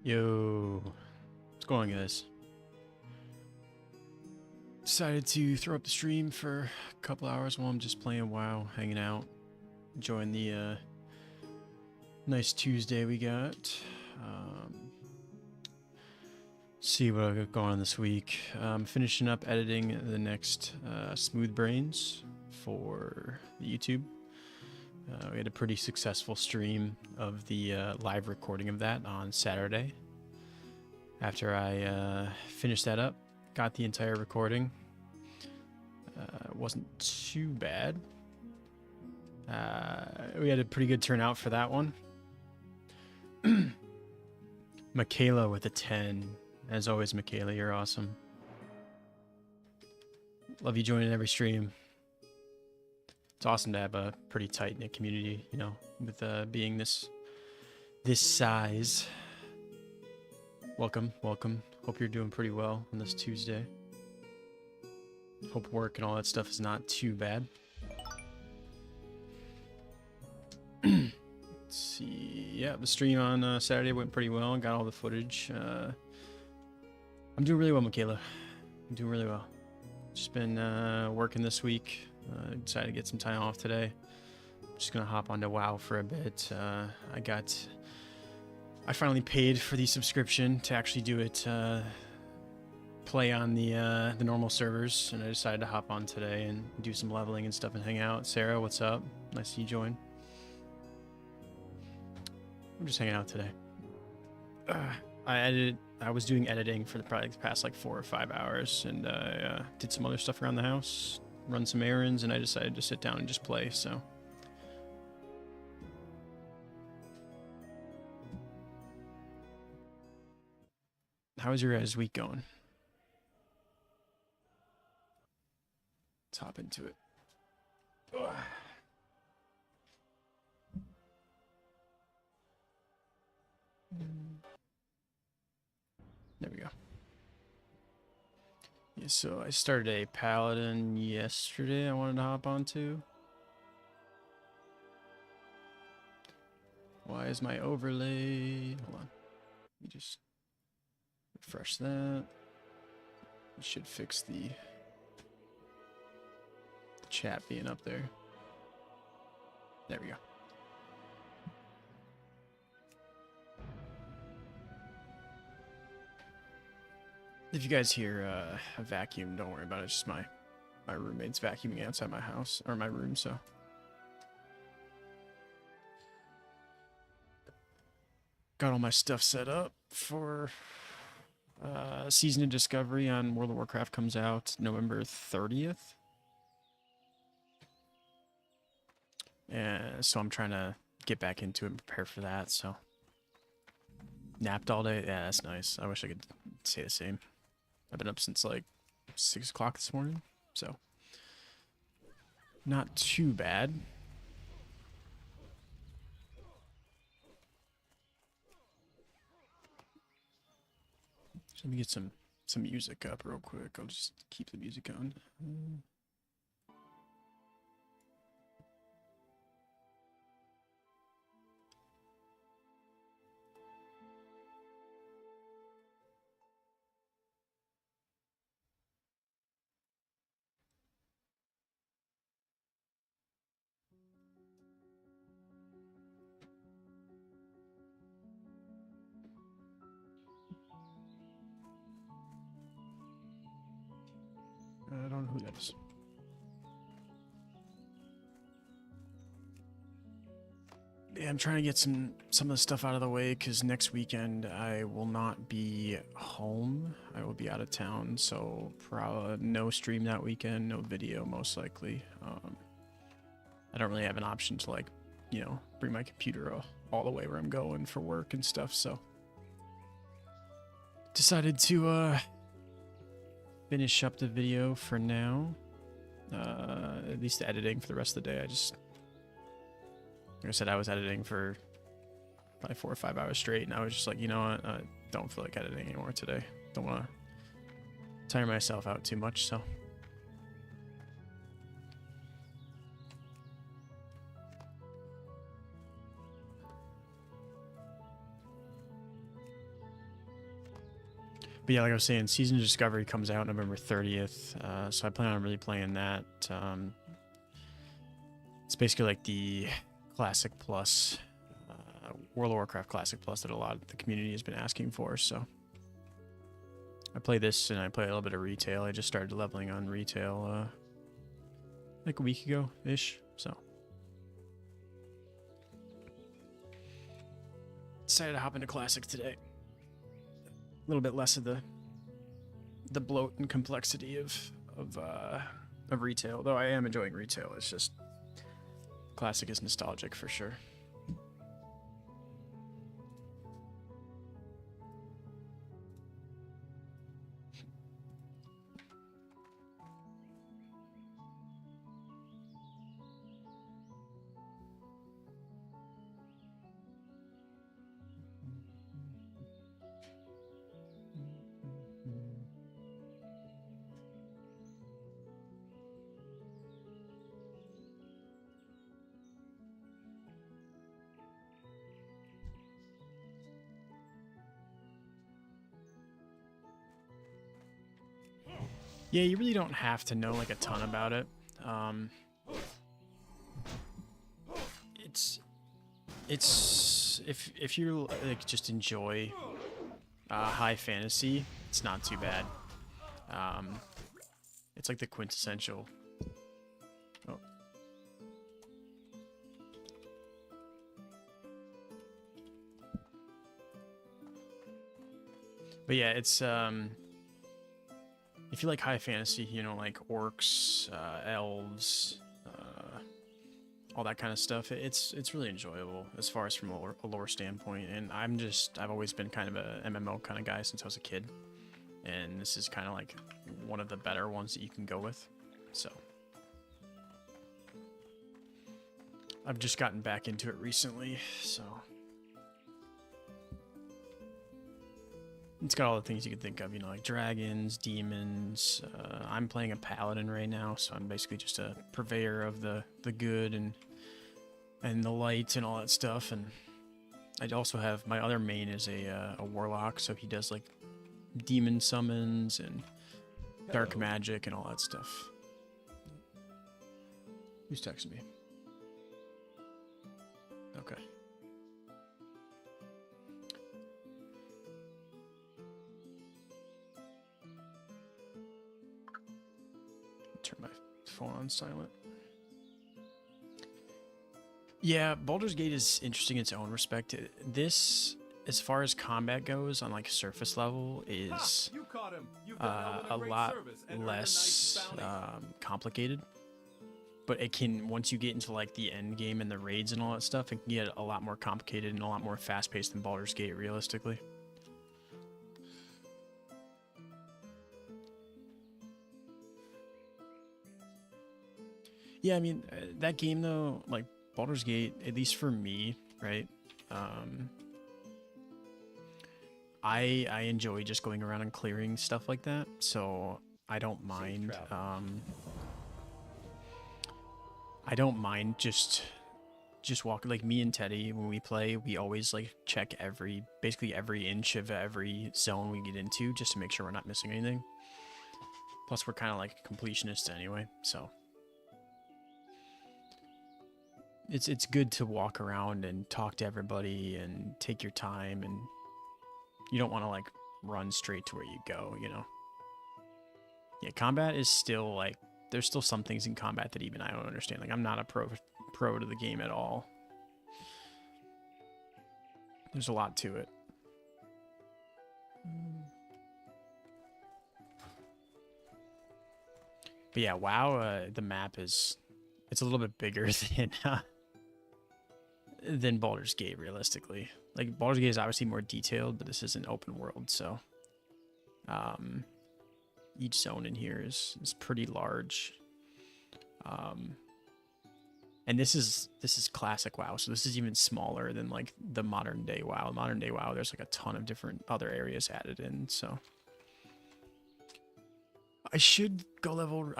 Yo, what's going on, guys? Decided to throw up the stream for a couple hours while I'm just playing WoW, hanging out, enjoying the nice Tuesday we got. See what I got going on this week. Finishing up editing the next Smooth Brains for the YouTube. We had a pretty successful stream of the live recording of that on Saturday. After I finished that up, got the entire recording. It wasn't too bad. We had a pretty good turnout for that one. Michaela with a 10. As always, Michaela, you're awesome. Love you joining every stream. It's awesome to have a pretty tight-knit community, you know, with being this size. Welcome, welcome. Hope you're doing pretty well on this Tuesday. Hope work and all that stuff is not too bad. Let's see. Yeah, the stream on Saturday went pretty well and got all the footage. I'm doing really well, Michaela. I'm doing really well. Just been working this week. Decided to get some time off today. Just gonna hop onto WoW for a bit. I finally paid for the subscription to actually do it. Play on the normal servers, and I decided to hop on today and do some leveling and stuff and hang out. Sarah, what's up? Nice to see you join. I'm just hanging out today. I was doing editing for probably the past like 4 or 5 hours, and I did some other stuff around the house, run some errands, and I decided to sit down and just play. So. How's your guys' week going? Let's hop into it. Ugh. There we go. Yeah, so I started a paladin yesterday I wanted to hop onto. Why is my overlay? Hold on. Let me just refresh that. It should fix the chat being up there. There we go. If you guys hear a vacuum, don't worry about it. It's just my roommate's vacuuming outside my house, or my room, so. Got all my stuff set up for Season of Discovery on World of Warcraft comes out November 30th. And so I'm trying to get back into it and prepare for that, so. Napped all day? Yeah, that's nice. I wish I could say the same. I've been up since like 6 o'clock this morning, so. Not too bad. So let me get some music up real quick. I'll just keep the music on. I don't know who that is. Yeah, I'm trying to get some of the stuff out of the way because next weekend I will not be home. I will be out of town, so probably no stream that weekend, no video most likely. I don't really have an option to, like, you know, bring my computer all the way where I'm going for work and stuff, so decided to finish up the video for now. At least the editing for the rest of the day. Like I said, I was editing for probably 4 or 5 hours straight, and I was just like, you know what, I don't feel like editing anymore today. Don't want to tire myself out too much, so. But yeah, like I was saying, Season of Discovery comes out November 30th, so I plan on really playing that. It's basically like the Classic Plus, World of Warcraft Classic Plus that a lot of the community has been asking for, so I play this and I play a little bit of retail. I just started leveling on retail like a week ago-ish, so decided to hop into Classic today. A little bit less of the bloat and complexity of retail, though I am enjoying retail. It's just Classic is nostalgic for sure. Yeah, you really don't have to know like a ton about it. It's if you like just enjoy high fantasy, it's not too bad. It's like the quintessential. Oh. But yeah, it's if you like high fantasy, you know, like orcs, elves, all that kind of stuff, it's really enjoyable as far as from a lore standpoint. And I've always been kind of a MMO kind of guy since I was a kid, and this is kind of like one of the better ones that you can go with. So I've just gotten back into it recently, so it's got all the things you could think of, you know, like dragons, demons. I'm playing a paladin right now, so I'm basically just a purveyor of the good and the light and all that stuff. And I also have my other main is a warlock, so he does like demon summons and dark magic and all that stuff. Who's texting me? Okay. Turn my phone on silent. Yeah, Baldur's Gate is interesting in its own respect. This, as far as combat goes on like surface level, is a lot less complicated. But it can, once you get into like the end game and the raids and all that stuff, it can get a lot more complicated and a lot more fast-paced than Baldur's Gate, realistically. Yeah, I mean, that game though, like Baldur's Gate, at least for me, right? I enjoy just going around and clearing stuff like that, so I don't mind. I don't mind just walking. Like me and Teddy, when we play, we always like check basically every inch of every zone we get into, just to make sure we're not missing anything. Plus, we're kind of like completionists anyway, so it's good to walk around and talk to everybody and take your time, and you don't want to like run straight to where you go, you know. Yeah, combat is still like, there's still some things in combat that even I don't understand. Like, I'm not a pro to the game at all. There's a lot to it. But yeah, WoW, the map it's a little bit bigger than Baldur's Gate, realistically. Like, Baldur's Gate is obviously more detailed, but this is an open world, so each zone in here is pretty large. And this is classic WoW, so this is even smaller than like the modern day WoW. Modern day WoW, there's like a ton of different other areas added in, so I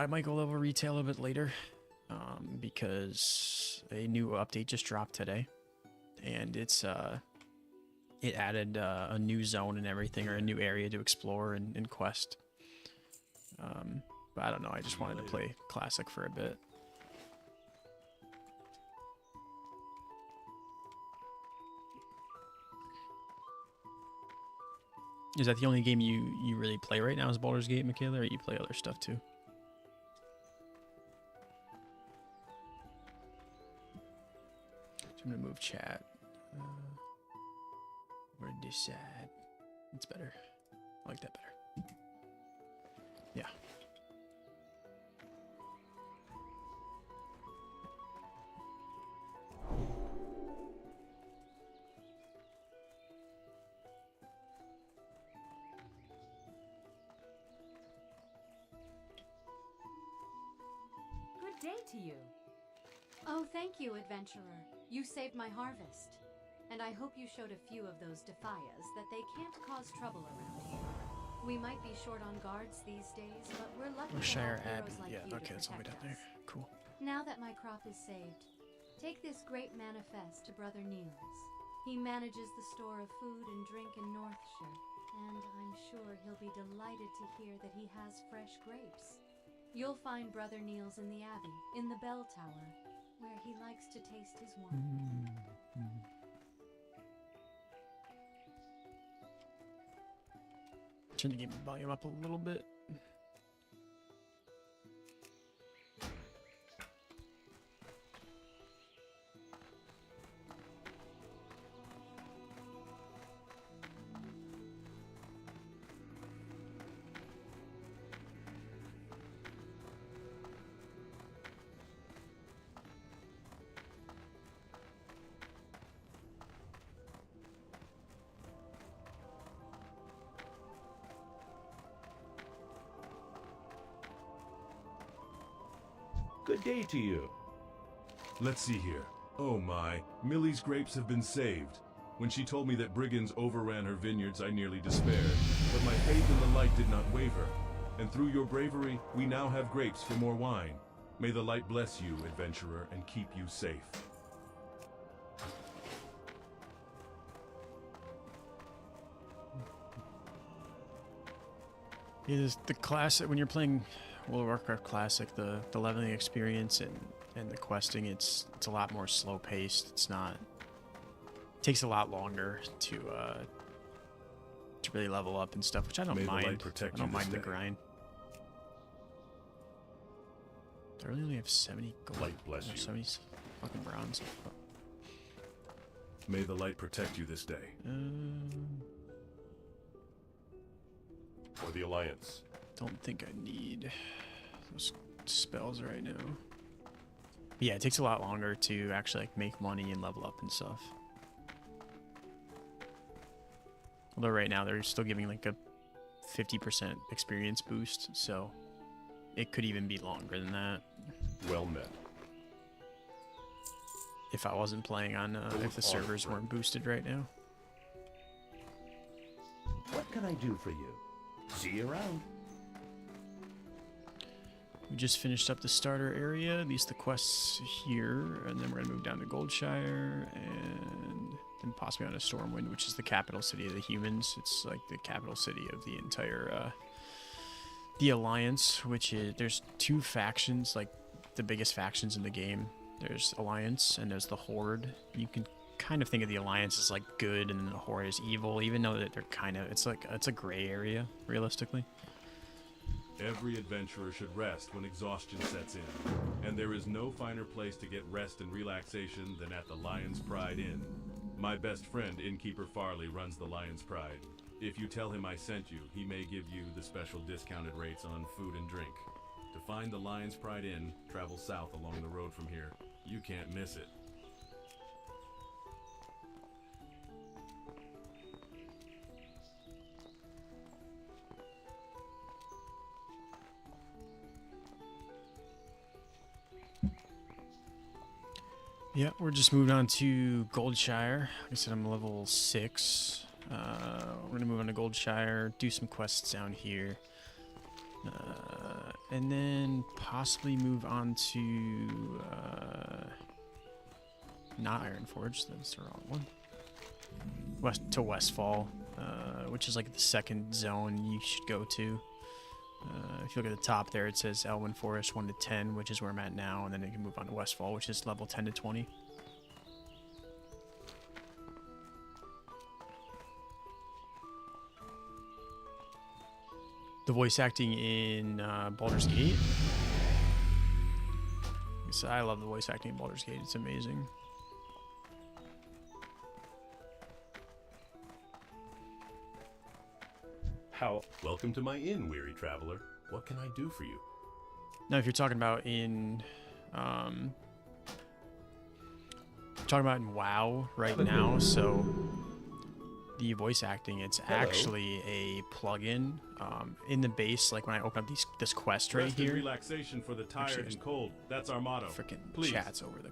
might go level retail a bit later, because a new update just dropped today, and it's it added a new zone and everything, or a new area to explore and quest. But I don't know, I just wanted to play Classic for a bit. Is that the only game you really play right now is Baldur's Gate, Michaela, or you play other stuff too? So I'm gonna move chat. Where this at? It's better. I like that better. Yeah. Good day to you. Oh, thank you, adventurer. You saved my harvest. And I hope you showed a few of those defias that they can't cause trouble around here. We might be short on guards these days, but we're lucky to Shire have Abbey. heroes like Yeah, you okay, to that's all the way protect down there. us. Cool. Now that my crop is saved, take this great manifest to Brother Niels. He manages the store of food and drink in Northshire, and I'm sure he'll be delighted to hear that he has fresh grapes. You'll find Brother Niels in the Abbey, in the bell tower, where he likes to taste his wine. Turn the game volume up a little bit. Good day to you. Let's see here. Oh my, Millie's grapes have been saved. When she told me that brigands overran her vineyards, I nearly despaired. But my faith in the light did not waver. And through your bravery, we now have grapes for more wine. May the light bless you, adventurer, and keep you safe. It is the classic when you're playing World of Warcraft Classic, the leveling experience and the questing, it's a lot more slow paced. It's not, it takes a lot longer to really level up and stuff, which I don't mind. I don't mind the grind. I really only have 70 gold. Light bless you. 70 fucking bronze. May the light protect you this day. For the Alliance. Don't think I need those spells right now. Yeah, it takes a lot longer to actually like make money and level up and stuff. Although right now they're still giving like a 50% experience boost, so it could even be longer than that. Well met. If I wasn't playing on, if the servers weren't boosted right now. What can I do for you? See you around. We just finished up the starter area, at least the quests here, and then we're gonna move down to Goldshire and then possibly on to Stormwind, which is the capital city of the humans. It's like the capital city of the entire the Alliance, which is, there's two factions, like the biggest factions in the game. There's Alliance and there's the Horde. You can kind of think of the Alliance as like good and then the Horde is evil, even though that they're kind of, it's a gray area realistically. Every adventurer should rest when exhaustion sets in, and there is no finer place to get rest and relaxation than at the Lion's Pride Inn. My best friend, Innkeeper Farley, runs the Lion's Pride. If you tell him I sent you, he may give you the special discounted rates on food and drink. To find the Lion's Pride Inn, travel south along the road from here. You can't miss it. Yeah, we're just moved on to Goldshire. Like I said, I'm level 6. We're gonna move on to Goldshire, do some quests down here, and then possibly move on to not Ironforge. That's the wrong one. Westfall, which is like the second zone you should go to. If you look at the top there, it says Elwyn Forest 1 to 10, which is where I'm at now, and then you can move on to Westfall, which is level 10 to 20. The voice acting in Baldur's Gate. I love the voice acting in Baldur's Gate. It's amazing. How? Welcome to my inn, weary traveler. What can I do for you? Now, if you're talking about in, WoW right now, so the voice acting, it's actually a plugin in the base. Like when I open up this quest right Rest and here, relaxation for the tired and cold. That's our motto. freaking Please. chats over the.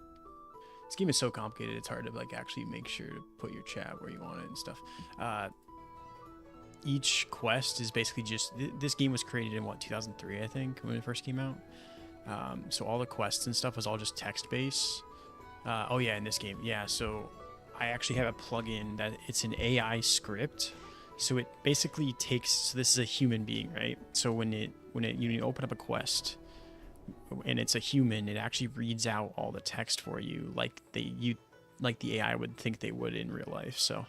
This game is so complicated; it's hard to like actually make sure to put your chat where you want it and stuff. Each quest is basically just this game was created in what 2003, I think, when it first came out. So all the quests and stuff was all just text based. Oh yeah, in this game, yeah. So I actually have a plugin that it's an AI script. So it basically takes. So this is a human being, right? So when you open up a quest, and it's a human, it actually reads out all the text for you, like the AI would think they would in real life. So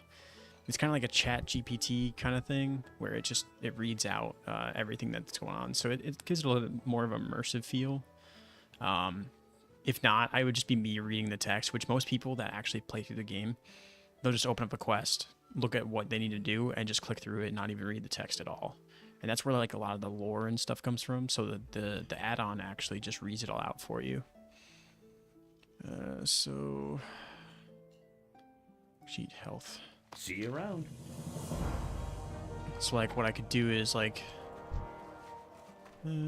it's kind of like a chat GPT kind of thing, where it reads out everything that's going on. So it gives it a little bit more of an immersive feel. If not, I would just be me reading the text, which most people that actually play through the game, they'll just open up a quest, look at what they need to do, and just click through it and not even read the text at all. And that's where like a lot of the lore and stuff comes from. So the add-on actually just reads it all out for you. So cheat health. See you around. So like what I could do is like,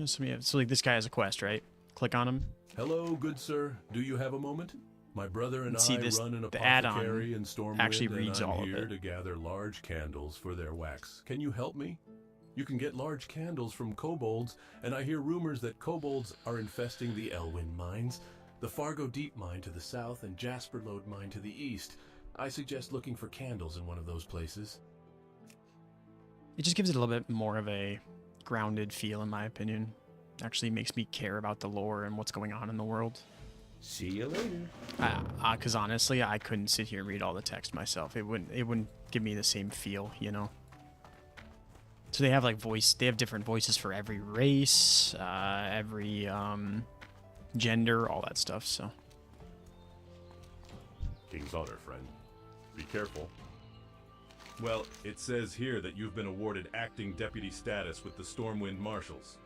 so like this guy has a quest, right? Click on him. Hello, good sir. Do you have a moment? My brother and See, I run an the add-on apothecary in Stormwind, actually and reads I'm all of here it. to gather large candles for their wax. Can you help me? You can get large candles from kobolds, and I hear rumors that kobolds are infesting the Elwyn mines, the Fargo Deep mine to the south, and Jasper Lode mine to the east. I suggest looking for candles in one of those places. It just gives it a little bit more of a grounded feel, in my opinion. Actually makes me care about the lore and what's going on in the world. See you later. Because honestly, I couldn't sit here and read all the text myself. It wouldn't give me the same feel, you know. So they have like they have different voices for every race, every gender, all that stuff. So King's Honor, friend. Be careful. Well, it says here that you've been awarded acting deputy status with the Stormwind Marshals.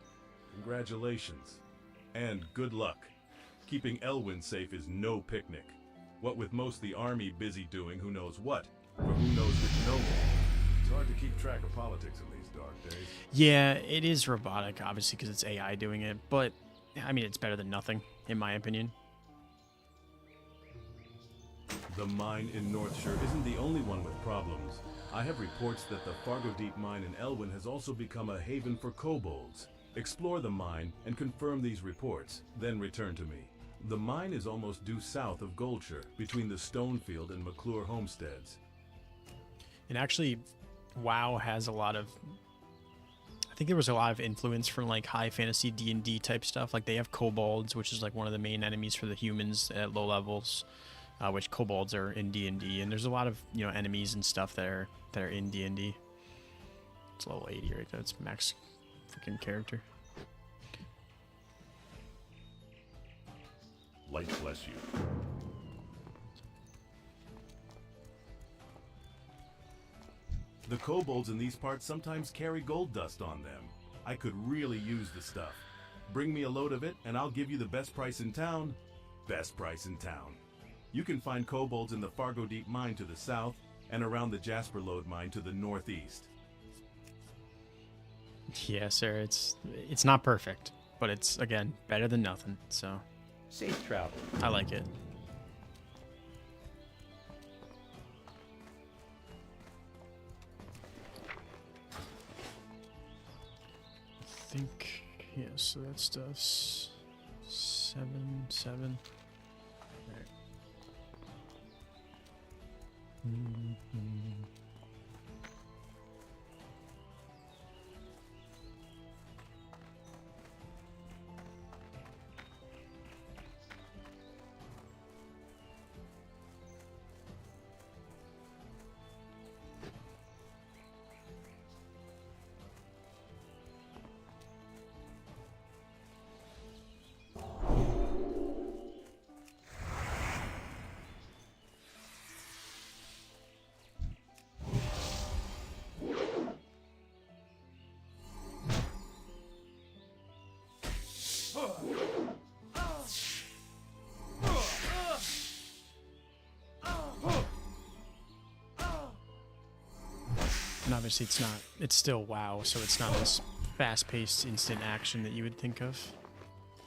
Congratulations. And good luck. Keeping Elwyn safe is no picnic. What with most of the army busy doing who knows what, for who knows which noble. It's hard to keep track of politics in these dark days. yeah, it is robotic, obviously, because it's AI doing it. But I mean, it's better than nothing, in my opinion. The mine in Northshire isn't the only one with problems. I have reports that the Fargo Deep mine in Elwyn has also become a haven for kobolds. Explore the mine and confirm these reports, then return to me. The mine is almost due south of Goldshire, between the Stonefield and McClure homesteads. And actually, WoW has a lot of... I think there was a lot of influence from like high fantasy D&D type stuff. Like they have kobolds, which is like one of the main enemies for the humans at low levels, which kobolds are in D&D. And there's a lot of, you know, enemies and stuff that are in D&D. It's level 80 right there. It's max freaking character. Light bless you. The kobolds in these parts sometimes carry gold dust on them. I could really use the stuff. Bring me a load of it and I'll give you the best price in town. Best price in town. You can find kobolds in the Fargo Deep mine to the south and around the Jasper Lode mine to the northeast. Yeah, sir. It's not perfect, but it's, again, better than nothing. So Safe travel. I like it. I think, yeah, so that stuff's 7. Right. And obviously it's still WoW, so it's not this fast-paced instant action that you would think of,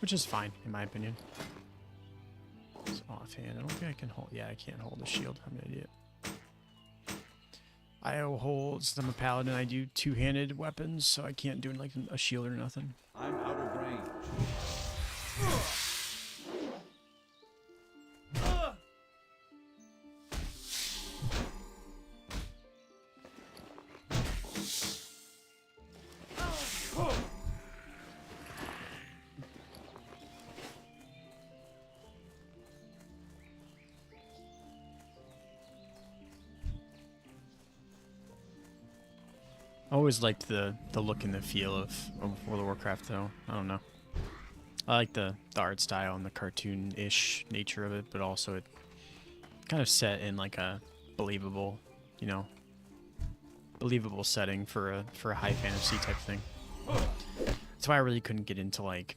which is fine, in my opinion. It's offhand. I don't think I can hold, yeah, I can't hold the shield. I'm an idiot. IO holds, I'm a paladin, I do two-handed weapons, so I can't do like a shield or nothing. I'm out of range. I always liked the look and the feel of World of Warcraft, though. I don't know. I like the art style and the cartoon-ish nature of it, but also it kind of set in like a believable, you know, believable setting for a high fantasy type thing. That's why I really couldn't get into like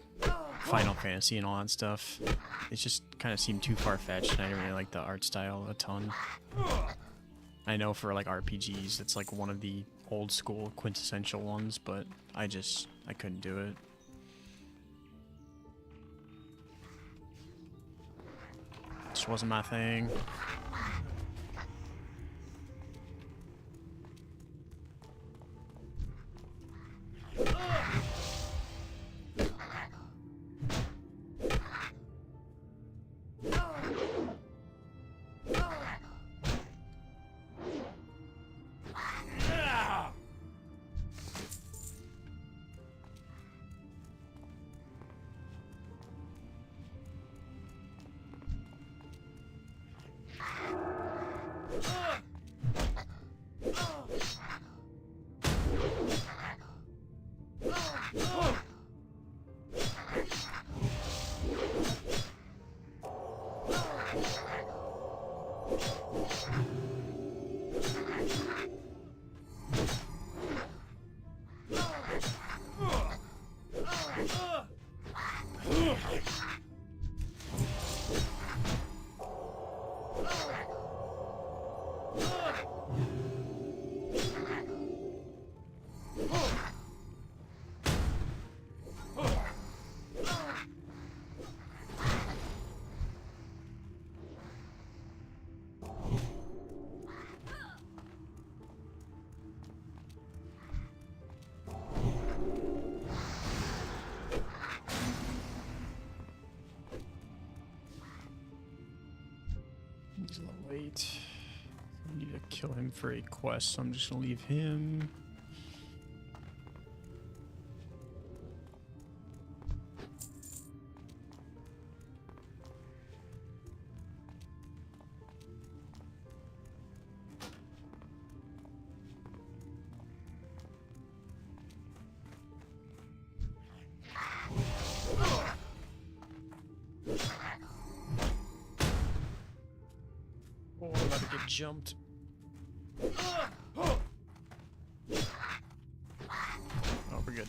Final Fantasy and all that stuff. It just kind of seemed too far-fetched, and I didn't really like the art style a ton. I know for like RPGs, it's like one of the old school quintessential ones, but I couldn't do it. Just wasn't my thing. He's a little late. I need to kill him for a quest, so I'm just gonna leave him. Oh, I'm about to get jumped. Oh, we're good.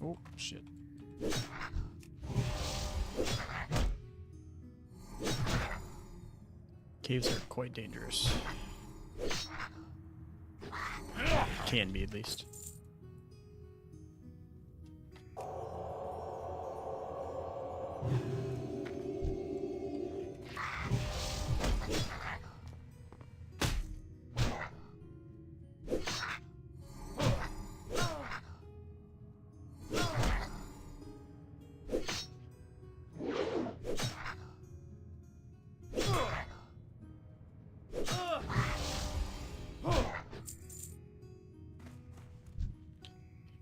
Oh, shit. Caves are quite dangerous. Can be, at least.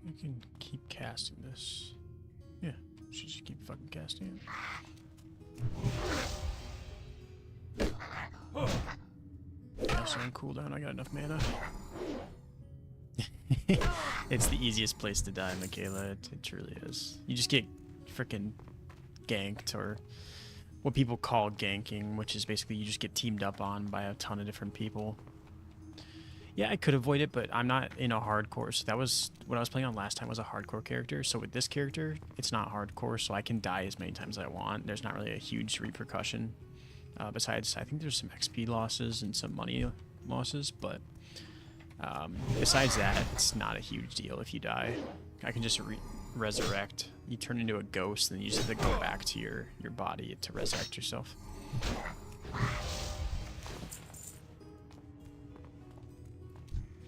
I can keep casting this. Yeah, should just keep fucking casting it. Cast on cooldown, I got enough mana. It's the easiest place to die, Michaela. It truly is. You just get freaking ganked, or what people call ganking, which is basically you just get teamed up on by a ton of different people. Yeah, I could avoid it, but I'm not in a hardcore. So that was what I was playing on last time was a hardcore character. So with this character, it's not hardcore, so I can die as many times as I want. There's not really a huge repercussion. Besides, I think there's some XP losses and some money losses, but besides that, it's not a huge deal if you die. I can just resurrect. You turn into a ghost, and then you just have to go back to your body to resurrect yourself.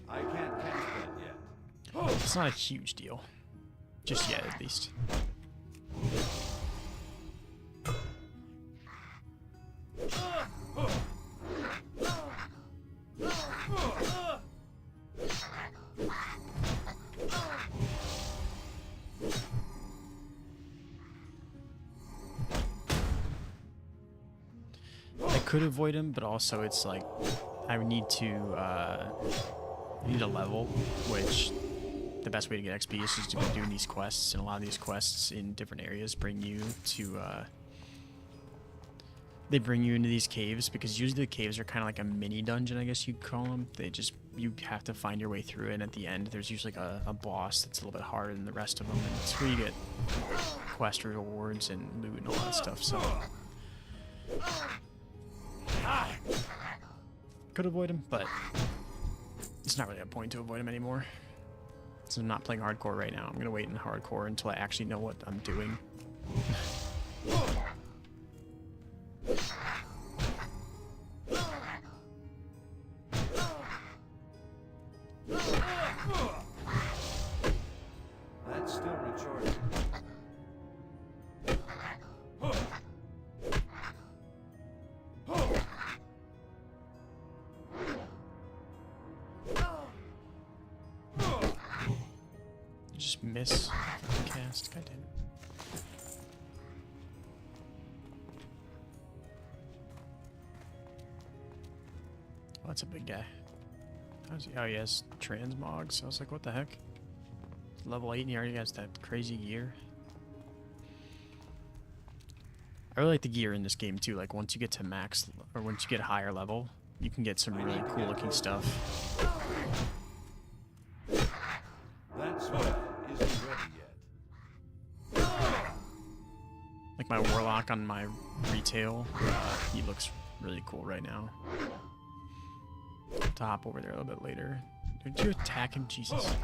I can't cast that yet. It's not a huge deal. Just yet, at least. I could avoid him, but also it's like I would need to need a level, which the best way to get XP is just to be doing these quests, and a lot of these quests in different areas bring you to they bring you into these caves, because usually the caves are kind of like a mini dungeon, I guess you'd call them. You have to find your way through it, and at the end there's usually like a boss that's a little bit harder than the rest of them, and it's where you get quest rewards and loot and all that stuff. So could avoid him, but it's not really a point to avoid him anymore. So I'm not playing hardcore right now. I'm gonna wait in hardcore until I actually know what I'm doing. That's still recharging. Just miss cast. God damn it. Oh, that's a big guy. How's he? Oh, he has transmogs. I was like, what the heck? Level 8 and he already has that crazy gear. I really like the gear in this game too. Like once you get to max, or once you get higher level, you can get some really cool looking stuff. That sweat isn't ready yet. Like my warlock on my retail, he looks really cool right now. To hop over there a little bit later. Did you attack him? Jesus.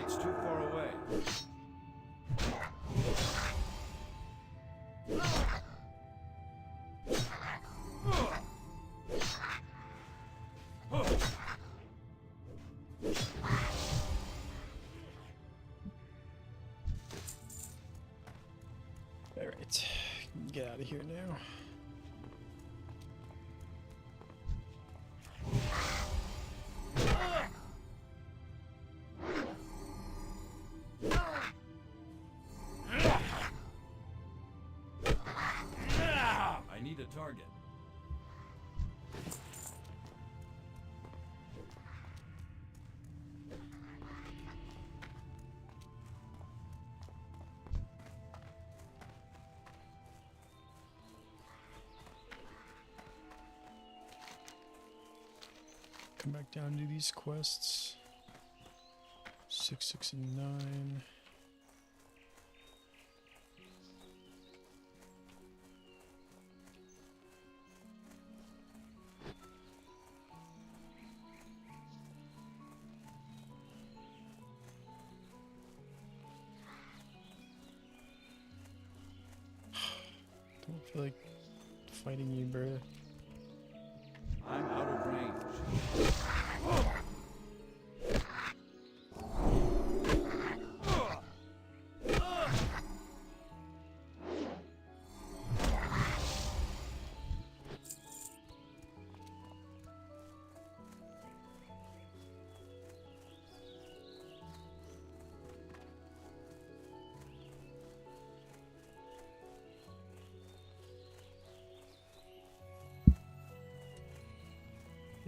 It's too far away. Alright. Get out of here now. I need a target. Come back down and do these quests. 6, 6, and 9. Don't feel like fighting you, bro. I'm out of range.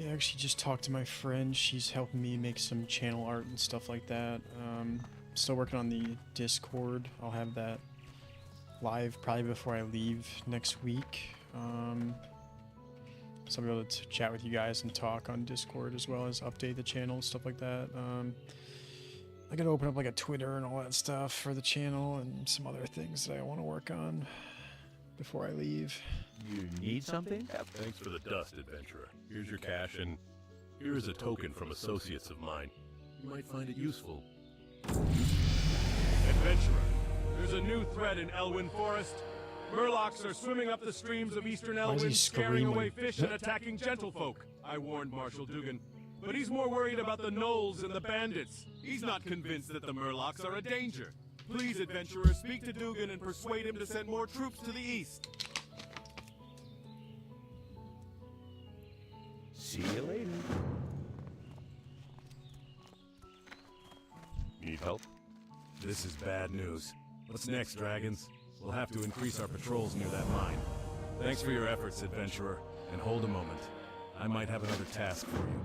Yeah, I actually just talked to my friend. She's helping me make some channel art and stuff like that. Still working on the Discord. I'll have that live probably before I leave next week. So I'll be able to chat with you guys and talk on Discord as well as update the channel and stuff like that. I gotta open up like a Twitter and all that stuff for the channel and some other things that I want to work on before I leave. You need something? Yeah, thanks for the dust, adventurer. Here's your cash, and here is a token from associates of mine. You might find it useful. Adventurer, there's a new threat in Elwyn Forest. Murlocs are swimming up the streams of eastern Why is he Elwyn, scaring away screaming? fish and attacking gentlefolk. I warned Marshal Dugan, but he's more worried about the gnolls and the bandits. He's not convinced that the Murlocs are a danger. Please, adventurer, speak to Dugan and persuade him to send more troops to the east. See you later. Need help? This is bad news. What's next, dragons? We'll have to increase our patrols near that mine. Thanks for your efforts, adventurer. And hold a moment. I might have another task for you.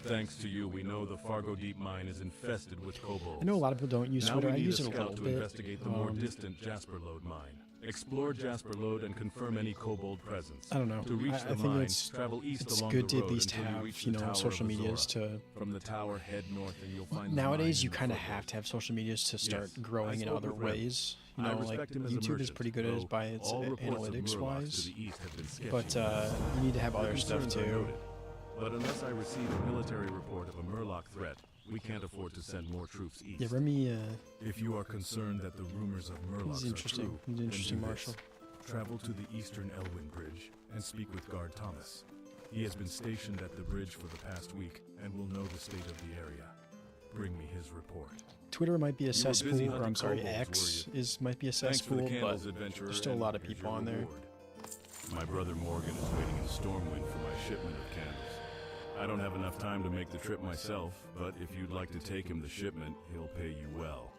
Thanks to you, we know the Fargo Deep Mine is infested with kobolds. I know a lot of people don't use Now Twitter. we I need use a it a scout little to bit. investigate the more distant Jasper Lode mine. Explore Jasper Lode and confirm any kobold presence. I don't know. To reach I the think mine, it's travel east along good the to at road least until you have, reach you the know, Tower social of medias Azora. to. From the tower, head north and you'll find the Nowadays, mine you in the kind of foothills. have to have social medias to start Yes, growing I in spoke other with Ren. ways. You I know, like respect him as a YouTube is merchant, pretty good as though by its all reports of analytics Murlocs wise, to the east have been sketchy. but you need to have Your other stuff concerns are too. noted. But unless I receive a military report of a Murloc threat, we can't afford to send more troops east. Yeah, Remy, If you are concerned that the rumors of Murlocs he's are interesting. true, He's an then interesting do marshal. this. Travel to the eastern Elwyn Bridge and speak with Guard Thomas. He has been stationed at the bridge for the past week and will know the state of the area. Bring me his report. Twitter might be a You were busy cesspool, or hunting I'm sorry, kobolds, X were you? might be a Thanks for the cesspool, candles, but adventurer, there's still a and lot of here's people your on there. reward. My brother Morgan is waiting in Stormwind for my shipment of candles. I don't have enough time to make the trip myself, but if you'd like to take him the shipment, he'll pay you well.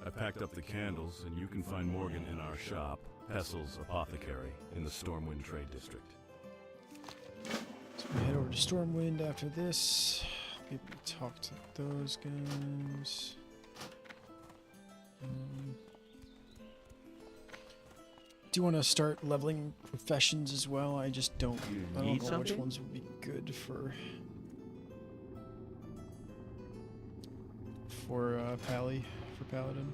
I packed up the candles, and you can find Morgan in our shop, Pessel's Apothecary, in the Stormwind Trade District. So we head over to Stormwind after this. Be able to talk to those guys. Do want to start leveling professions as well. I just don't. I don't need know which something? ones would be good for Pally, for Paladin.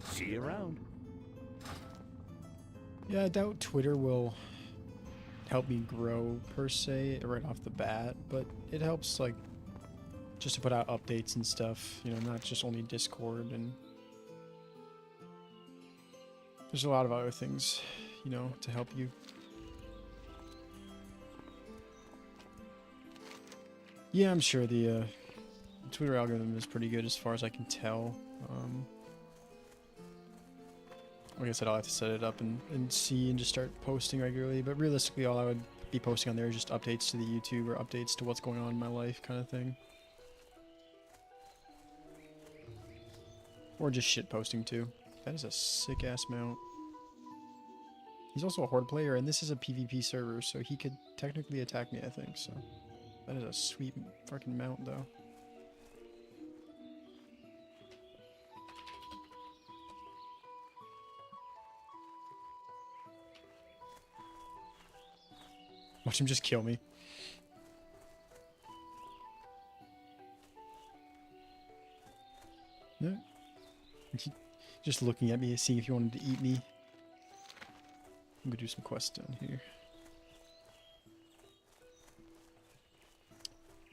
See you around. Yeah, I doubt Twitter will help me grow per se right off the bat, but it helps like just to put out updates and stuff, you know, not just only Discord, and there's a lot of other things, you know, to help you. Yeah, I'm sure the Twitter algorithm is pretty good as far as I can tell. Like I said, I'll have to set it up and see and just start posting regularly. But realistically, all I would be posting on there is just updates to the YouTube or updates to what's going on in my life kind of thing. Or just shit posting too. That is a sick ass mount. He's also a horde player, and this is a PvP server, so he could technically attack me, I think. So that is a sweet fucking mount, though. Watch him just kill me. No. Just looking at me, seeing if he wanted to eat me. I'm gonna do some quests down here.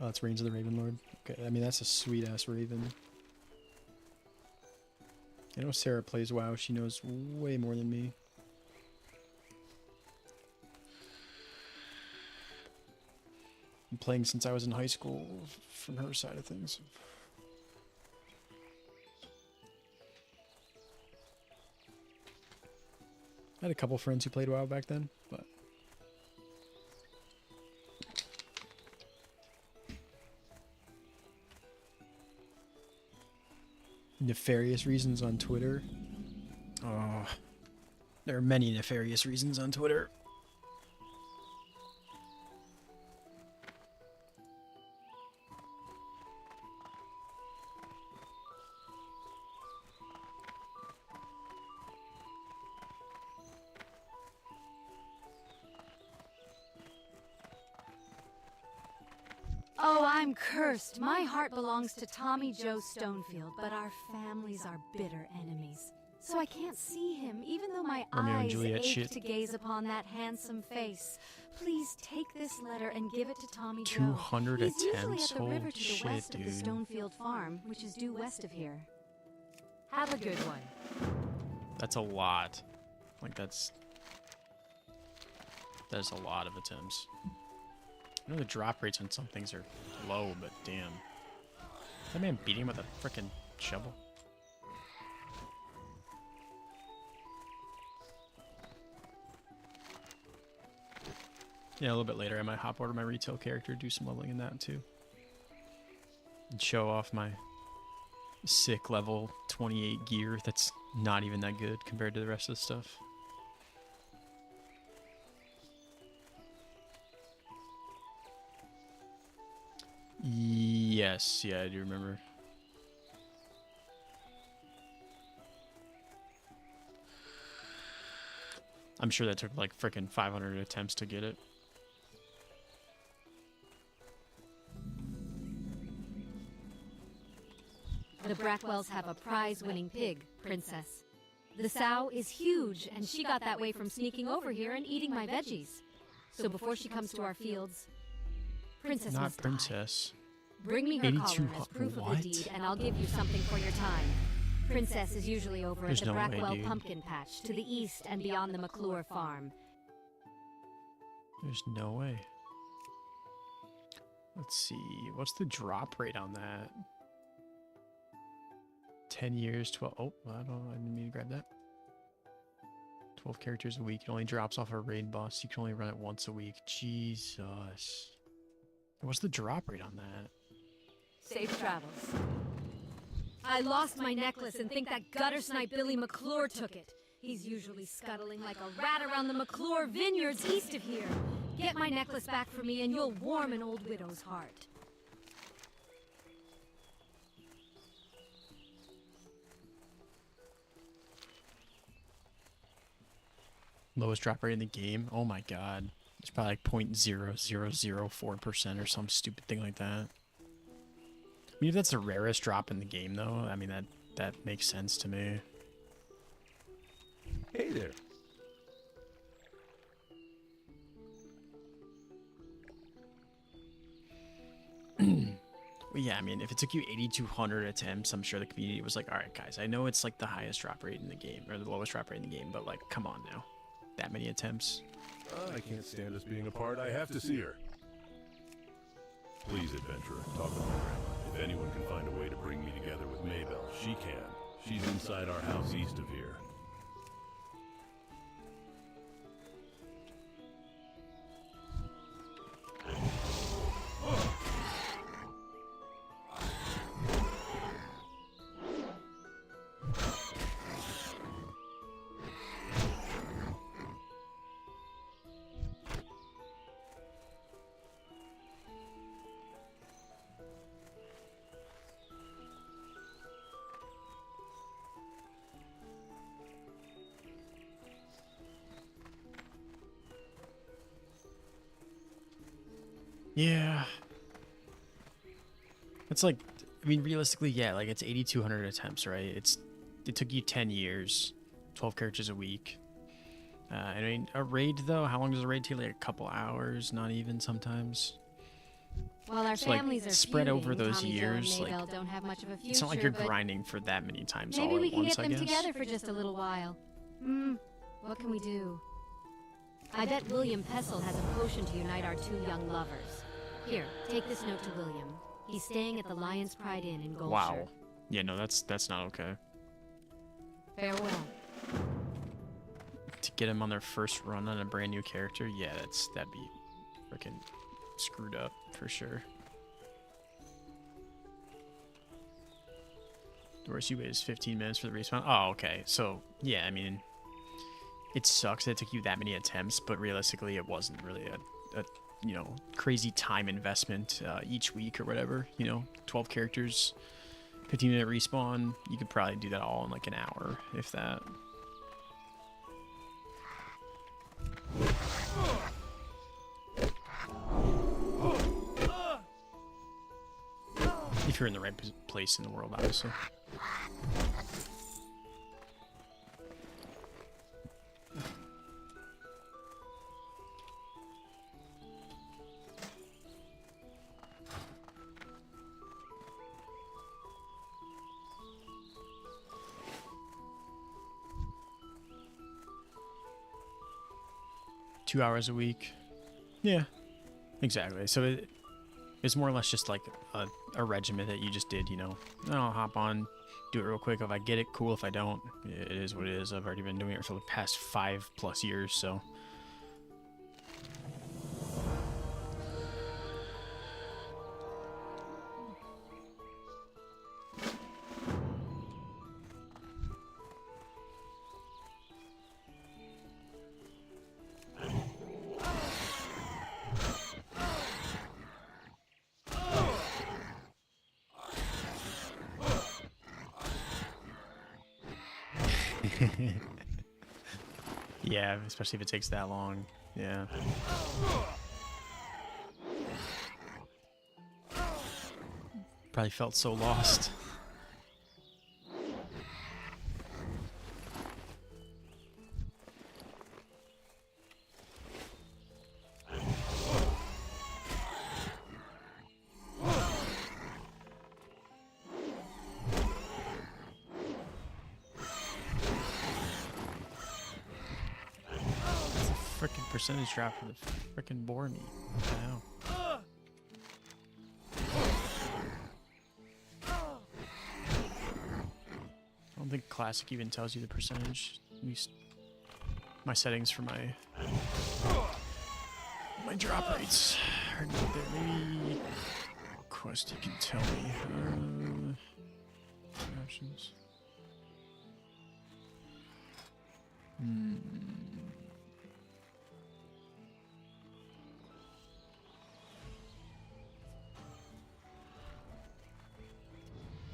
Oh, it's Reigns of the Raven Lord. Okay, I mean, that's a sweet-ass raven. I know Sarah plays WoW. She knows way more than me. Been playing since I was in high school from her side of things. I had a couple friends who played WoW back then, but nefarious reasons on Twitter. Oh, there are many nefarious reasons on Twitter. Oh, I'm cursed. My heart belongs to Tommy Joe Stonefield, but our families are bitter enemies. So I can't see him, even though my Romeo and eyes Juliet ache shit. to gaze upon that handsome face. Please take this letter and give it to Tommy Joe. 200 He's usually attempts? at the river Holy to the shit, west of the dude. Stonefield farm, which is due west of here. Have a good one. That's a lot. Like that's a lot of attempts. I know the drop rates on some things are low, but damn. Is that man beating him with a frickin' shovel? Yeah, a little bit later I might hop over to my retail character, do some leveling in that too. And show off my sick level 28 gear that's not even that good compared to the rest of the stuff. Yes, yeah, I do remember. I'm sure that took like frickin' 500 attempts to get it. The Brackwells have a prize-winning pig, Princess. The sow is huge, and she got that way from sneaking over here and eating my veggies. So before she comes to our fields, Princess Not must die. Princess. Bring me her collar as proof of What? the deed, and I'll give you something for your time. Princess is usually over There's at the no way, Brackwell dude. Pumpkin Patch, to the east and beyond the McClure farm. There's no way. Let's see. What's the drop rate on that? 10 years, 12. Oh, I didn't mean to grab that. 12 characters a week. It only drops off a raid boss. You can only run it once a week. Jesus. What's the drop rate on that? Safe travels. I lost my necklace and think that gutter snipe Billy McClure took it. He's usually scuttling like a rat around the McClure vineyards east of here. Get my necklace back for me and you'll warm an old widow's heart. Lowest drop rate in the game? Oh my god. It's probably like 0.0004% or some stupid thing like that. I mean, if that's the rarest drop in the game, though, I mean, that makes sense to me. Hey there. Well, yeah, I mean, if it took you 8,200 attempts, I'm sure the community was like, all right, guys, I know it's like the highest drop rate in the game, or the lowest drop rate in the game, but like, come on now. That many attempts. I can't stand us being apart. I have to see her. Please, adventurer, talk with my grandma. If anyone can find a way to bring me together with Maybell, she can. She's inside our house east of here. Yeah. It's like, I mean, realistically, yeah, like it's 8,200 attempts, right? It took you 10 years, 12 characters a week. I mean, a raid though, how long does a raid take? Like a couple hours, not even sometimes. While our So, like, families are spread over feuding, those Tommy Joe years, and like, Maybell don't have much of a future, It's not like you're but grinding for that many times maybe all we at can once, get I them guess. together for just a little while. What can we do? I bet William Pessel has a potion to unite our two young lovers. Here, take this note to William. He's staying at the Lion's Pride Inn in Goldshire. Wow. Yeah, no, that's not okay. Farewell. to get them on their first run on a brand new character, yeah, that'd be freaking screwed up for sure. The worst you wait is 15 minutes for the respawn. Oh, okay. So, yeah, I mean, it sucks that it took you that many attempts, but realistically, it wasn't really a you know, crazy time investment each week or whatever. You know, 12 characters, 15-minute respawn. You could probably do that all in like an hour, if that. If you're in the right place in the world, obviously. Two hours a week. Yeah, exactly. So it's more or less just like a regimen that you just did, you know. I'll hop on, do it real quick. If I get it, cool. If I don't, it is what it is. I've already been doing it for the past 5+ years, so. Yeah, especially if it takes that long. Yeah. Probably felt so lost. Freaking percentage drop for the freaking boar meat. What the hell? I don't think Classic even tells you the percentage. At least my settings for my drop rates are not there. Maybe Quest, you can tell me. Options.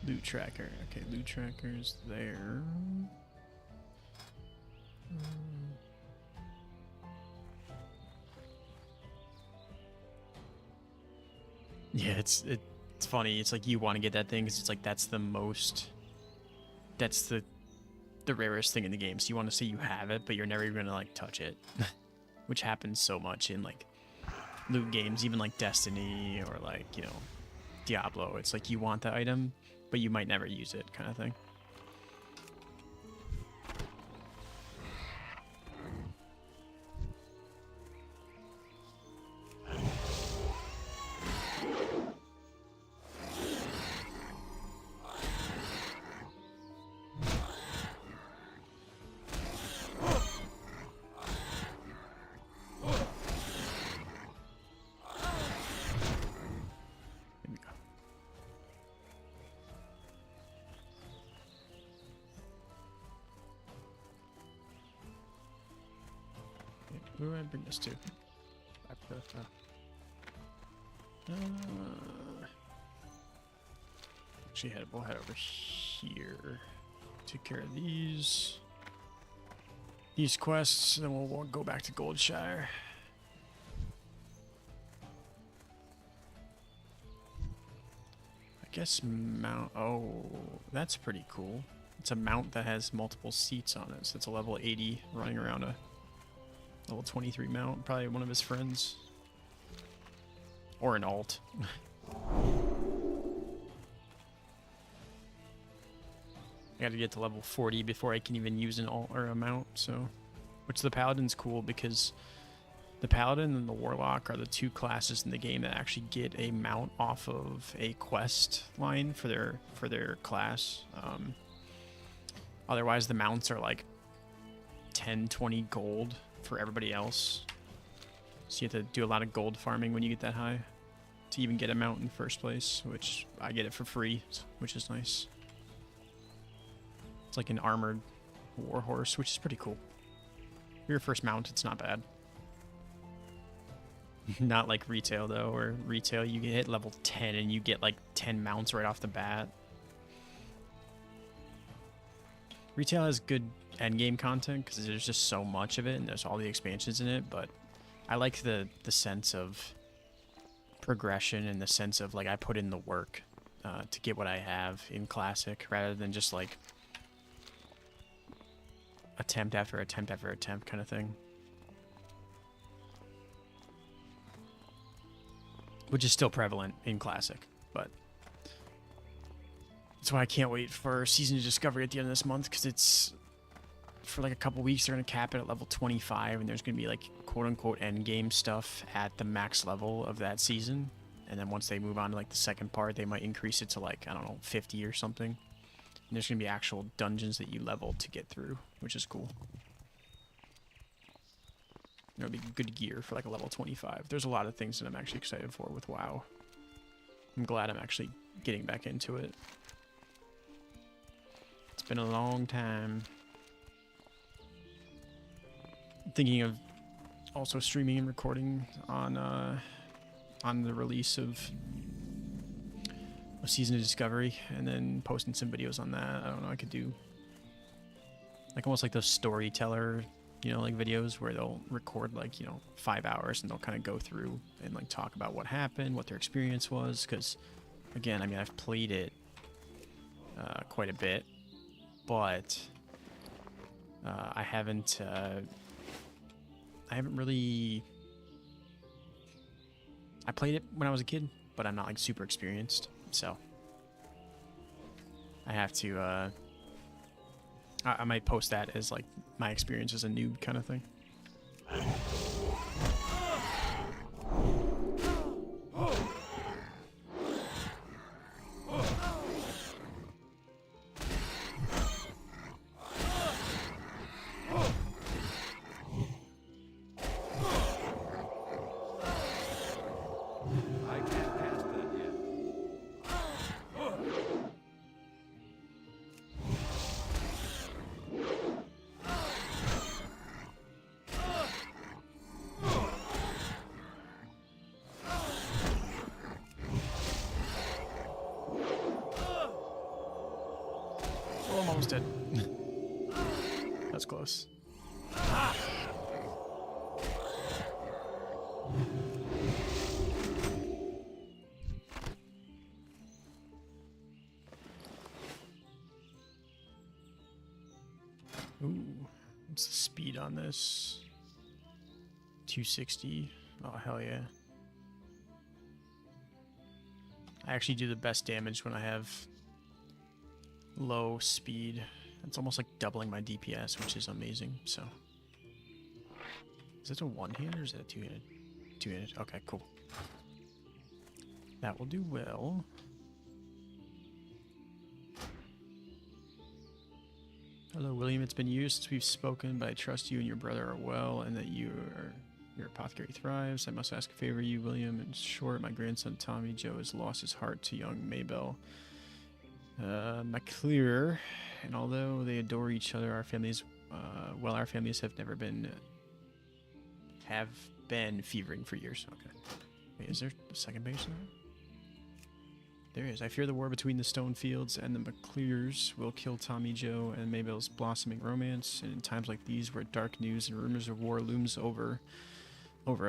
Loot tracker. Okay, loot tracker's there. Yeah, it's funny. It's like you want to get that thing because it's like that's the rarest thing in the game. So you want to say you have it, but you're never even gonna like touch it, which happens so much in like loot games, even like Destiny or like, you know, Diablo. It's like you want the item, but you might never use it, kind of thing. Where do I bring this to? Back to actually, we'll head over here. Take care of these quests, then we'll go back to Goldshire. I guess mount. Oh, that's pretty cool. It's a mount that has multiple seats on it, so it's a level 80 running around a level 23 mount, probably one of his friends. Or an alt. I gotta get to level 40 before I can even use an alt or a mount, so. Which the Paladin's cool because the Paladin and the Warlock are the two classes in the game that actually get a mount off of a quest line for their class. Otherwise the mounts are like 10, 20 gold for everybody else. So you have to do a lot of gold farming when you get that high to even get a mount in the first place, which I get it for free, which is nice. It's like an armored war horse, which is pretty cool. For your first mount, it's not bad. Not like retail though, where retail you hit level 10 and you get like 10 mounts right off the bat. Retail has good endgame content because there's just so much of it and there's all the expansions in it, but I like the sense of progression and the sense of like I put in the work to get what I have in Classic rather than just like attempt after attempt after attempt kind of thing. Which is still prevalent in Classic, but that's why I can't wait for Season of Discovery at the end of this month, because it's for like a couple weeks they're going to cap it at level 25 and there's going to be like quote-unquote endgame stuff at the max level of that season, and then once they move on to like the second part they might increase it to like, I don't know, 50 or something, and there's going to be actual dungeons that you level to get through, which is cool. It'll be good gear for like a level 25. There's a lot of things that I'm actually excited for with WoW. I'm glad I'm actually getting back into it. It's been a long time. Thinking of also streaming and recording on the release of a Season of Discovery, and then posting some videos on that. I don't know, I could do like almost like those storyteller, you know, like videos where they'll record like, you know, 5 hours and they'll kind of go through and like talk about what happened, what their experience was. Because again, I mean, I've played it quite a bit, but I haven't really. I played it when I was a kid, but I'm not like super experienced, so I have to. I might post that as like my experience as a noob kind of thing. Oh, I'm almost dead. That's close. Ooh, what's the speed on this? 260. Oh, hell yeah. I actually do the best damage when I have low speed. It's almost like doubling my DPS, which is amazing. So, is it a one-handed or is it a two-handed? Two-handed. Okay, cool. That will do well. Hello, William. It's been years since we've spoken, but I trust you and your brother are well, and that your apothecary thrives. I must ask a favor of you, William. In short, my grandson Tommy Joe has lost his heart to young Maybell McClear, and although they adore each other, our families have been fevering for years. Okay. Wait, is there a second page now? There is. I fear the war between the Stonefields and the McClears will kill Tommy Joe and Maybell's blossoming romance, and in times like these where dark news and rumors of war looms over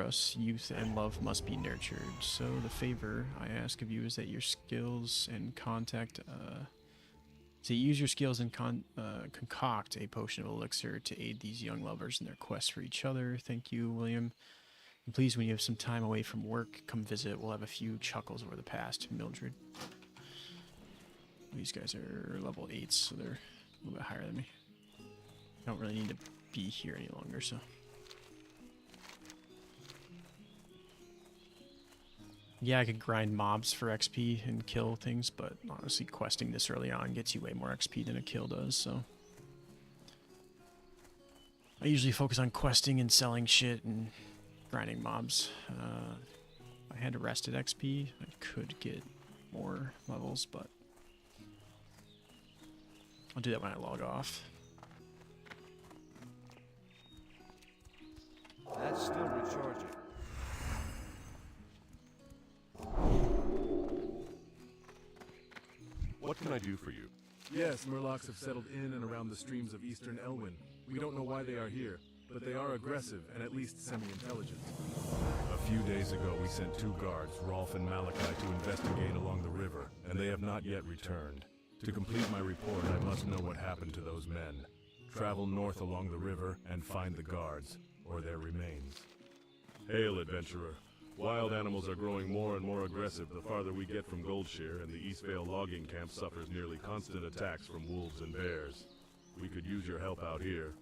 us, youth and love must be nurtured. So the favor I ask of you is that your skills and contact, use your skills and concoct a potion of elixir to aid these young lovers in their quest for each other. Thank you, William. And please, when you have some time away from work, come visit. We'll have a few chuckles over the past. Mildred. These guys are level 8s, so they're a little bit higher than me. I don't really need to be here any longer, so. Yeah, I could grind mobs for XP and kill things, but honestly, questing this early on gets you way more XP than a kill does, so. I usually focus on questing and selling shit and grinding mobs. If I had to rest at XP, I could get more levels, but I'll do that when I log off. That's still recharging. What can I do for you? Yes, Murlocs have settled in and around the streams of eastern Elwyn. We don't know why they are here, but they are aggressive and at least semi-intelligent. A few days ago, we sent 2 guards, Rolf and Malachi, to investigate along the river, and they have not yet returned. To complete my report, I must know what happened to those men. Travel north along the river and find the guards, or their remains. Hail, adventurer. Wild animals are growing more and more aggressive the farther we get from Goldshire, and the Eastvale logging camp suffers nearly constant attacks from wolves and bears. We could use your help out here.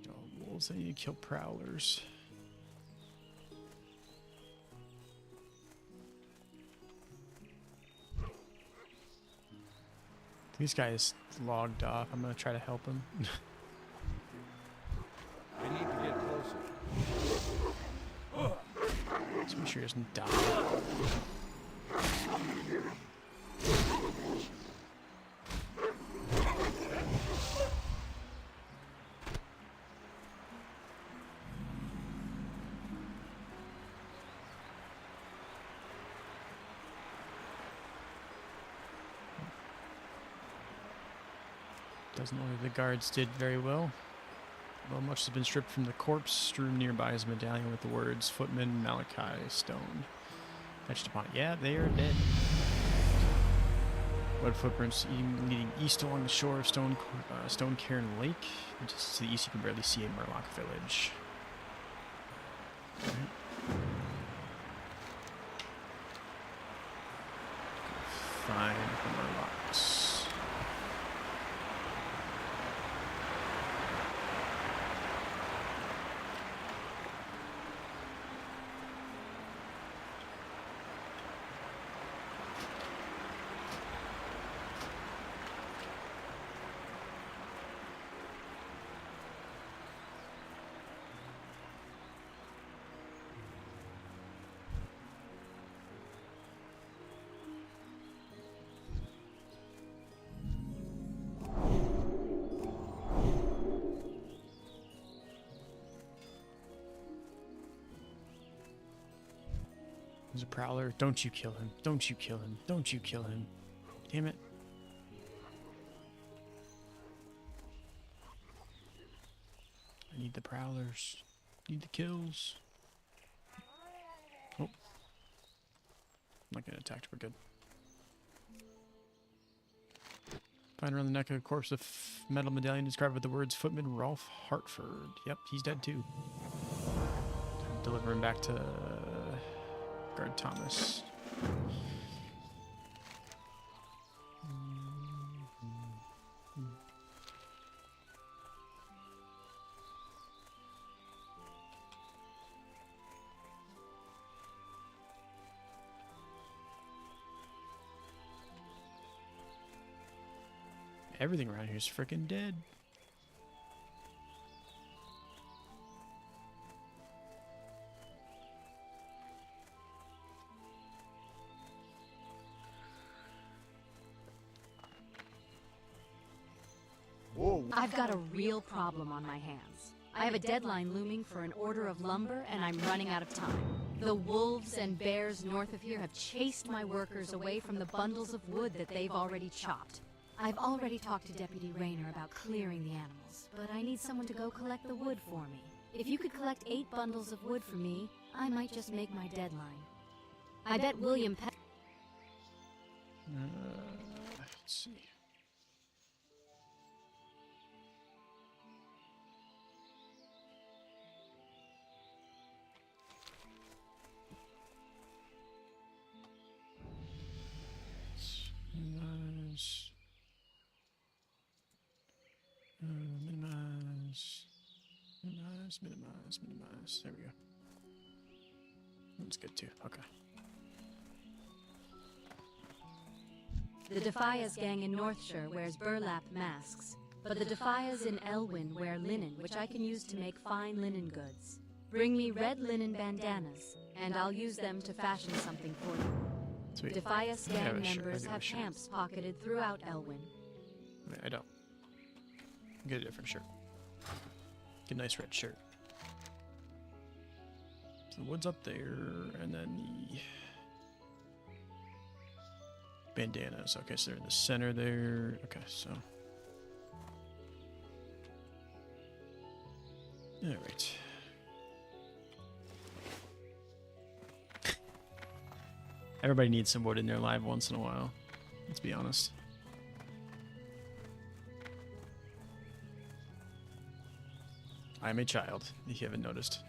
Oh, wolves, I need to kill prowlers. This guy is logged off. I'm gonna try to help him. We need to get closer. Just make sure he doesn't die. Doesn't look like the guards did very well. Well, much has been stripped from the corpse. Strewn nearby is a medallion with the words Footman Malachi Stone etched upon it. Yeah, they are dead. Red footprints leading east along the shore of Stone Cairn Lake. And just to the east, you can barely see a Murloc village. Alright. Find the Murlocs. There's a prowler. Don't you kill him. Don't you kill him. Don't you kill him. Damn it. I need the prowlers. Need the kills. Oh. I'm not getting attacked. We're good. Find around the neck of a corpse of metal medallion described with the words Footman Rolf Hartford. Yep, he's dead too. Deliver him back to Guard Thomas. Everything around here is freaking dead. I've got a real problem on my hands. I have a deadline looming for an order of lumber, and I'm running out of time. The wolves and bears north of here have chased my workers away from the bundles of wood that they've already chopped. I've already talked to Deputy Rayner about clearing the animals, but I need someone to go collect the wood for me. If you could collect 8 bundles of wood for me, I might just make my deadline. I bet William Let's see. Minimize. There we go. That's good too. Okay. The Defias gang in Northshire wears burlap masks, but the Defias in Elwyn wear linen, which I can use to make fine linen goods. Bring me red linen bandanas, and I'll use them to fashion something for you. Sweet. Defias I have gang a shirt, I members do have a have shirt. camps pocketed throughout Elwyn. Wait, I don't. Get a different shirt. Get a nice red shirt. So the wood's up there, and then the bandanas. Okay, so they're in the center there. Okay, so. Alright. Everybody needs some wood in their life once in a while. Let's be honest. I'm a child, if you haven't noticed.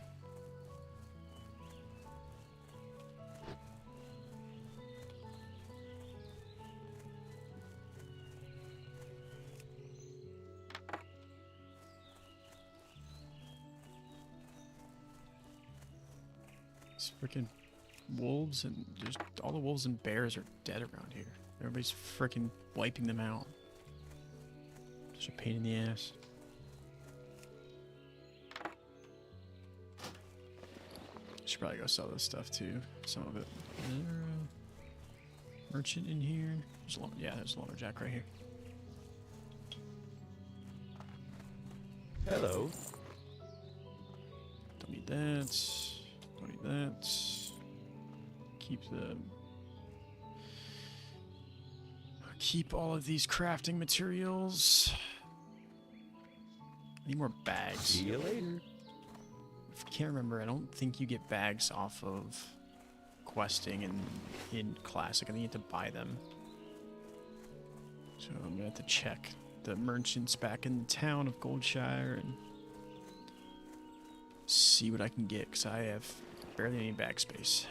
These freaking wolves, and just all the wolves and bears are dead around here. Everybody's freaking wiping them out. Such a pain in the ass. Should probably go sell this stuff too. Some of it. Is there a merchant in here? There's a yeah, there's a lumberjack right here. Hello. Don't need that. Don't need that. Keep all of these crafting materials. I need more bags. See you later. I can't remember. I don't think you get bags off of questing in Classic. I think you have to buy them. So I'm gonna have to check the merchants back in the town of Goldshire and see what I can get, because I have barely any bag space.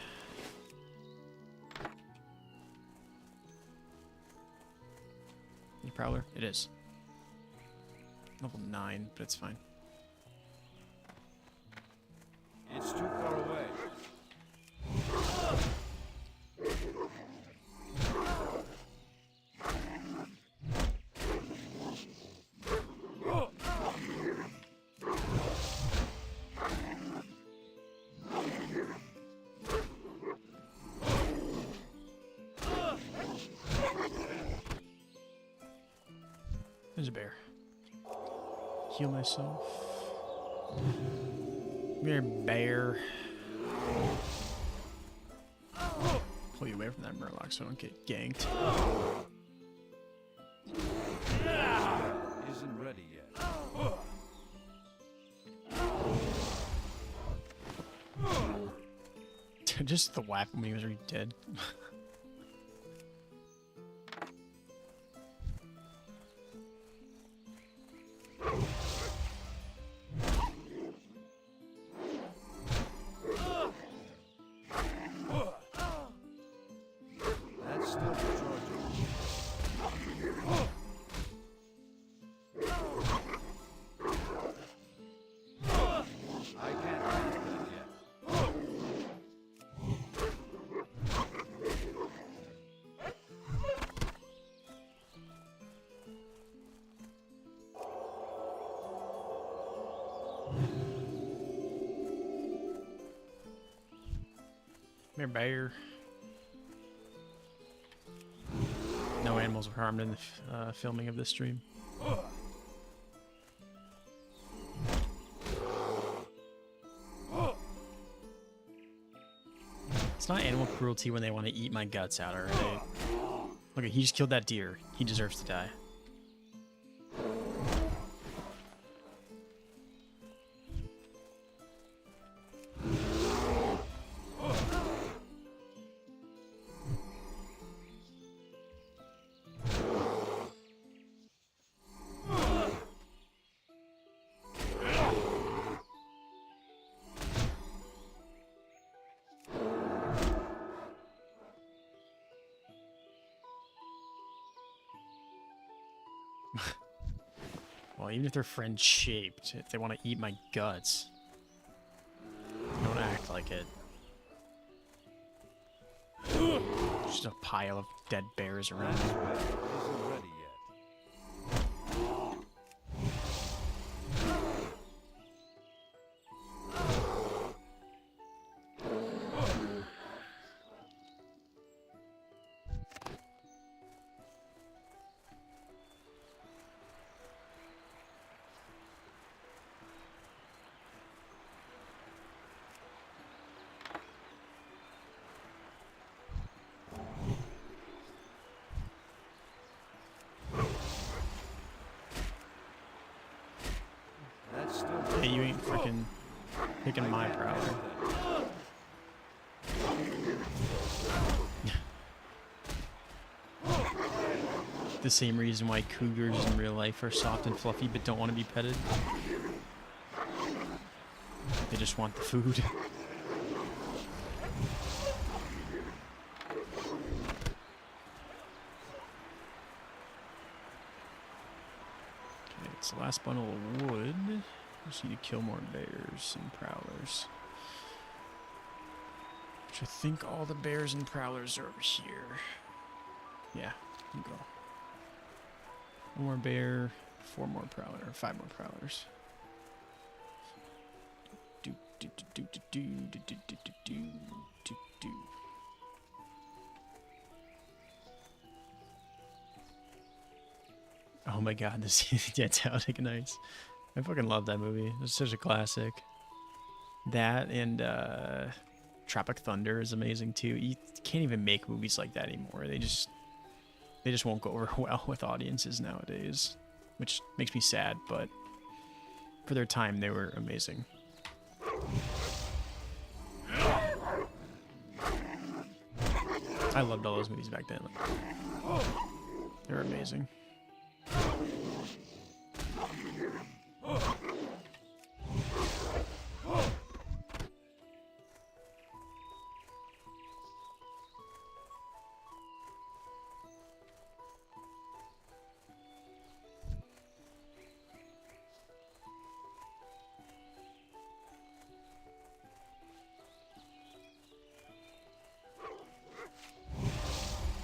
Any prowler? It is. Level 9, but it's fine. It's too far away. There's a bear. Heal myself. Come here, bear. Pull you away from that murloc so I don't get ganked. Isn't ready yet. Just the whack when he was already dead. That's still recharging. I can't manage that yet. Come here, bear. No animals were harmed in the filming of this stream. It's not animal cruelty when they want to eat my guts out, alright? Look, he just killed that deer. He deserves to die. Well, even if they're friend-shaped, if they want to eat my guts, don't act like it. Just a pile of dead bears around. Last bed isn't ready yet. That's still Hey, you ain't freaking picking my prowler. The same reason why cougars in real life are soft and fluffy but don't want to be petted. They just want the food. Okay, it's the last bundle of wood. Just need to kill more bears and prowlers. Which I think all the bears and prowlers are over here. Yeah, you go. One more bear, 4 more prowler, or 5 more prowlers. Do do do do do do do do do do do do. Oh my god, this Metallic Knights. I fucking love that movie. It's such a classic. That and Tropic Thunder is amazing too. You can't even make movies like that anymore. They just won't go over well with audiences nowadays, which makes me sad, but for their time they were amazing. I loved all those movies back then. Like, they were amazing.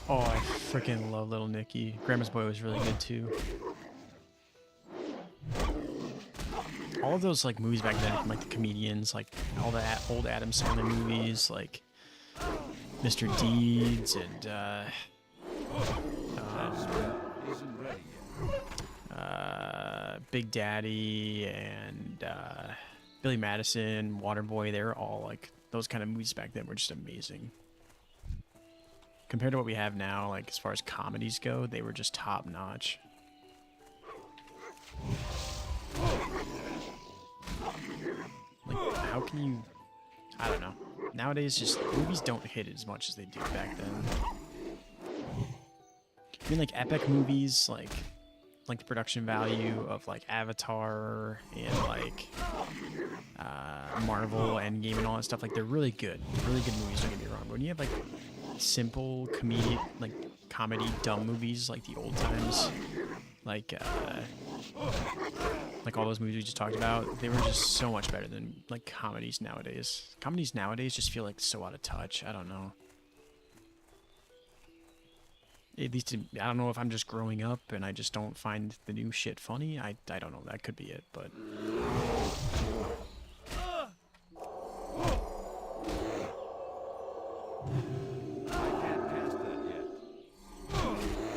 Oh, I freaking love Little Nicky. Grandma's Boy was really good too. All of those like movies back then, from like the comedians, like all the old Adam Sandler movies, like Mr. Deeds and isn't ready yet. Big Daddy and Billy Madison, Waterboy. They were all like those kind of movies back then were just amazing. Compared to what we have now, like as far as comedies go, they were just top notch. Like, how can you... I don't know. Nowadays, just movies don't hit as much as they did back then. I mean, like epic movies, like the production value of like Avatar and like Marvel Endgame and all that stuff. Like they're really good movies. Don't get me wrong. But when you have like simple comedy dumb movies like the old times, like all those movies we just talked about, they were just so much better than like comedies nowadays. Comedies nowadays just feel like so out of touch. I don't know. At least I don't know if I'm just growing up and I just don't find the new shit funny. I don't know. That could be it, but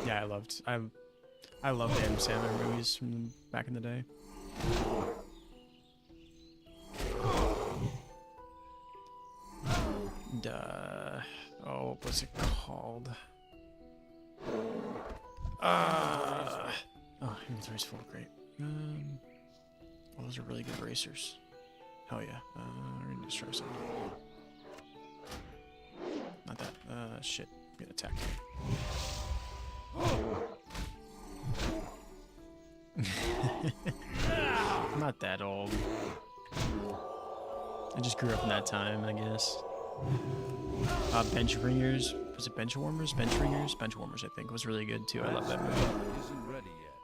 yeah, I loved Adam Sandler movies from back in the day. And, oh, what was it called? Oh, inventory's full. Great. Well, those are really good racers. Hell yeah. We're gonna destroy something. Not that. Shit. I'm gonna attack I'm not that old. I just grew up in that time, I guess. Bench Ringers. Was it Bench Warmers? Bench Ringers? Bench Warmers, I think, was really good too. I love that movie. Isn't ready yet.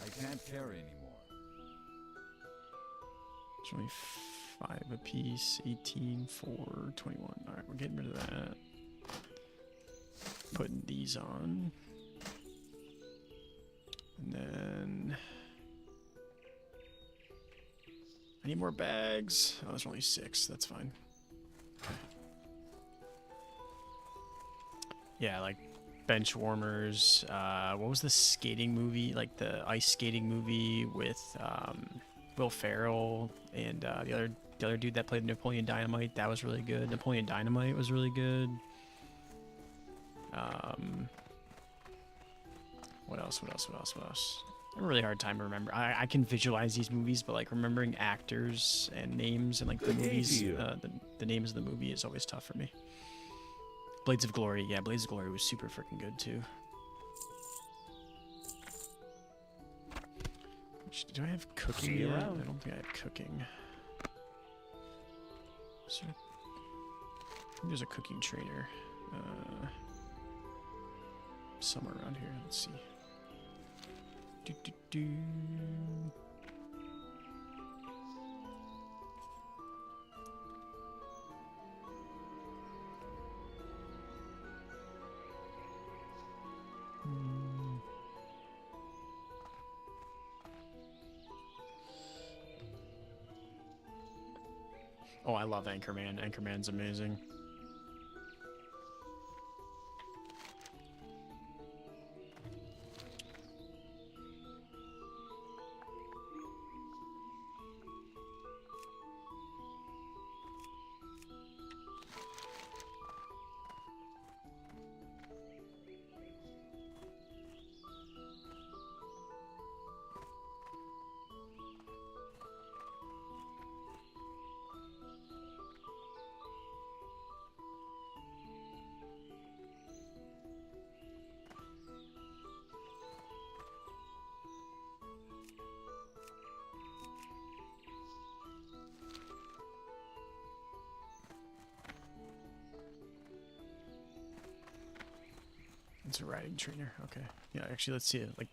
I can't carry anymore. There's only 5 apiece, 18, 4, 21. All right, we're getting rid of that. Putting these on. And then I need more bags. Oh, there's only 6. That's fine. Yeah, like bench warmers. What was the skating movie? Like the ice skating movie with Will Ferrell and the other dude that played Napoleon Dynamite. That was really good. Napoleon Dynamite was really good. What else? What else? What else? What else? I have a really hard time to remember. I can visualize these movies, but like remembering actors and names and like the movies, the names of the movie is always tough for me. Blades of Glory, yeah, Blades of Glory was super freaking good too. Do I have cooking yet? I don't think I have cooking. So, I think there's a cooking trainer somewhere around here. Let's see. Do, do, do. Oh, I love Anchorman. Anchorman's amazing. It's a riding trainer. Okay. Yeah, actually, let's see it. Like,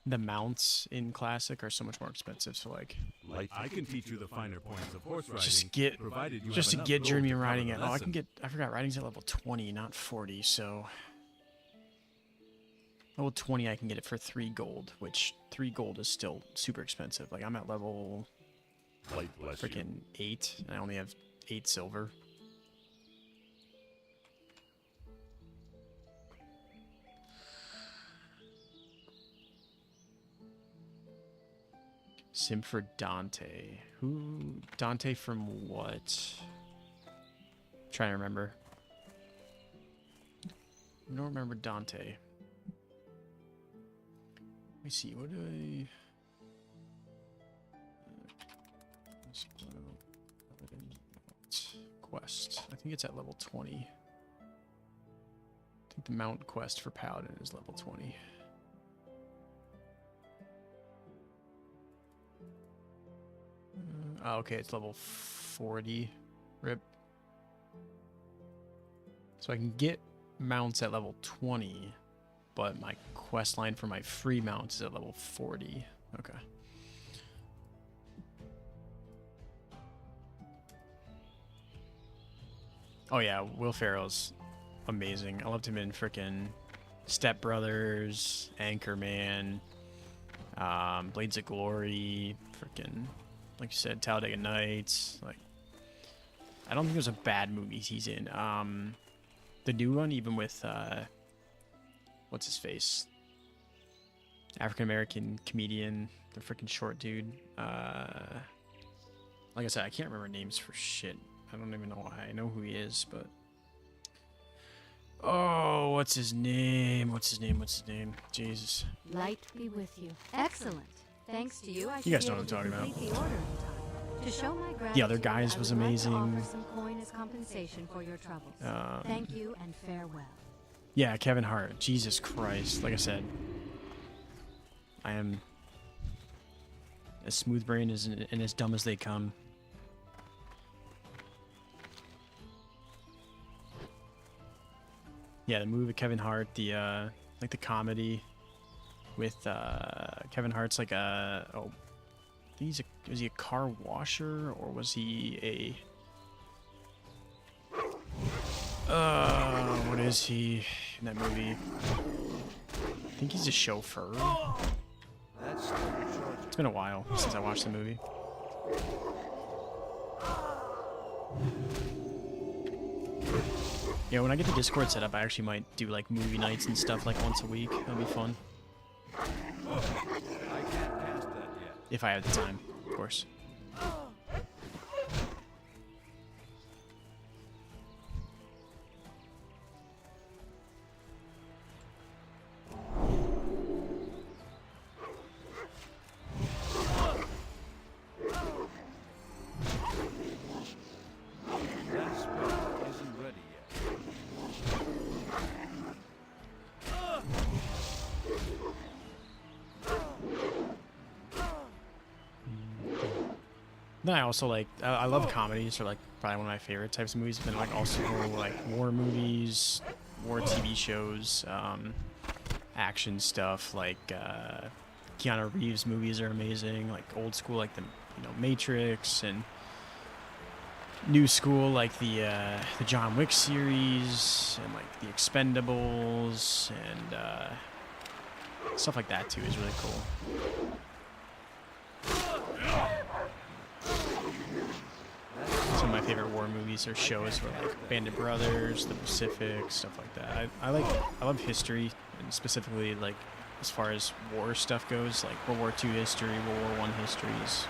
the mounts in Classic are so much more expensive. So, like, I can teach you the finer points of horse riding. provided you just to have get enough Jeremy gold to riding cover it. the Oh, I can lesson. get. I forgot riding's at level 20, not 40. So, level 20, I can get it for 3 gold, which 3 gold is still super expensive. Like, I'm at level Light bless you. freaking 8, and I only have 8 silver. Sim for Dante. Who? Dante from what? Trying to remember. I don't remember Dante. Let me see. What do I? Quest. I think it's at level 20. I think the mount quest for Paladin is level 20. Oh, okay, it's level 40. Rip. So I can get mounts at level 20, but my quest line for my free mounts is at level 40. Okay. Oh yeah, Will Ferrell's amazing. I loved him in frickin' Step Brothers, Anchorman, Blades of Glory, frickin', like you said, Talladega Nights. Like, I don't think there's a bad movie he's in. The new one, even with what's his face, African American comedian, the freaking short dude. Like I said, I can't remember names for shit. I don't even know why. I know who he is, but oh, what's his name? What's his name? What's his name? Jesus. Light be with you. Excellent. Thanks to you, I should You guys be know able what I'm to talking complete the order in time. To show my gratitude, The Other Guys I was would like to amazing. offer some coin as compensation for your troubles. Thank you and farewell. Yeah, Kevin Hart. Jesus Christ. Like I said, I am as smooth brain as and as dumb as they come. Yeah, the movie with Kevin Hart, the like the comedy with Kevin Hart's like a I think he's a Was he a car washer or was he a? What is he in that movie? I think he's a chauffeur. That's still recharging. It's been a while since I watched the movie. Yeah, when I get the Discord set up, I actually might do like movie nights and stuff like once a week. That'll be fun. I can't pass that yet. If I have the time, of course. That spell isn't ready yet. Then I also like, I love comedies, or like probably one of my favorite types of movies. But then like also like war movies, war TV shows, action stuff. Like Keanu Reeves movies are amazing. Like old school, like the Matrix, and new school like the John Wick series, and like the Expendables, and stuff like that too is really cool. Some of my favorite war movies or shows were like Band of Brothers, The Pacific, stuff like that. I love history, and specifically like as far as war stuff goes, like World War II history, World War I history is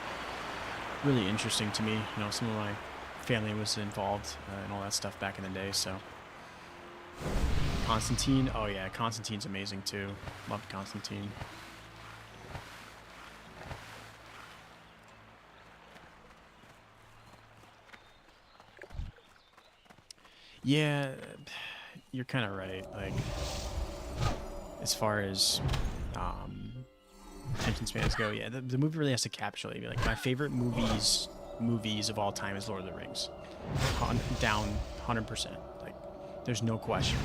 really interesting to me. You know, some of my family was involved in all that stuff back in the day, so. Constantine, oh yeah, Constantine's amazing too. Loved Constantine. Yeah, you're kind of right. Like, as far as attention spans go, yeah, the movie really has to capture you. Like, my favorite movies of all time is Lord of the Rings. Down 100%. Like, there's no question.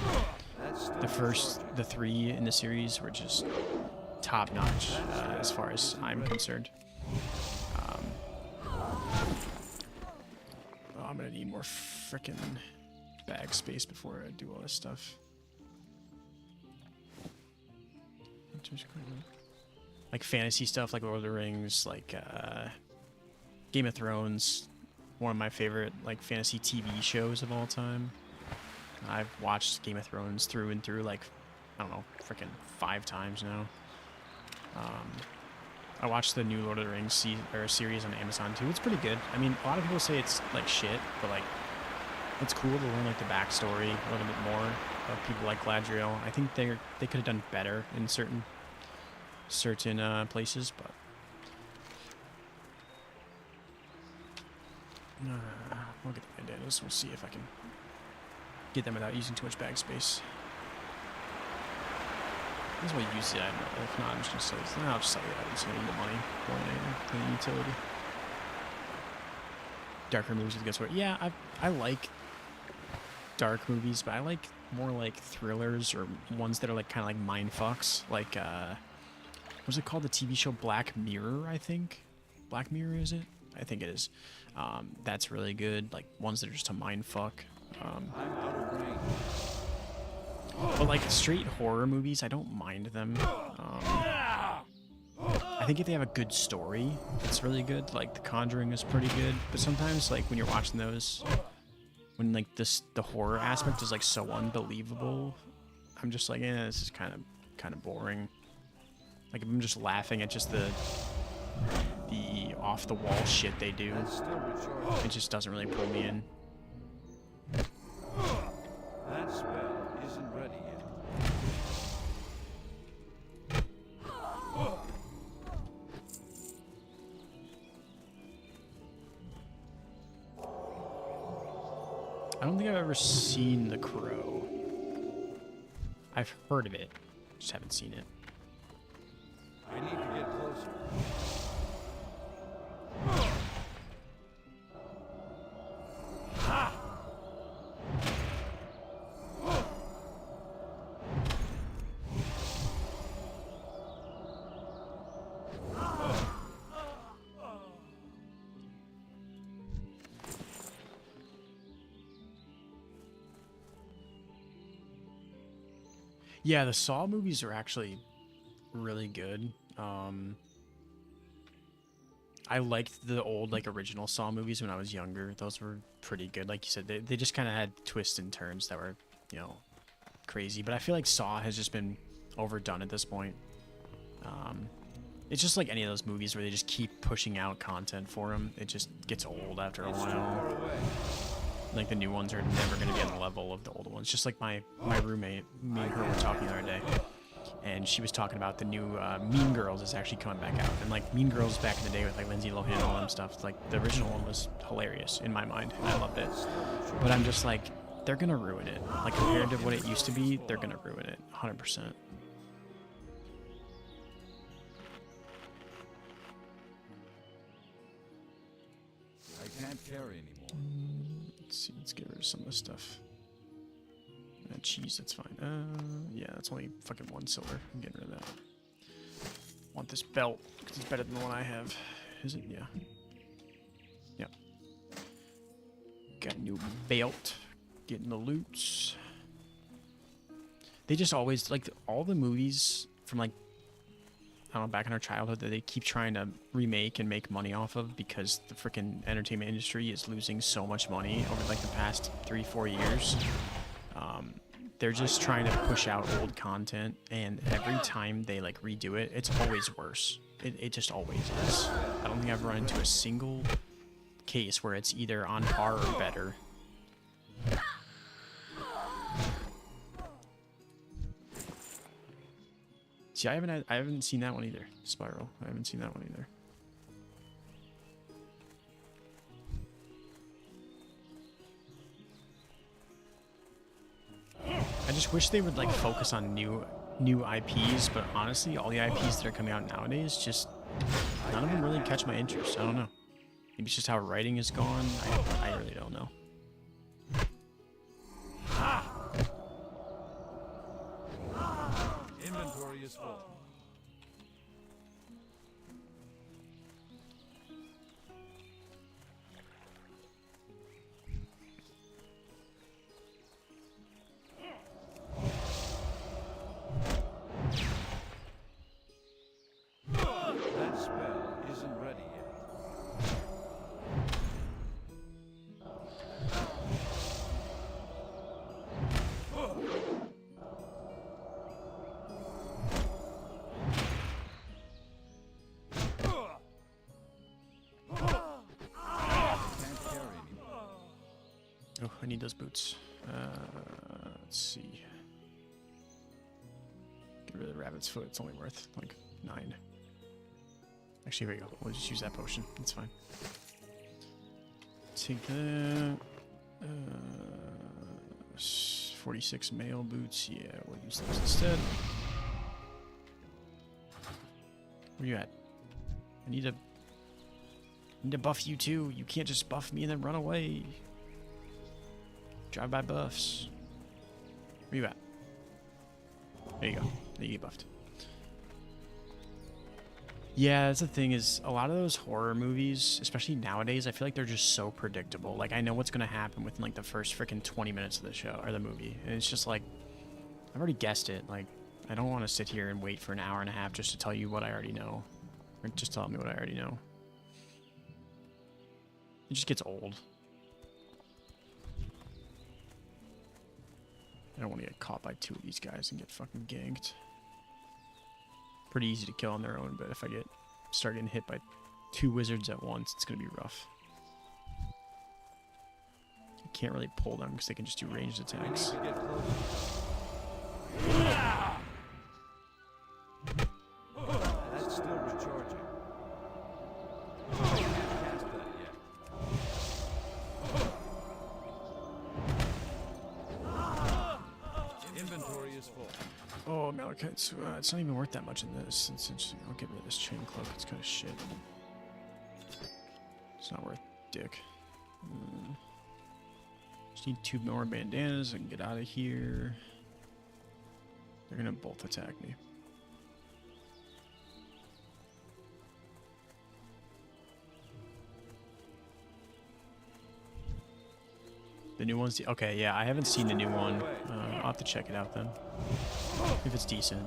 The three in the series were just top notch as far as I'm concerned. I'm gonna need more frickin' bag space before I do all this stuff. Like fantasy stuff, like Lord of the Rings, like Game of Thrones, one of my favorite like fantasy TV shows of all time. I've watched Game of Thrones through and through, like, I don't know, freaking 5 times now. I watched the new Lord of the Rings series on Amazon too. It's pretty good. I mean, a lot of people say it's like shit, but like, it's cool to learn like the backstory a little bit more of people like Galadriel. I think they could have done better in certain places, but we'll get the bandanas. We'll see if I can get them without using too much bag space. That's why I use the item. If not, I'm just gonna sell it. I'll just sell the items. I need the money more than the utility. Darker movies with good story. Yeah, I like dark movies, but I like more like thrillers or ones that are like kind of like mind fucks. Like what's it called? The TV show Black Mirror, I think. Black Mirror, is it? I think it is. That's really good. Like ones that are just a mind fuck. I'm out of range. But like straight horror movies, I don't mind them. I think if they have a good story, it's really good. Like The Conjuring is pretty good, but sometimes like when you're watching those, when like the horror aspect is like so unbelievable, I'm just like, this is kind of boring. Like I'm just laughing at just the off the wall shit they do. That's still recharging. It just doesn't really pull me in. That spell isn't ready yet. I don't think I've ever seen The Crow. I've heard of it, just haven't seen it. I need to get closer. Yeah, the Saw movies are actually really good. I liked the old, like, original Saw movies when I was younger. Those were pretty good. Like you said, they just kind of had twists and turns that were, you know, crazy. But I feel like Saw has just been overdone at this point. It's just like any of those movies where they just keep pushing out content for them. It just gets old after a while. Like, the new ones are never going to be on the level of the old ones. Just like my roommate, me and her were talking the other day. And she was talking about the new Mean Girls is actually coming back out. And, like, Mean Girls back in the day with, like, Lindsay Lohan and all them stuff, like, the original one was hilarious in my mind. I loved it. But I'm just like, they're going to ruin it. Like, compared to what it used to be, they're going to ruin it. 100%. I can't carry anymore. Let's see, let's get rid of some of this stuff. Cheese, that's fine. Yeah, that's only fucking 1 silver. I'm getting rid of that. Want this belt, because it's better than the one I have. Is it? Yeah. Yep. Got a new belt. Getting the loots. They just always, like, all the movies from, like, I don't know, back in our childhood that they keep trying to remake and make money off of because the freaking entertainment industry is losing so much money over, like, the past 3-4 years. They're just trying to push out old content, and every time they, like, redo it, it's always worse. It just always is. I don't think I've run into a single case where it's either on par or better. See, I haven't seen that one either. Spiral. I haven't seen that one either. I just wish they would, like, focus on new IPs, but honestly, all the IPs that are coming out nowadays, just none of them really catch my interest. I don't know. Maybe it's just how writing is gone. I really don't know. Inventory is full. That spell isn't ready yet. Oh, I need those boots. Let's see. Get rid of the rabbit's foot. It's only worth, like, 9. Actually, here we go. We'll just use that potion. It's fine. Take that. 46 male boots. Yeah, we'll use those instead. Where you at? I need to buff you too. You can't just buff me and then run away. Drive-by buffs. Where you at? There you go. There you get buffed. Yeah, that's the thing is, a lot of those horror movies, especially nowadays, I feel like they're just so predictable. Like, I know what's going to happen within, like, the first freaking 20 minutes of the show, or the movie. And it's just like, I've already guessed it. Like, I don't want to sit here and wait for an hour and a half just to tell you what I already know. Or just tell me what I already know. It just gets old. I don't want to get caught by 2 of these guys and get fucking ganked. Pretty easy to kill on their own, but if I start getting hit by 2 wizards at once, it's gonna be rough. I can't really pull them because they can just do ranged attacks. That's still recharging. Can't cast that yet. Inventory is full. Oh, Malachite's, it's not even worth that much in this. It's interesting. I'll get rid of this chain cloak. It's kind of shit. It's not worth dick. Just need 2 more bandanas. I can get out of here. They're gonna both attack me. The new one's okay, yeah, I haven't seen the new one. I'll have to check it out then. if it's decent.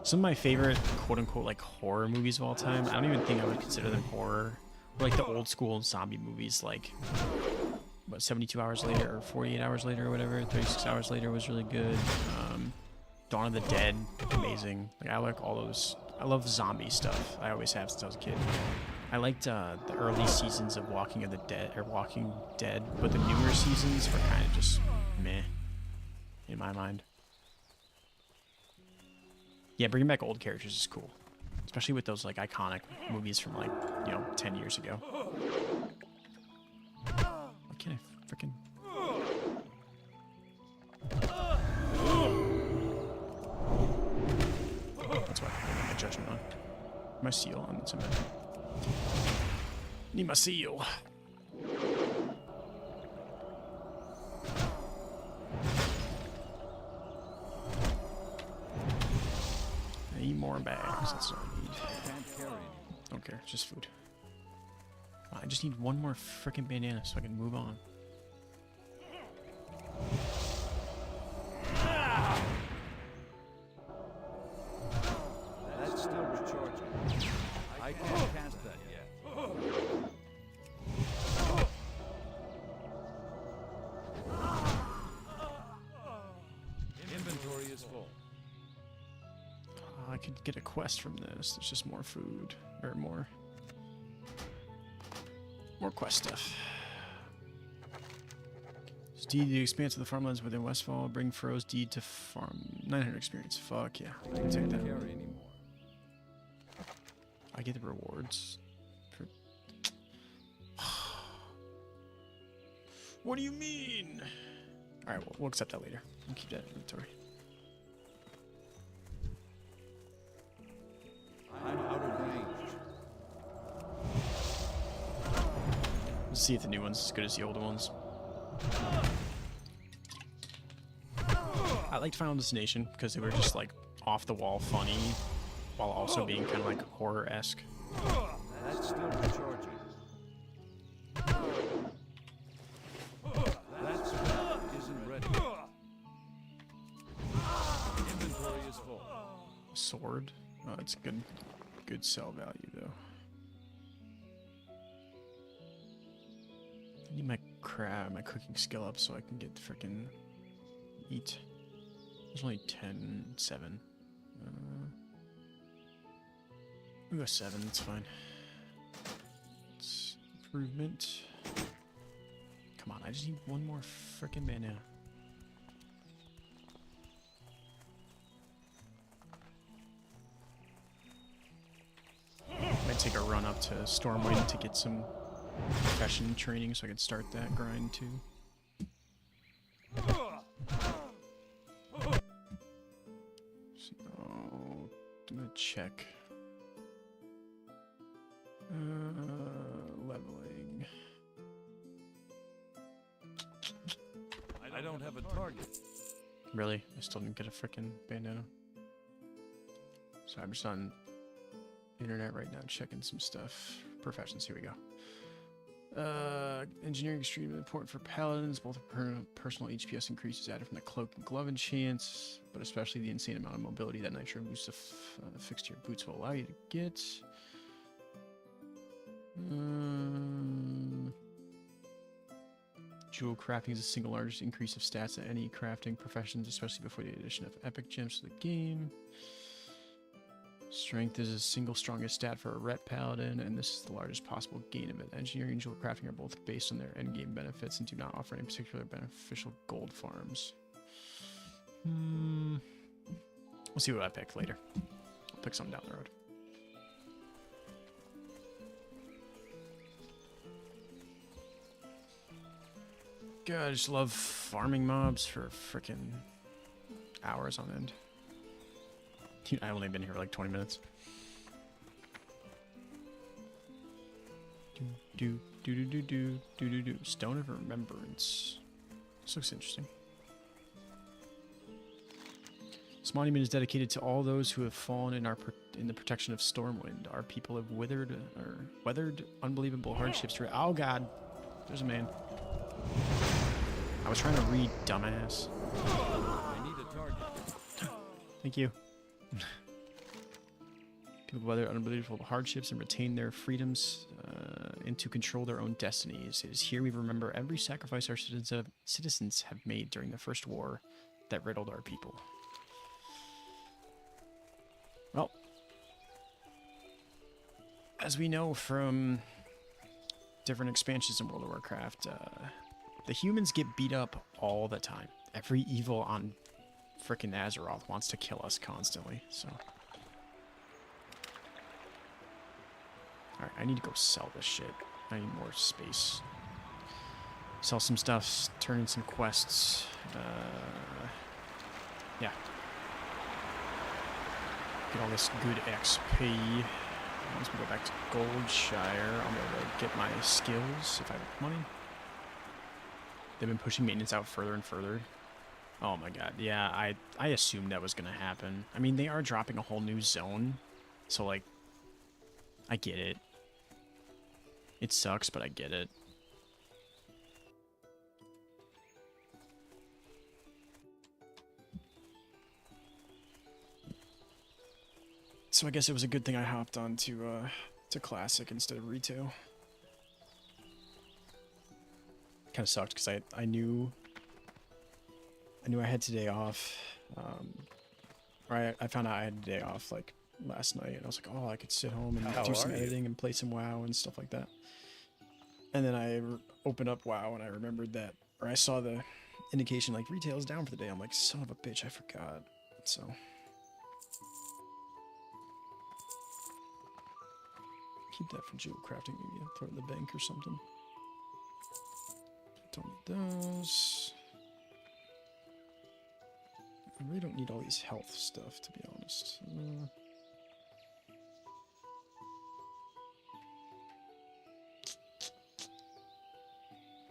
Some of my favorite quote-unquote like horror movies of all time, I don't even think I would consider them horror. Or, like the old school zombie movies, like what, 72 Hours Later or 48 Hours Later or whatever. 36 Hours Later was really good. Dawn of the Dead, amazing. Like I like all those. I love zombie stuff. I always have since I was a kid. I liked the early seasons of Walking Dead, but the newer seasons were kind of just meh in my mind. Yeah, bringing back old characters is cool, especially with those like iconic movies from like 10 years ago. Why can't I freaking? That's what I got my judgment on. My seal on some. Need my seal. I need more bags. That's what I need. Don't care. It's just food. I just need one more freaking bandana so I can move on. That's still recharging. I can't cast that yet. Inventory is full. I could get a quest from this. There's just more food. Or more quest stuff. Deed the expanse of the farmlands within Westfall. Bring Furrow's deed to farm. 900 experience. Fuck yeah. I can take that. Carry anymore. I get the rewards. For... What do you mean? Alright, well, we'll accept that later. I'll keep that in inventory. I'm out of range. Let's see if the new one's as good as the older ones. I liked Final Destination because they were just like off the wall funny while also being kind of like horror-esque. That's still recharging. That spell isn't ready. Inventory is full. Sword? Oh, it's good sell value though. I need my cooking skill up so I can get the frickin' eat. There's only 10, 7. We'll go 7, it's fine. It's improvement. Come on, I just need one more frickin' bandana. Might take a run up to Stormwind to get some profession training so I can start that grind too. So, I'm gonna check. Leveling. I don't have a target. Really? I still didn't get a frickin' bandana. So I'm just on internet right now checking some stuff. Professions, here we go. Engineering extremely important for paladins. Both personal HPS increases added from the cloak and glove enchants, but especially the insane amount of mobility that nitro boost affixed to your boots will allow you to get. Jewel crafting is the single largest increase of stats at any crafting professions, especially before the addition of epic gems to the game. Strength is the single strongest stat for a ret paladin, and this is the largest possible gain of it. Engineering and jewel crafting are both based on their endgame benefits and do not offer any particular beneficial gold farms. We'll see what I pick later. I'll pick something down the road. God, I just love farming mobs for frickin' hours on end. I've only been here for like 20 minutes. Stone of Remembrance. This looks interesting. This monument is dedicated to all those who have fallen in the protection of Stormwind. Our people have weathered unbelievable hardships. Oh God, there's a man. I was trying to read, dumbass. I need a target. Thank you. People weather unbelievable hardships and retain their freedoms and to control their own destinies. It is here we remember every sacrifice our citizens have made during the first war that riddled our people. Well, as we know from different expansions in World of Warcraft, the humans get beat up all the time. Every evil on frickin' Azeroth wants to kill us constantly, so... Alright, I need to go sell this shit. I need more space. Sell some stuff, turn in some quests. Yeah. Get all this good XP. Once we go back to Goldshire, I'll be able to get my skills if I have money. They've been pushing maintenance out further and further. Oh my god, yeah, I assumed that was gonna happen. I mean, they are dropping a whole new zone, so like, I get it. It sucks, but I get it. So I guess it was a good thing I hopped on to Classic instead of Retail. Kind of sucked because I knew I had today off. Or I found out I had a day off like last night, and I was like, oh, I could sit home and do some editing and play some WoW and stuff like that. And then I opened up WoW and I remembered that, or I saw the indication like Retail is down for the day. I'm like, son of a bitch, I forgot. So. Keep that for jewel crafting, maybe throw it in the bank or something. Don't need those. I really don't need all these health stuff, to be honest.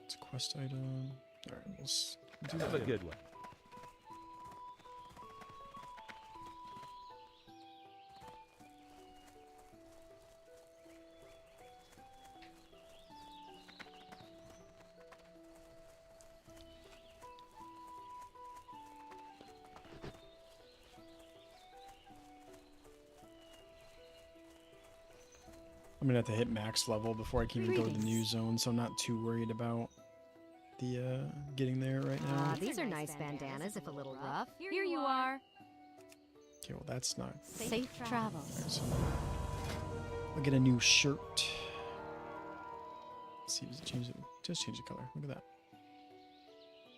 It's a quest item. Alright, we'll do that. Have a good one. I'm gonna have to hit max level before I can even go to the new zone, so I'm not too worried about the getting there right now. These are nice bandanas, if a little rough. Here you are. Okay, well that's not... Safe travels. Right, so I'll get a new shirt. Let's see, does it change it? It does change the color. Look at that.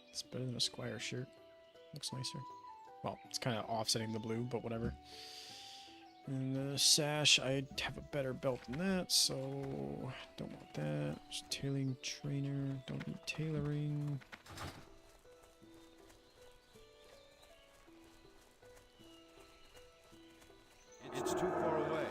It's better than a Squire shirt. Looks nicer. Well, it's kind of offsetting the blue, but whatever. And the sash, I have a better belt than that, so don't want that. Just tailoring trainer, don't need tailoring. It's too far away.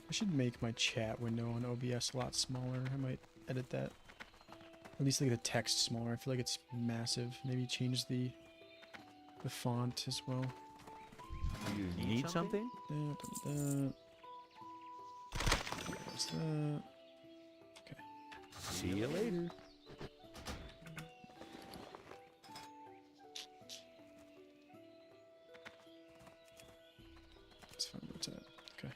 I should make my chat window on OBS a lot smaller. I might edit that. At least like the text smaller. I feel like it's massive. Maybe change the font as well. You need something? That. There's that. Okay. See you later. Let's find where it's at. Okay.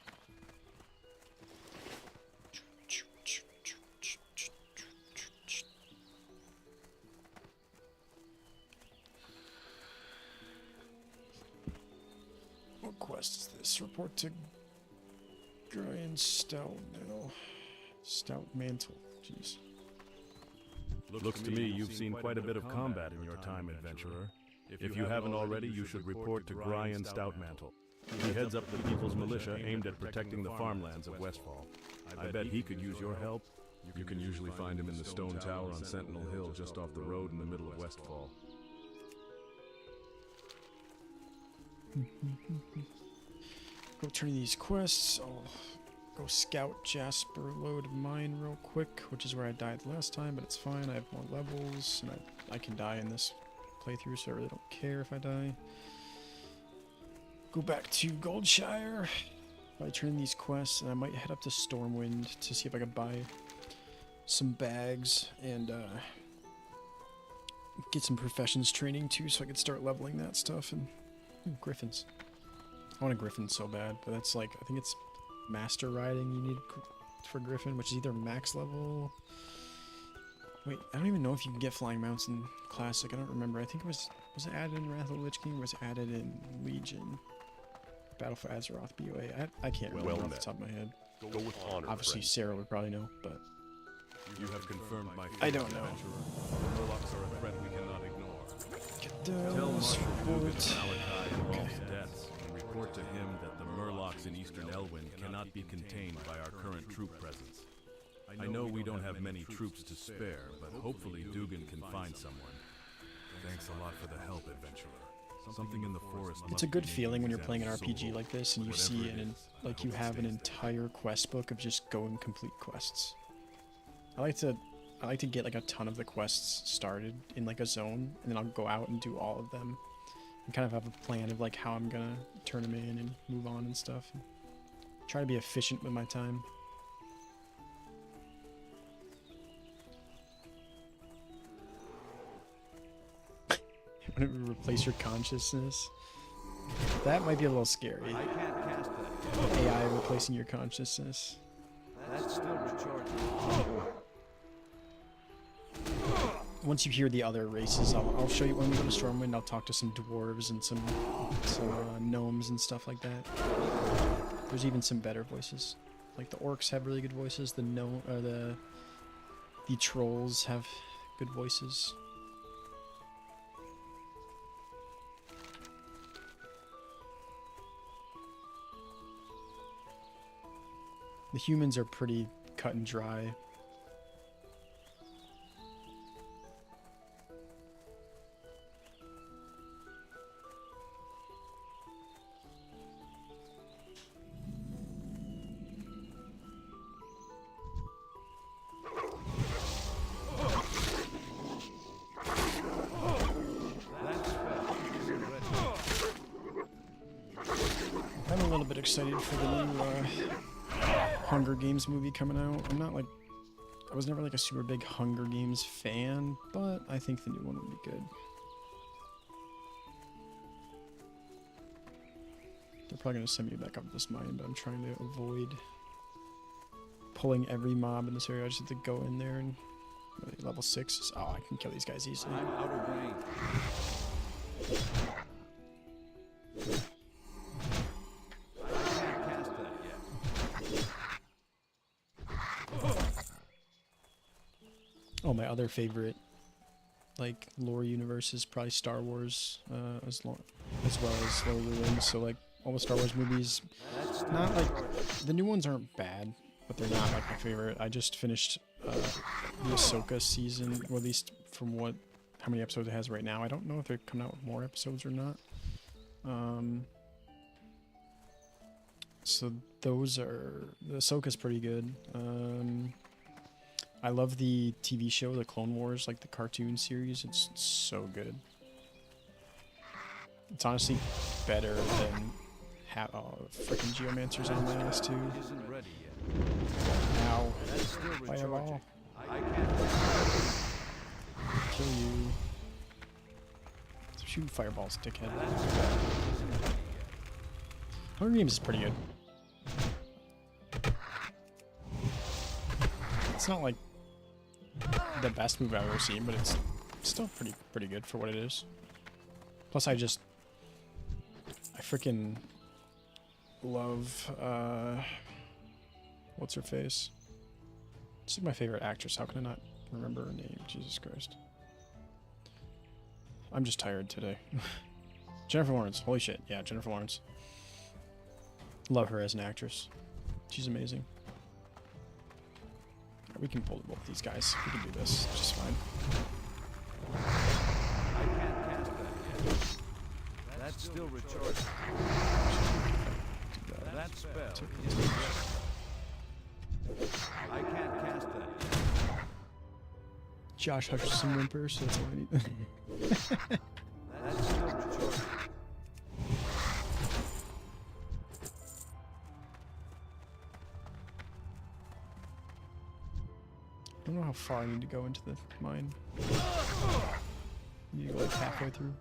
What quest is this? Report to Brian Stout now. Stout Mantle. Jeez. Looks to me you've seen quite a bit of combat in your time, adventurer. If you haven't already, you should report to Brian Stoutmantle. He heads up the People's Militia aimed at protecting the farmlands of Westfall. I bet he could use your help. You can usually find him in the stone tower on Sentinel Hill just off the road in the middle of Westfall. Go turn these quests. I'll go scout Jasper Lode Mine real quick, which is where I died last time, but it's fine. I have more levels, and I can die in this playthrough, so I really don't care if I die. go back to Goldshire. I turn in these quests, and I might head up to Stormwind to see if I can buy some bags and get some professions training too, so I could start leveling that stuff. And griffins. I want a griffin so bad, but that's like, I think it's master riding you need for griffin, which is either max level. Wait, I don't even know if you can get flying mounts in classic. I don't remember. I think it was it added in Wrath of the Lich King, or was it added in Legion? Battle for Azeroth BOA. I can't remember off the top of my head. Go with honor, Obviously, friend. Sarah would probably know, but You have confirmed my I don't know. adventurer. The Murlocs are a threat we cannot ignore. get Tell those Marshal Dugan fort. of Malachi Law's debts and report to him that the Murlocs in Eastern Elwyn cannot be contained by our current troop presence. I know we don't have many troops to spare, but hopefully Dugan can find someone. Thanks a lot for the help, adventurer. Something in the forest. It's a good feeling when you're playing an RPG like this and you see like you have an entire quest book of just go and complete quests. I like to get like a ton of the quests started in like a zone, and then I'll go out and do all of them and kind of have a plan of like how I'm gonna turn them in and move on and stuff. And try to be efficient with my time. Want to replace your consciousness? That might be a little scary. I can't cast that. AI replacing your consciousness. That's still recharging. Once you hear the other races, I'll show you when we go to Stormwind. I'll talk to some dwarves and some gnomes and stuff like that. There's even some better voices. Like the orcs have really good voices. The trolls have good voices. The humans are pretty cut and dry. I'm a little bit excited for the new Hunger Games movie coming out. I was never like a super big Hunger Games fan, but I think the new one would be good. They're probably gonna send me back up this mine, but I'm trying to avoid pulling every mob in this area. I just have to go in there and level 6. Oh, I can kill these guys easily. I'm out of range. Oh, my other favorite, like, lore universe is probably Star Wars, as well as Lord of the Rings. So, like, all the Star Wars movies, not like, the new ones aren't bad, but they're not like my favorite. I just finished the Ahsoka season, or at least from how many episodes it has right now. I don't know if they're coming out with more episodes or not. So the Ahsoka's pretty good. I love the TV show, the Clone Wars, like the cartoon series. It's so good. It's honestly better than freaking Geomancer's on my ass too. Isn't ready yet. Ow. That's still Fireball. recharging. I can't. Kill you. Shoot fireballs, dickhead. Hunger Games is pretty good. It's not like the best movie I've ever seen, but it's still pretty good for what it is. Plus, I freaking love what's her face? She's my favorite actress. How can I not remember her name? Jesus Christ. I'm just tired today. Jennifer Lawrence. Holy shit. Yeah, Jennifer Lawrence. Love her as an actress. She's amazing. We can pull both these guys. We can do this just fine. I can't cast that yet. That's still recharging. That spell isn't ready. I can't cast that yet. Josh Hutcherson whimper, so that's all I need. That's still recharging. don't know how far I need to go into the mine. You need to go like halfway through.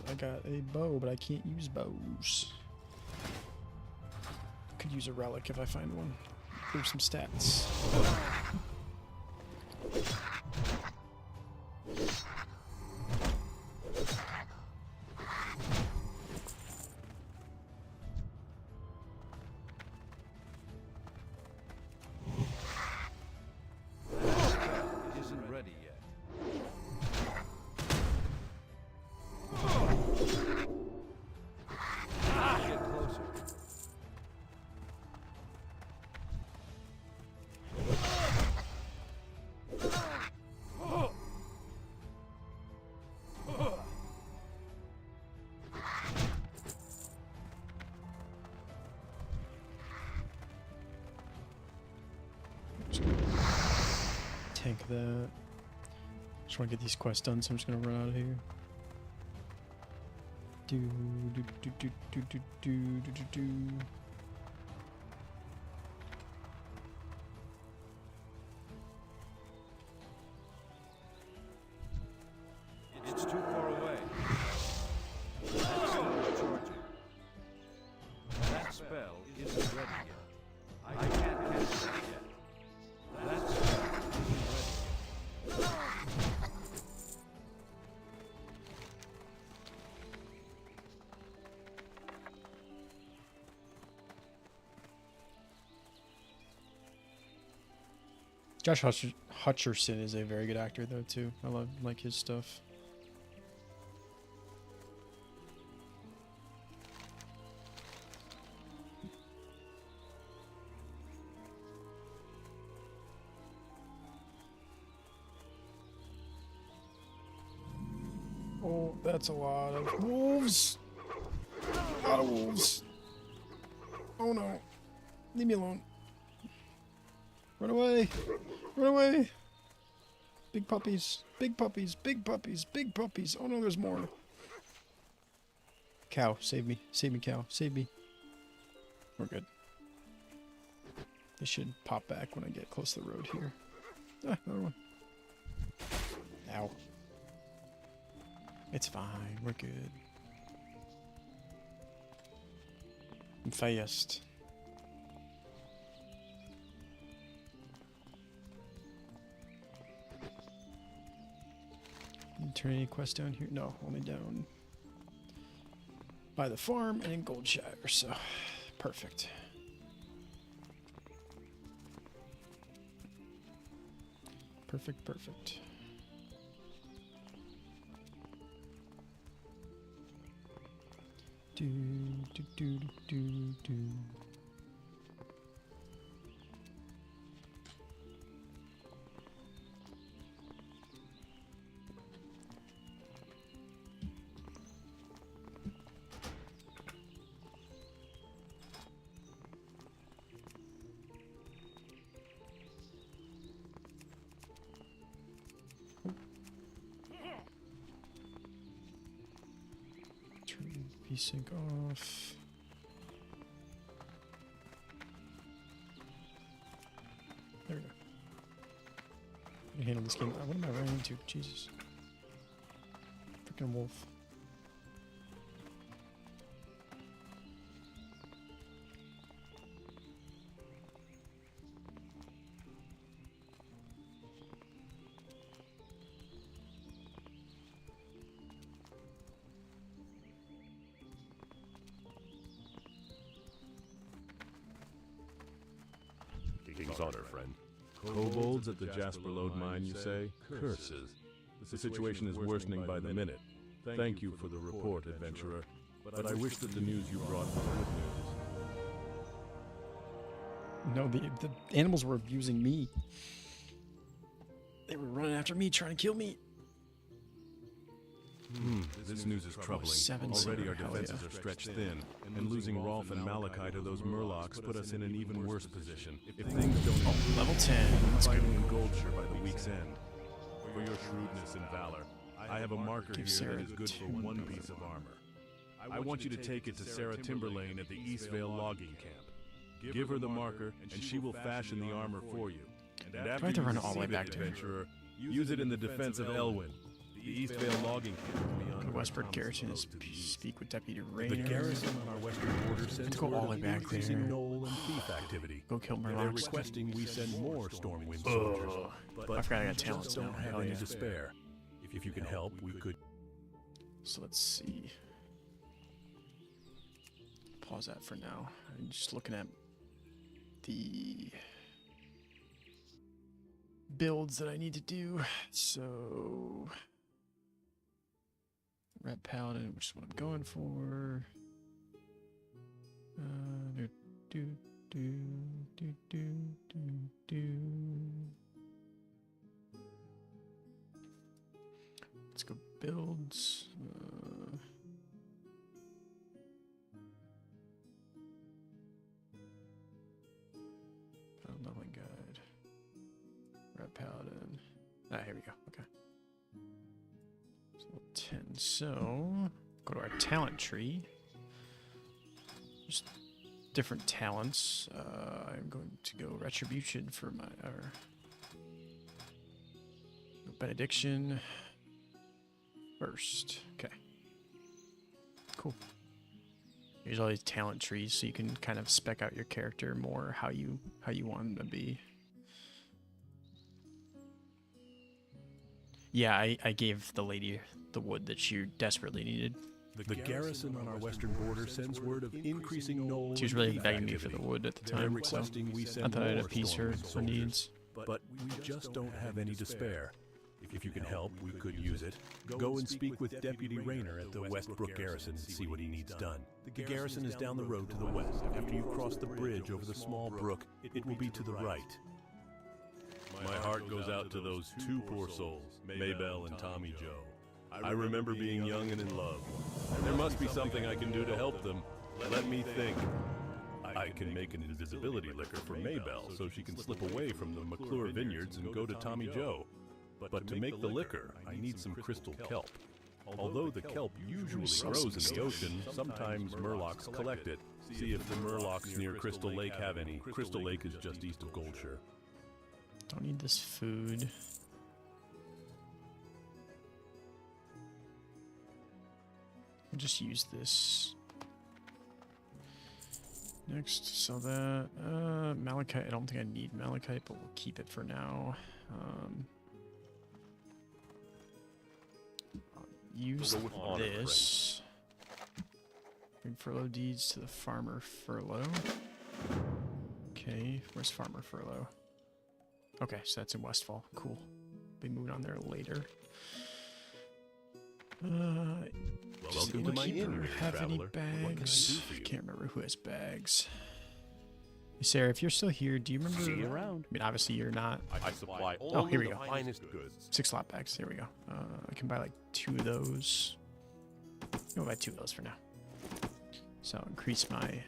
I got a bow, but I can't use bows. Could use a relic if I find one. Improve some stats. Isn't ready yet. Get closer. Tank that. Just want to get these quests done, so I'm just gonna run out of here. Do do do do do do do do do do. It's too far away. That's still charging. That spell isn't ready yet. I can't cast that yet. That spell isn't ready yet. Josh Hutcherson is a very good actor, though, too. I like his stuff. Oh, that's a lot of wolves. A lot of wolves. Oh no. Leave me alone. Run away. Run away. Big puppies. Big puppies. Big puppies. Big puppies. Oh no, there's more. Cow, save me. Save me, cow. Save me. We're good. They should pop back when I get close to the road here. Ah, another one. Ow. It's fine. We're good. I'm fast. Turn any quests down here? No, only down by the farm and in Goldshire, so perfect. Perfect, perfect. Do do do do do. Sync off. There we go. I can handle this game. What am I running into? Jesus. Freaking wolf. King's honor, friend. Kobolds at the Jasper Lode mine, you say? Curses. The situation is worsening by the minute. Thank you for the report, adventurer. But I wish that the news you brought was good news. No, the animals were abusing me. They were running after me, trying to kill me. This news is troubling. 7 Already our silver, hell defenses yeah. are stretched thin, and losing Rolf and Malachite to those Murlocs put us in an even worse position. If things don't improve, Level 10. Let's go. finally in Goldshire by the week's end. For your shrewdness and valor, I have a marker Give here Sarah that is good for two. 1 piece of armor. I want you to take it to Sarah Timberlane at the Eastvale logging camp. Give her the marker, and she will fashion the armor for you. And after have to you run all the way receive back it, to her? adventurer, use it in the defense of Elwyn. The Eastvale logging camp beyond Go to Westbrook Thomas's Garrison and road to the east. speak with Deputy The Rayner. garrison on our western border sends go word all the of way back increasing there. knoll and thief activity. Go kill They're Murlocs. requesting we send more Stormwind soldiers. I forgot I got we talents just don't now. have Hell any yeah. to spare. If you can help, we could. So let's see. Pause that for now. I'm just looking at the builds that I need to do. So Red Paladin, which is what I'm going for. Do, do, do, do, do, do, do. Let's go builds. Leveling guide. Red Paladin. Ah, here we go. Okay. So 10. So go to our talent tree. Just different talents. I'm going to go Retribution for my Benediction first. Okay. Cool. Here's all these talent trees, so you can kind of spec out your character more how you want them to be. Yeah, I gave the lady the wood that she desperately needed. The garrison on our western border sends word of increasing knoll. She was and really thief begging me for activity. the wood at the They're time, so requesting we I send thought I'd more appease her Stormwind for soldiers. needs. But we just don't have any to spare. If you can help, we could use it. Go and speak with Deputy Rayner at the Westbrook Garrison and see what he needs done. The garrison is down the road to the west. After you cross the bridge over the small brook, it will be to the right. My heart goes out to those two poor souls, Maybelle and Tommy Joe. I remember being young and in love. There must be something I can do to help them. Let me think. I can make an invisibility liquor for Maybelle so she can slip away from the McClure vineyards and go to Tommy Joe. But to make the liquor, I need some crystal kelp. Although the kelp usually grows in the ocean, sometimes Murlocs collect it. See if the Murlocs near Crystal Lake have any. Crystal Lake is just east of Goldshire. Don't need this food. I'll just use this. Next, sell that. Malachite, I don't think I need Malachite, but we'll keep it for now. I'll use Go with honor, this. Bring furlough deeds to the farmer furlough. Okay, where's farmer furlough? Okay, so that's in Westfall. Cool. Be moving on there later. Does the Welcome to my innkeeper inn, have any traveler. What can I do bags? for you? Can't remember who has bags. Hey, Sarah, if you're still here, do you remember? See you around. I mean, obviously you're not. I supply Oh, here we go. finest goods. 6 slot bags. Here we go. I can buy like 2 of those. I'll buy 2 of those for now. So I'll increase my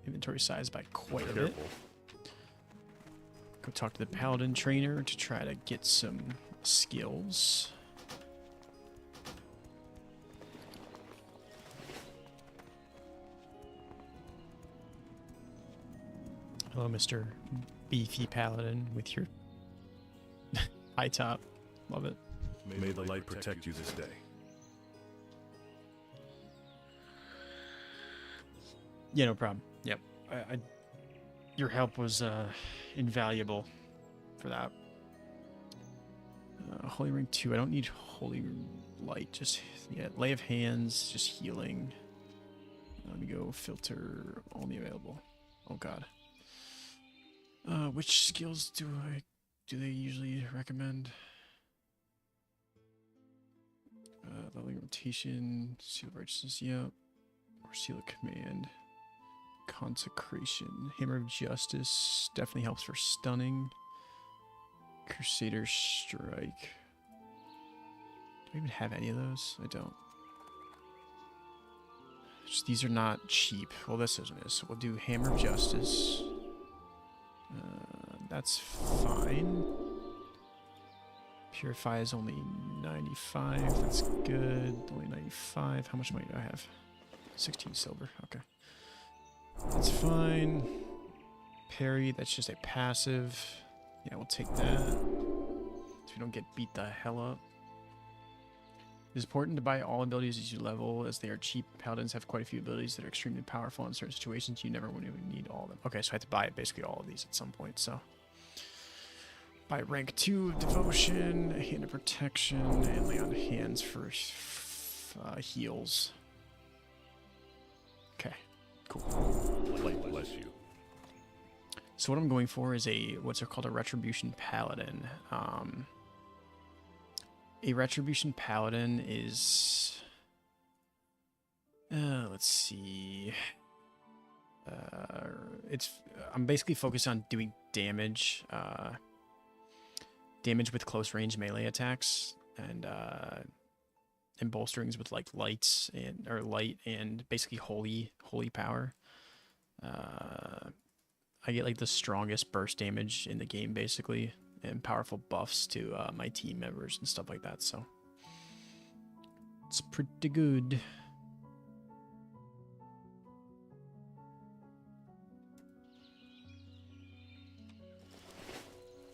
inventory size by quite a bit. Go talk to the paladin trainer to try to get some skills. Hello, Mr. Beefy Paladin with your high top. Love it. May the light protect you this day. Yeah, no problem. Yep. Your help was invaluable for that. Holy Ring 2. I don't need Holy Light. Just, yeah, Lay of Hands, just healing. Let me go filter only available. Oh, God. Which skills do they usually recommend? Leveling Rotation, Seal of Righteousness, yep. Or Seal of Command. Consecration. Hammer of Justice definitely helps for stunning. Crusader Strike. Do I even have any of those? I don't. Just, these are not cheap. Well, this isn't. So we'll do Hammer of Justice. That's fine. Purify is only 95. That's good. Only 95. How much money do I have? 16 silver. Okay. That's fine. Parry, that's just a passive. Yeah, we'll take that. So we don't get beat the hell up. It is important to buy all abilities as you level, as they are cheap. Paladins have quite a few abilities that are extremely powerful in certain situations. You never really need all of them. Okay, so I have to buy basically all of these at some point, so. Buy rank 2 of Devotion, Hand of Protection, and lay on hands for heals. Okay, cool. Light bless you. So what I'm going for is what's called a Retribution Paladin. A Retribution Paladin is... let's see... I'm basically focused on doing damage. Damage with close range melee attacks, and bolsterings with like light and basically holy power. I get like the strongest burst damage in the game basically, and powerful buffs to my team members and stuff like that. So it's pretty good.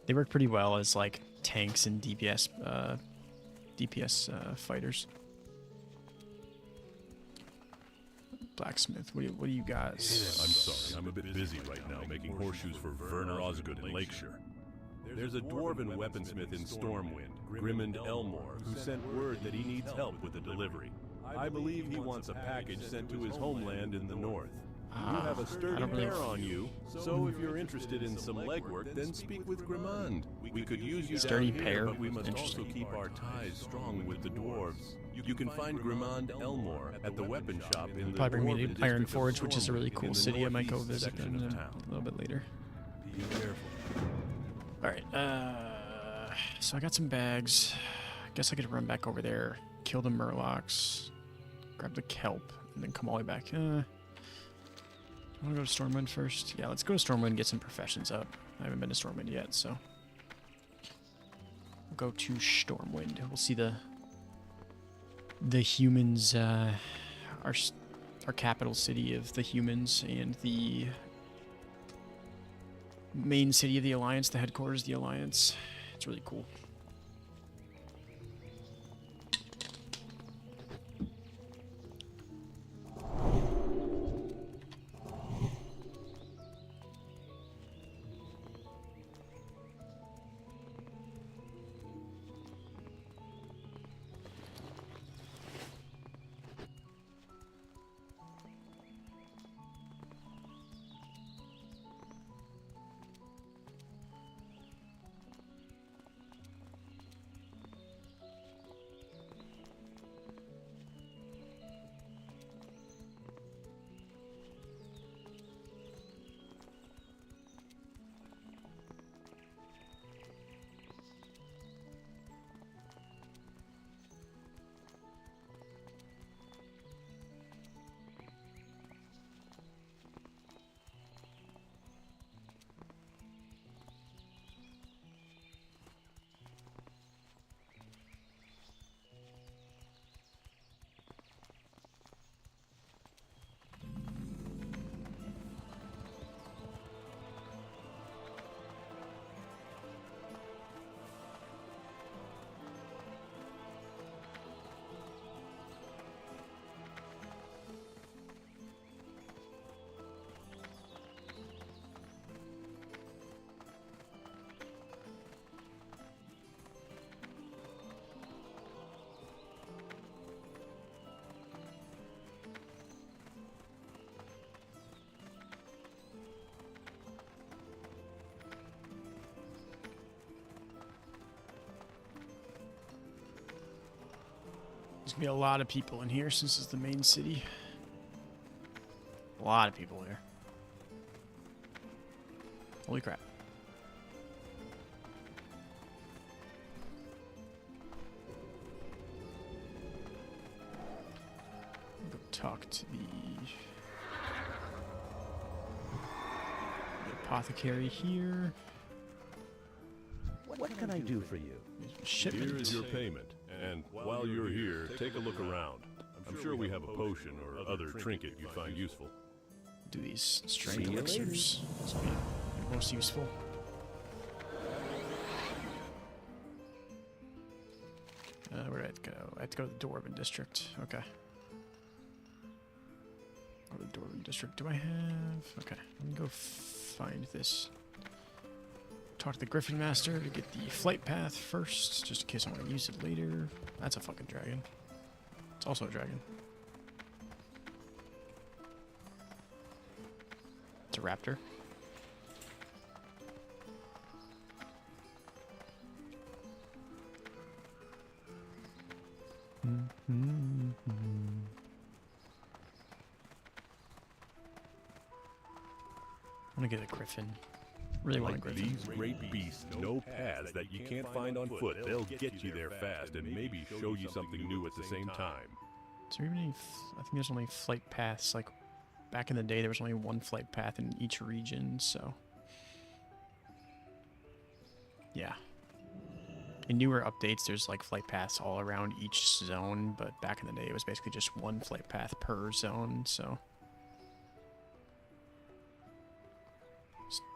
They work pretty well as like tanks and DPS fighters. Blacksmith, what do you guys? I'm sorry, I'm a bit busy right now making horseshoes for Werner Osgood in Lakeshire. There's a dwarven weaponsmith in Stormwind, Grimmond Elmore, who sent word that he needs help with the delivery. I believe he wants a package sent to his homeland in the north. You have a sturdy pair on you, so if you're interested in some legwork, then speak with Grimmond. We could use you Sturdy down here, pair? but we must also keep our ties strong with the dwarves. You can find Grimmond Elmore at the weapon shop in the Probably bring me Dwarven to Iron district of Forge, which is a really Stormwind cool in the city. I might go northeast visit section them of a town. little bit later. Be careful. Alright, so I got some bags. I guess I could run back over there, kill the Murlocs, grab the kelp, and then come all the way back. I want to go to Stormwind first. Yeah, let's go to Stormwind and get some professions up. I haven't been to Stormwind yet, so we'll go to Stormwind. We'll see the humans, our capital city of the humans, and the main city of the Alliance, the headquarters of the Alliance. It's really cool. There's gonna be a lot of people in here since it's the main city. A lot of people here. Holy crap. talk to the apothecary here. What can I do for you? Shipment. Here is your payment. And while you're here, take a look around. I'm sure we have a potion or other trinket you find useful. Do these strength See you elixirs. This will be most useful. Where did I go? I have to go to the Dwarven District. Okay. Go to the Dwarven District. Do I have... Okay, let me go find this. Talk to the Griffin Master to get the flight path first, just in case I want to use it later. That's a fucking dragon. It's also a dragon. It's a raptor. I want to get a griffin. Really want a Like griffin. these great beasts, no paths that you can't find on foot. They'll get you there fast and maybe show you something new at the same time. Is there even any I think there's only flight paths. Like, back in the day, there was only one flight path in each region, so... Yeah. In newer updates, there's, like, flight paths all around each zone, but back in the day, it was basically just one flight path per zone, so...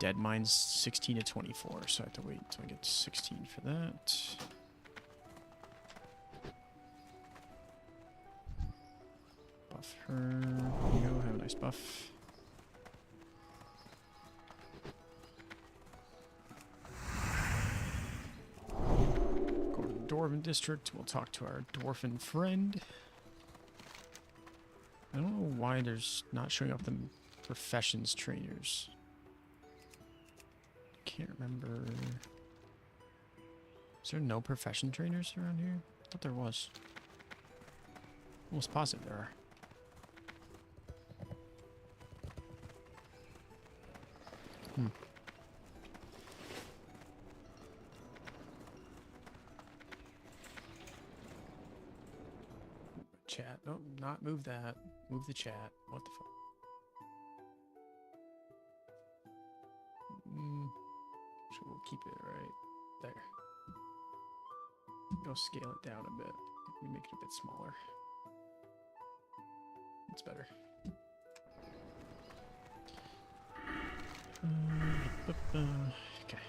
Dead mine's 16 to 24, so I have to wait until I get 16 for that. Buff her. There you go, have a nice buff. Go to the Dwarven District, we'll talk to our dwarfen friend. I don't know why there's not showing up the professions trainers. Can't remember. Is there no profession trainers around here? I thought there was. Almost positive there are. Chat. No, not move that. Move the chat. What the fuck? So we'll keep it right there. Go scale it down a bit. Let me make it a bit smaller. It's better. Okay.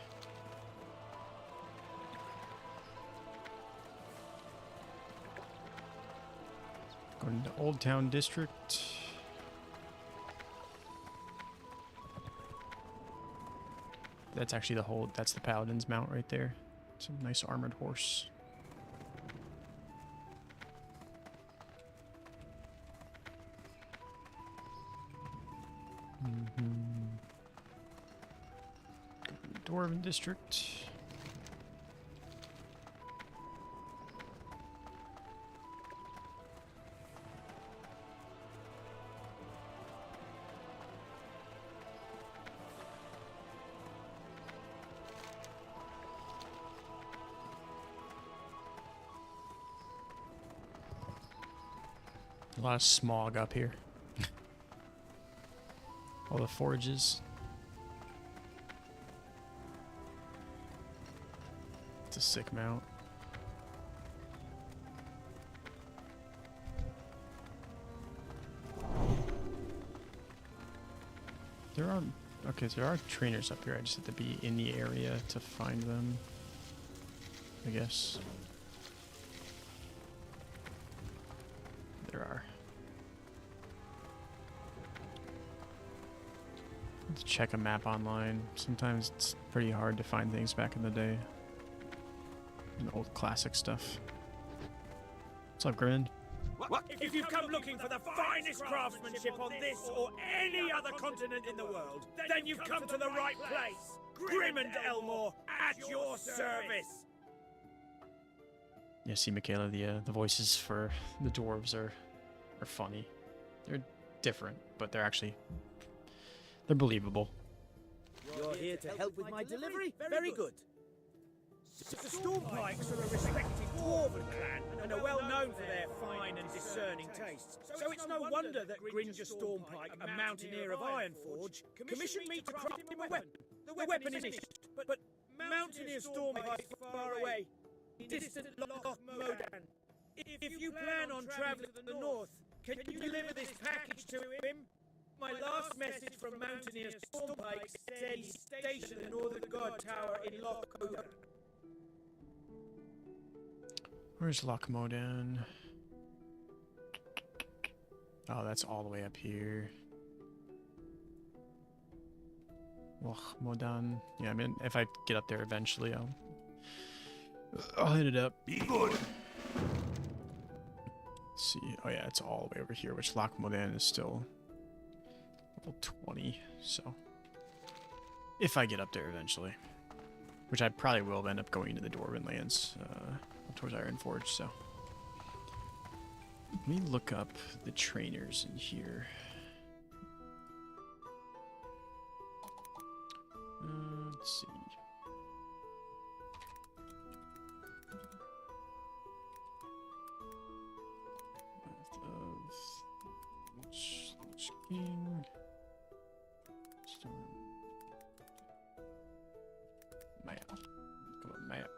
Going to Old Town District. That's actually the whole, that's the Paladin's mount right there. It's a nice armored horse. Dwarven District. A lot of smog up here. All the forages. It's a sick mount. There are... Okay, so there are trainers up here. I just have to be in the area to find them, I guess. There are. Let's check a map online. Sometimes it's pretty hard to find things back in the day. The old classic stuff. What's up, Grin? What? If you've come looking for the finest craftsmanship on this or any other continent in the world, then you've come to the right place. Grim and Elmore at your service. Yeah, see, Michaela, the voices for the dwarves are funny. They're different, but they're believable. You're here to help with my delivery? Very good. The Stormpikes are a respected dwarven clan and are well known for their fine and and discerning tastes. So it's no wonder that Gringer Stormpike, a mountaineer of Ironforge, commissioned me to craft him a weapon. The weapon is finished, but Mountaineer Stormpike is far away, distant Loch Modan. If you plan on traveling to the north, can you deliver this package to him? My last message from Mountaineer Stormpike said he's stationed in the Northern Guard Tower in Loch Modan. Where's Loch Modan? Oh, that's all the way up here. Loch Modan. Yeah, I mean, if I get up there eventually, I'll hit it up. Be good. Let's see. Oh yeah, it's all the way over here, which Loch Modan is still level 20. So if I get up there eventually, which I probably will end up going to the Dwarven lands, towards Ironforge. So let me look up the trainers in here. Let's see. Lich King. Storm. Map. Come on, map.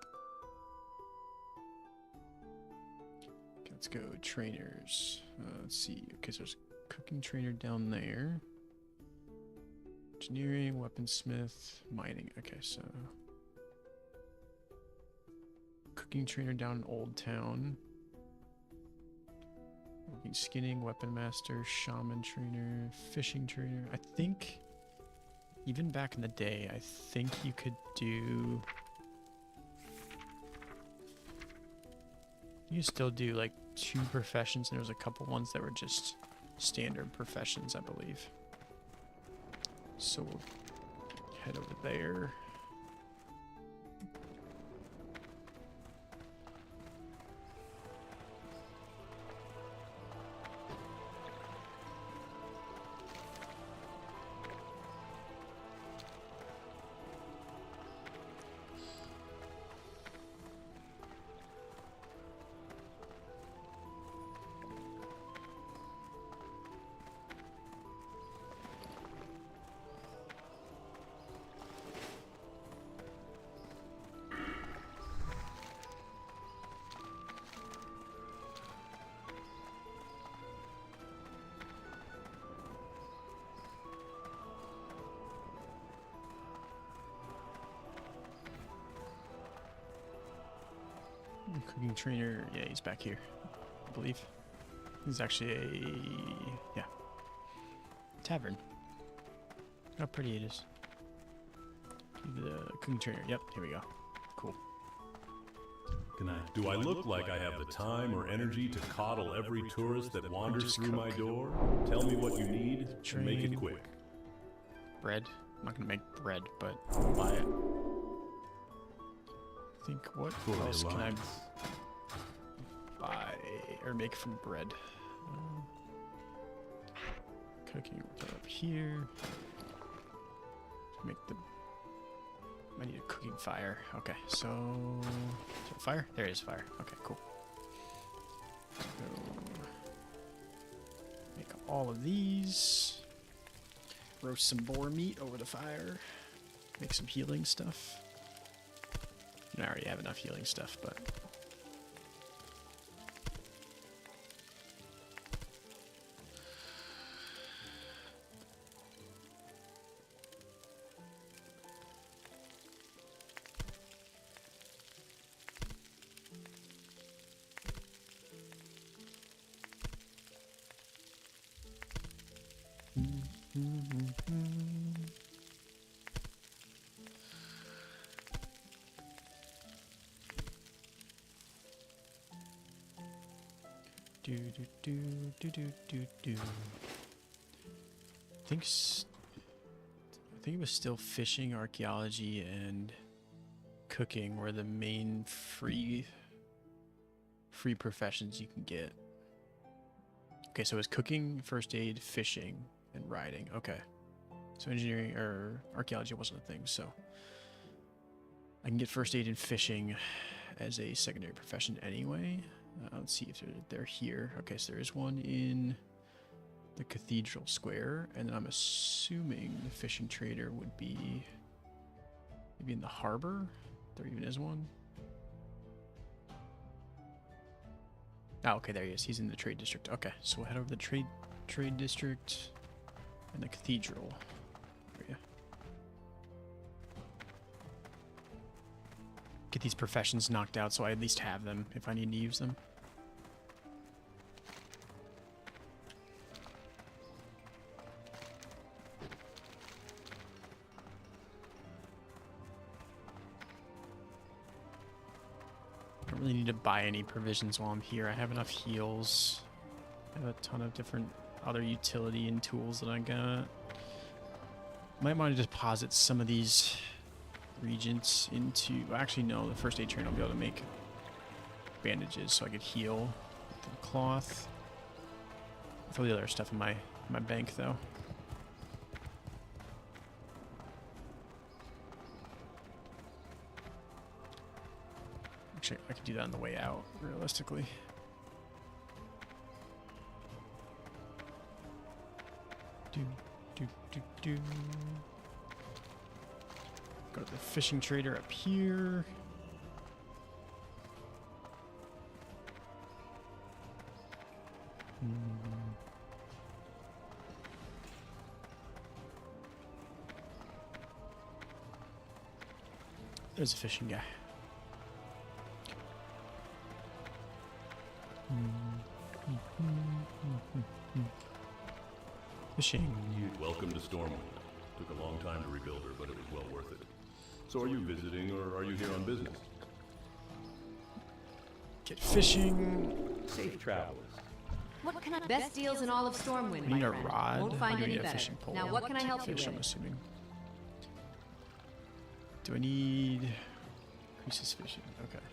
Okay, let's go trainers. Let's see. Okay, so there's a cooking trainer down there. Engineering, weaponsmith, mining. Okay, so cooking trainer down in Old Town. Working skinning, weapon master, shaman trainer, fishing trainer. I think even back in the day, I think you could do. You still do like 2 professions, and there was a couple ones that were just standard professions, I believe. So we'll head over there. Cooking trainer, yeah, he's back here, I believe. He's actually a, tavern. How pretty it is. The cooking trainer, yep, here we go. Cool. Do I look like I have the time or energy to coddle every tourist that wanders through my door? Tell me what you need and make it quick. Bread? I'm not gonna make bread, but I'll buy it. I think what else can I buy or make from bread? Cooking up here. Make the. I need a cooking fire. Okay, so fire. There is fire. Okay, cool. So make all of these. Roast some boar meat over the fire. Make some healing stuff. I already have enough healing stuff, but I think it was still fishing, archaeology, and cooking were the main free professions you can get. Okay, so it's cooking, first aid, fishing, and riding. Okay, so engineering or archaeology wasn't a thing, so I can get first aid and fishing as a secondary profession anyway. Let's see if they're here. Okay, so there is one in the Cathedral Square, and then I'm assuming the fishing trader would be maybe in the harbor. There even is one. Oh, okay, there he is. He's in the trade district. Okay, so we'll head over to the trade district and the cathedral area. Get these professions knocked out so I at least have them if I need to use them. I don't really need to buy any provisions while I'm here. I have enough heals. I have a ton of different other utility and tools that I got. Might want to deposit some of these regents into... Actually, no. The first aid train I'll be able to make bandages so I could heal with the cloth. With all the other stuff in my bank, though. Actually, I could do that on the way out, realistically. Do. Go to the fishing trader up here. There's a fishing guy. Fishing. Welcome to Stormwind. Took a long time to rebuild her, but it was well worth it. So are you visiting, or are you here on business? Get fishing. Safe travels. What can I... Best deals in all of Stormwind, I need my a friend. rod. Won't find I any need a better. fishing pole. Now, what can I help you Fish, I'm with? assuming. Do I need... Increases fishing. Okay.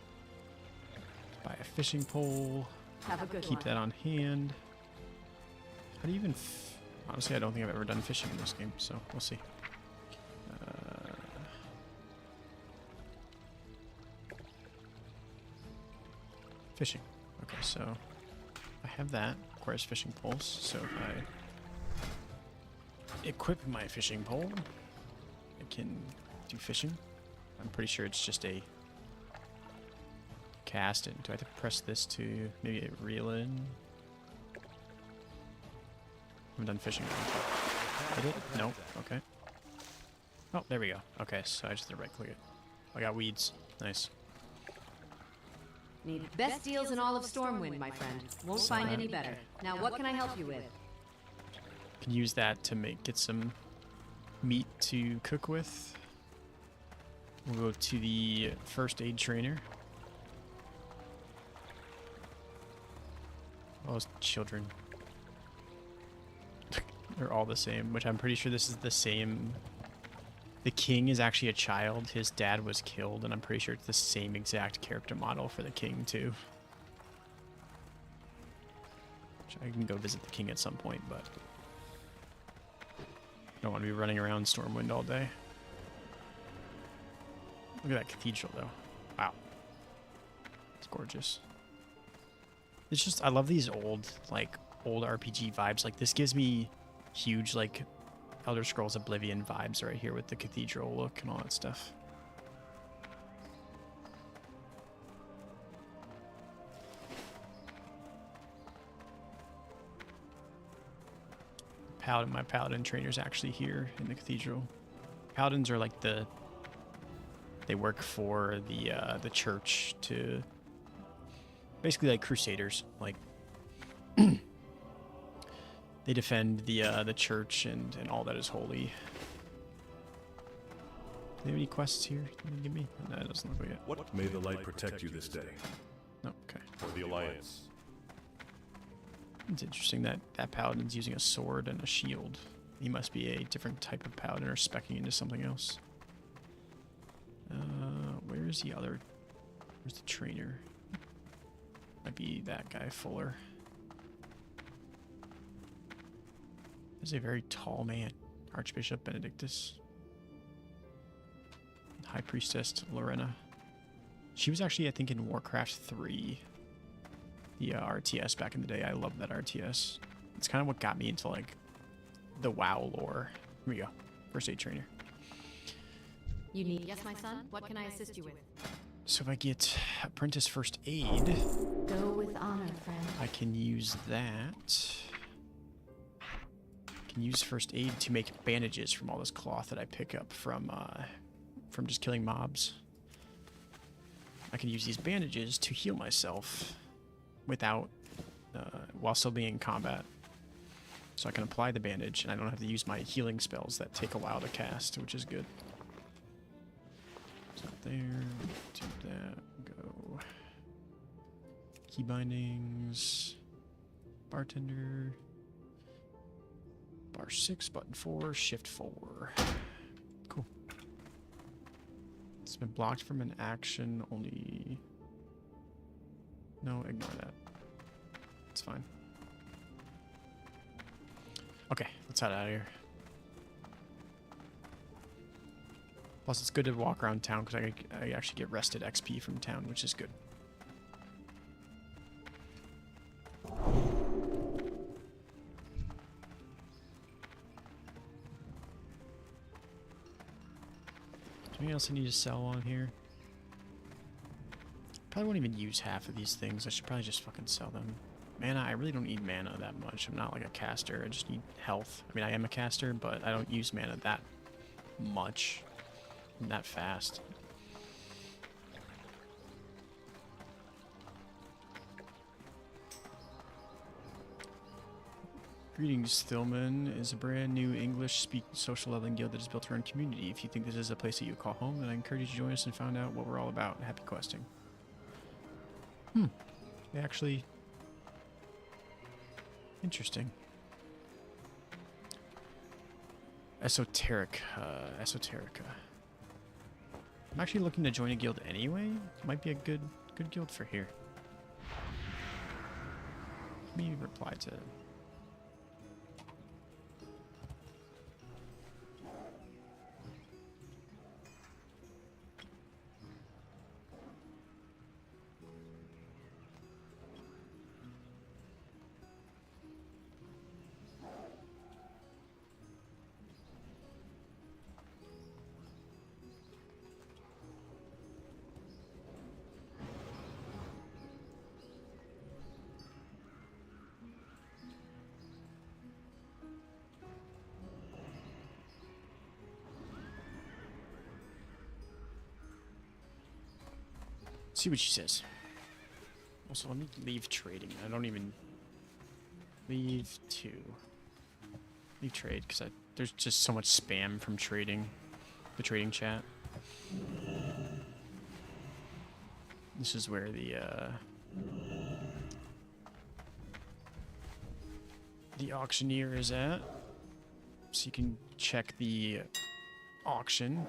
Buy a fishing pole. Have a good Keep one. that on hand. How do you even... Honestly, I don't think I've ever done fishing in this game, so we'll see. Fishing. Okay, so I have that. Requires fishing poles. So if I equip my fishing pole, I can do fishing. I'm pretty sure it's just a cast. And do I have to press this to maybe reel in? I'm done fishing. Did it? Nope. Okay. Oh, there we go. Okay, so I just did right click it. I got weeds. Nice. Need best deals in all of Stormwind, my friend. Won't find any better. Now, what can I help you with? Can use that to get some meat to cook with. We'll go to the first aid trainer. All those children. They're all the same, which I'm pretty sure this is the same. The king is actually a child. His dad was killed, and I'm pretty sure it's the same exact character model for the king, too. Which I can go visit the king at some point, but I don't want to be running around Stormwind all day. Look at that cathedral, though. Wow. It's gorgeous. It's just, I love these old RPG vibes. Like, this gives me huge, like, Elder Scrolls Oblivion vibes right here with the cathedral look and all that stuff. My paladin trainer's actually here in the cathedral. Paladins are like they work for the church to basically like crusaders, like they defend the church and all that is holy. Do they have any quests here? Can you give me? No, it doesn't look like it. What may the light protect you this day? No, okay. For the Alliance. It's interesting that paladin's using a sword and a shield. He must be a different type of paladin or speccing into something else. Where's the other? Where's the trainer? Might be that guy, Fuller. He's a very tall man. Archbishop Benedictus. High Priestess Lorena. She was actually, I think, in WarCraft 3. the RTS back in the day. I loved that RTS. It's kind of what got me into like the WoW lore. Here we go. First aid trainer. You need... Yes, my son? What can I assist you with? So if I get apprentice first aid, Go with honor, friend. I can use that. I can use first aid to make bandages from all this cloth that I pick up from just killing mobs. I can use these bandages to heal myself without, while still being in combat. So I can apply the bandage, and I don't have to use my healing spells that take a while to cast, which is good. It's not there. Do that. Go. Key bindings. Bartender. Bar 6, button 4, shift 4. Cool. It's been blocked from an action only. No, ignore that. It's fine. Okay, let's head out of here. Plus, it's good to walk around town because I actually get rested XP from town, which is good. Anything else I need to sell on here? Probably won't even use half of these things. I should probably just fucking sell them. Mana, I really don't need mana that much. I'm not like a caster. I just need health. I mean, I am a caster, but I don't use mana that much. That fast. Greetings, Thilman is a brand new English-speaking social leveling guild that is built around community. If you think this is a place that you call home, then I encourage you to join us and find out what we're all about. Happy questing. Actually... interesting. Esoterica. I'm actually looking to join a guild anyway. Might be a good guild for here. Maybe reply to... see what she says. Also, let me leave trading. I don't even leave trade because there's just so much spam from trading, the trading chat. This is where the auctioneer is at, so you can check the auction.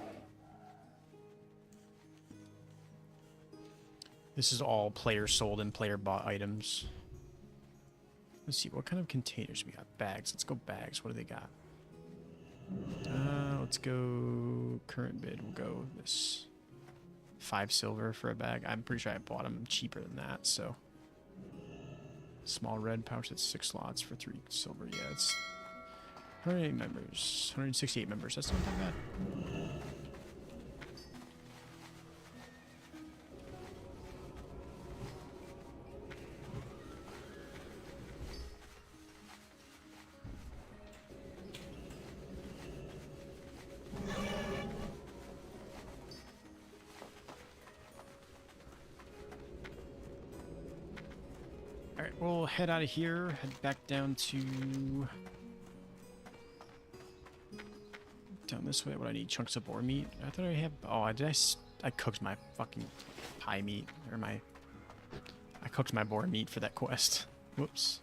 This is all player sold and player bought items. Let's see, what kind of containers we got? Bags. Let's go bags. What do they got? Let's go current bid. We'll go this 5 silver for a bag. I'm pretty sure I bought them cheaper than that, so. Small red pouch, that's 6 slots for 3 silver. Yeah, it's 108 members. 168 members. That's not that bad. We'll head out of here, head back down this way. What do I need? Chunks of boar meat? I thought I had... Oh, I cooked my fucking pie meat. I cooked my boar meat for that quest. Whoops.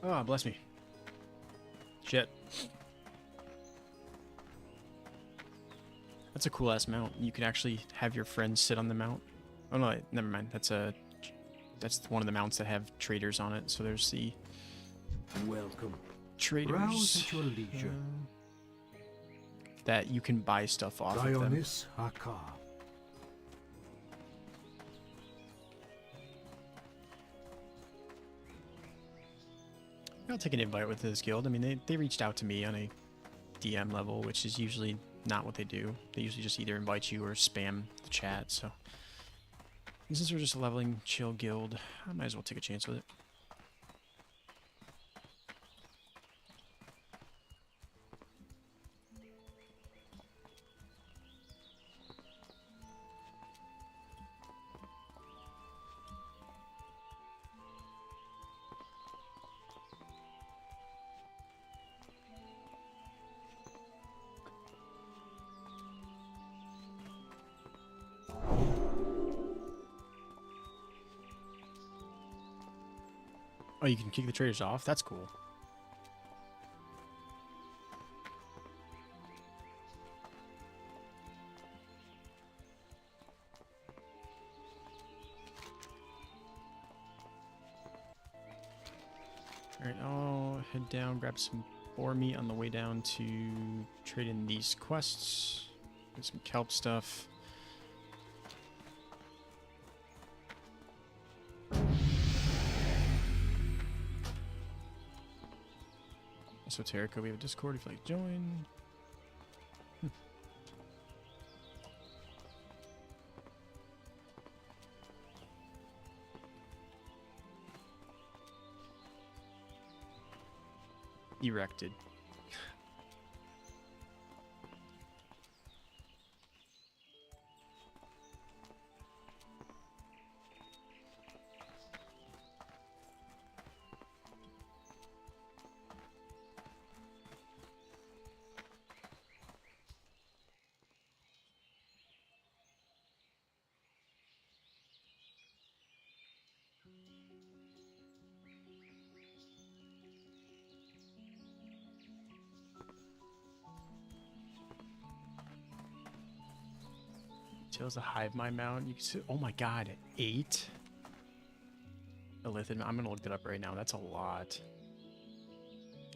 Oh, bless me. Shit. That's a cool ass mount. You can actually have your friends sit on the mount. Oh no, never mind. That's one of the mounts that have traders on it. So there's the... Welcome. traders Browse at your leisure. that you can buy stuff off of them. Dionys Haka. I'll take an invite with this guild. I mean, they reached out to me on a DM level, which is usually not what they do. They usually just either invite you or spam the chat, so... Since we're just a leveling chill guild, I might as well take a chance with it. Oh, you can kick the traders off? That's cool. Alright, I'll head down, grab some boar meat on the way down to trade in these quests. Get some kelp stuff. Esoterica, we have a Discord if you'd like to join. Erected. Tails a hive mind mount. You can see, oh my god, 8? Elithid, I'm gonna look that up right now. That's a lot.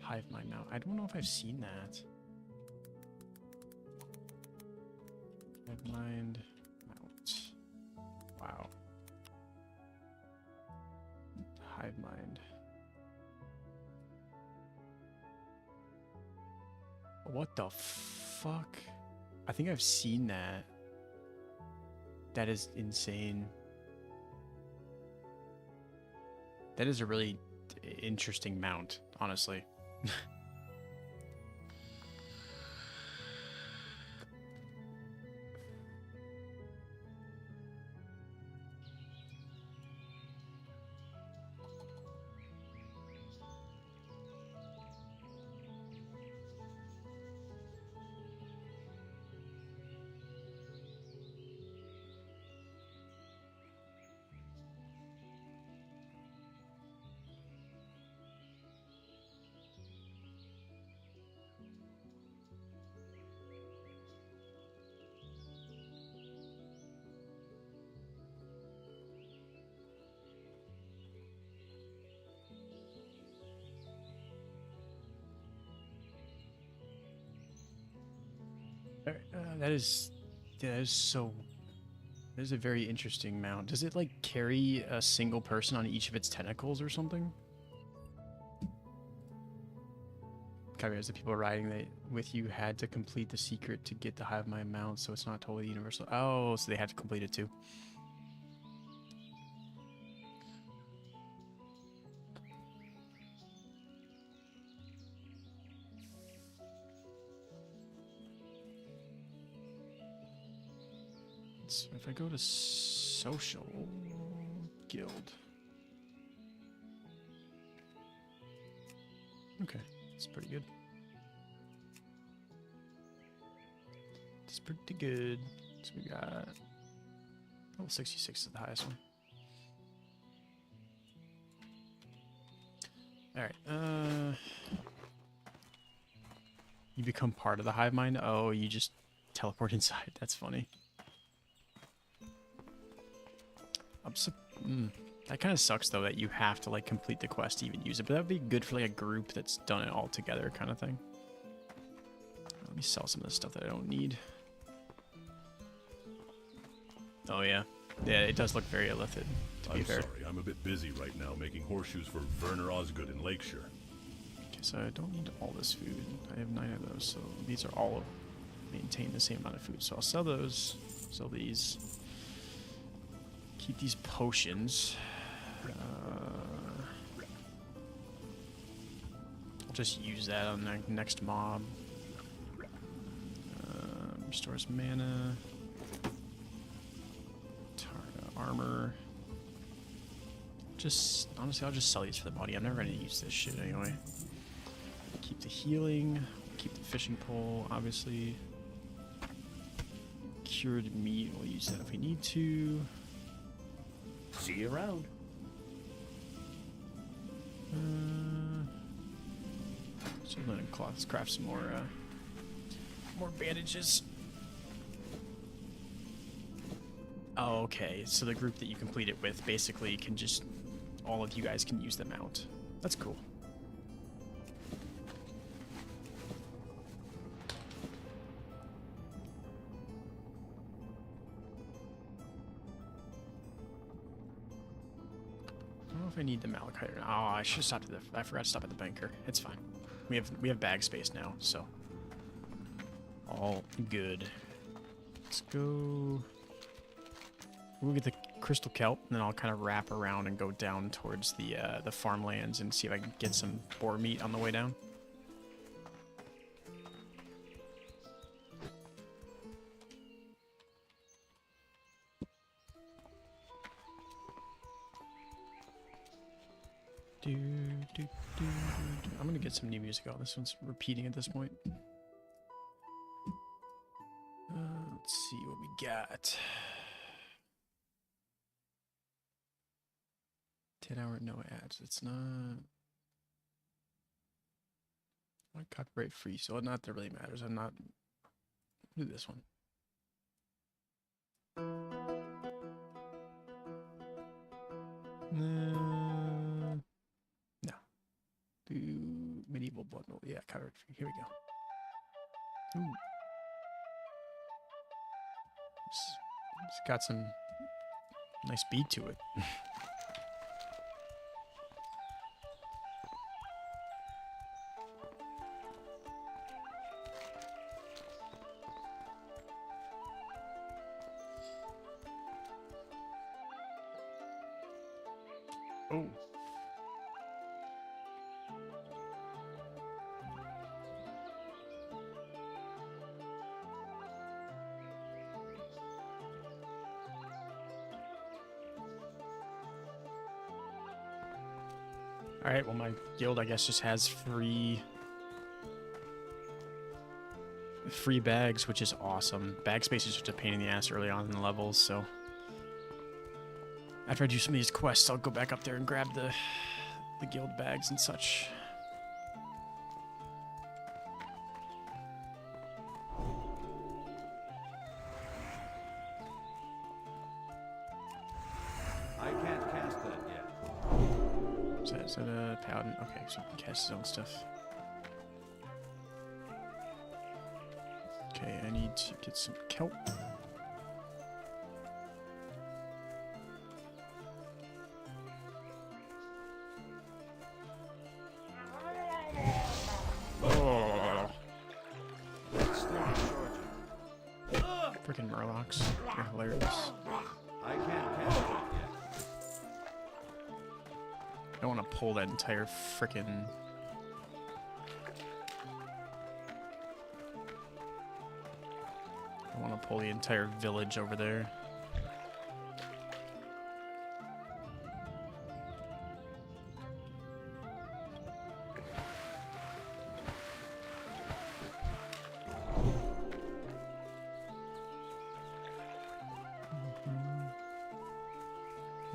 Hive mind mount. I don't know if I've seen that. Hive mind mount. Wow. Hive mind. What the fuck? I think I've seen that. That is insane. That is a really interesting mount, honestly. That is so. That is a very interesting mount. Does it like carry a single person on each of its tentacles or something? As the people riding that with you had to complete the secret to get the hive mind mount, so it's not totally universal. Oh, so they had to complete it too. So if I go to social guild. Okay, that's pretty good. It's pretty good. So we got level 66 is the highest one. Alright, you become part of the hive mind? Oh, you just teleport inside. That's funny. That kind of sucks though that you have to like complete the quest to even use it, but that would be good for like a group that's done it all together kind of thing. Let me sell some of the stuff that I don't need. Oh yeah. Yeah, it does look very illithid, to be fair. I'm sorry, I'm a bit busy right now making horseshoes for Werner Osgood in Lakeshire. Okay, so I don't need all this food. I have 9 of those, so these are all maintain the same amount of food. So I'll sell those, sell these. Keep these potions. I'll just use that on the next mob. Restores mana. Armor. Just honestly, I'll just sell these for the body. I'm never gonna use this shit anyway. Keep the healing. Keep the fishing pole, obviously. Cured meat. We'll use that if we need to. See you around. So linen cloth. Let's craft some more bandages. Oh, okay. So the group that you complete it with basically can just... all of you guys can use them out. That's cool. I don't know if I need the malachite or not. Oh, I should have stopped at the... I forgot to stop at the banker. It's fine. We have bag space now, so... all good. Let's go... we'll get the crystal kelp, and then I'll kind of wrap around and go down towards the farmlands and see if I can get some boar meat on the way down. I'm gonna get some new music out. This one's repeating at this point. Let's see what we got. 10-hour no ads. It's not copyright free, so not that really matters. I'm not do this one. No. Do medieval bundle. Yeah, copyright free. Here we go. Ooh. It's got some nice beat to it. Oh. Alright, well my guild I guess just has free bags, which is awesome. Bag space is just a pain in the ass early on in the levels, so after I do some of these quests, I'll go back up there and grab the guild bags and such. I can't cast that yet. Is that a paladin? Okay, so he can cast his own stuff. Okay, I need to get some kelp. Freaking murlocs. They're hilarious. I can't cast that yet. I don't want to pull that entire freaking... I want to pull the entire village over there.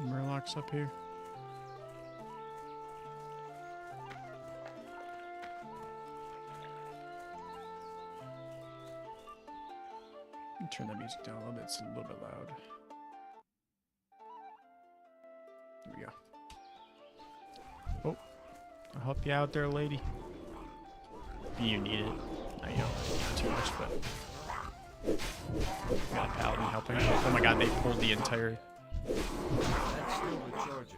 Murlocs up here. Turn that music down a little bit. It's a little bit loud. There we go. help you out there, lady. You need it. No, you don't really need too much, but got a paladin helping. Oh my god, they pulled the entire. That's still recharging.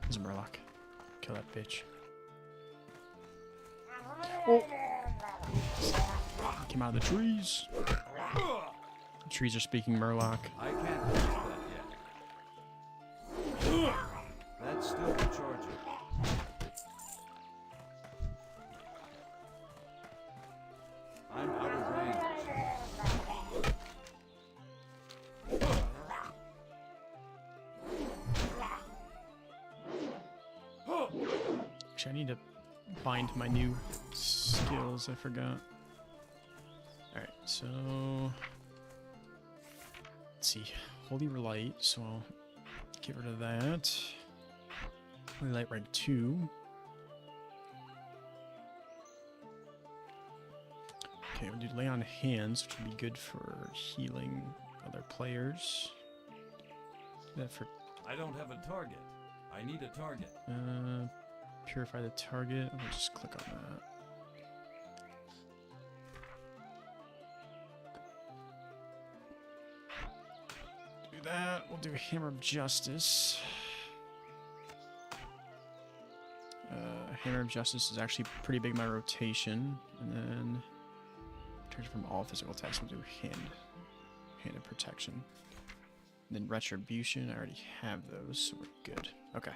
There's a Murloc. Kill that bitch. Oh. Came out of the trees. The trees are speaking Murloc. I can't fix that yet. That's still recharging. I'm out of range. Actually, I need to bind my new skills. I forgot. Alright, so let's see. Holy Light, so I'll get rid of that. Holy Light rank 2. Okay, we'll do Lay on Hands, which would be good for healing other players. Do that for I don't have a target. I need a target. purify the target. I'll just click on that. That. We'll do Hammer of Justice. Hammer of Justice is actually pretty big in my rotation. And then turn from all physical attacks, we'll do Hand of Protection. And then Retribution, I already have those, so we're good. Okay.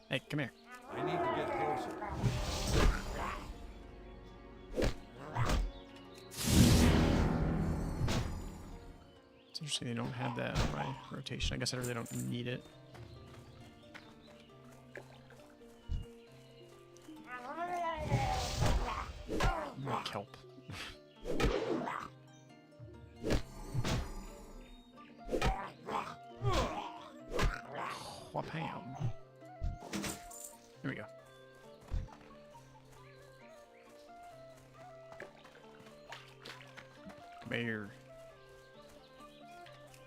Hey, come here. I need to get closer. It's interesting they don't have that on my rotation. I guess I really don't need it. Kelp. Whapam. Here we go. Come here.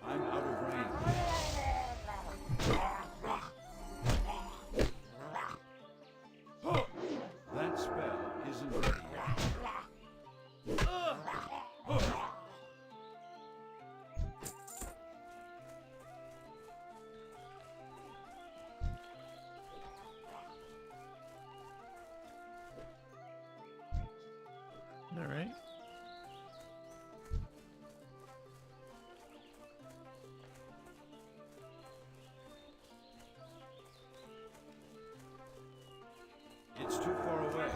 I'm out of range. That spell isn't ready yet. All right. It's too far away.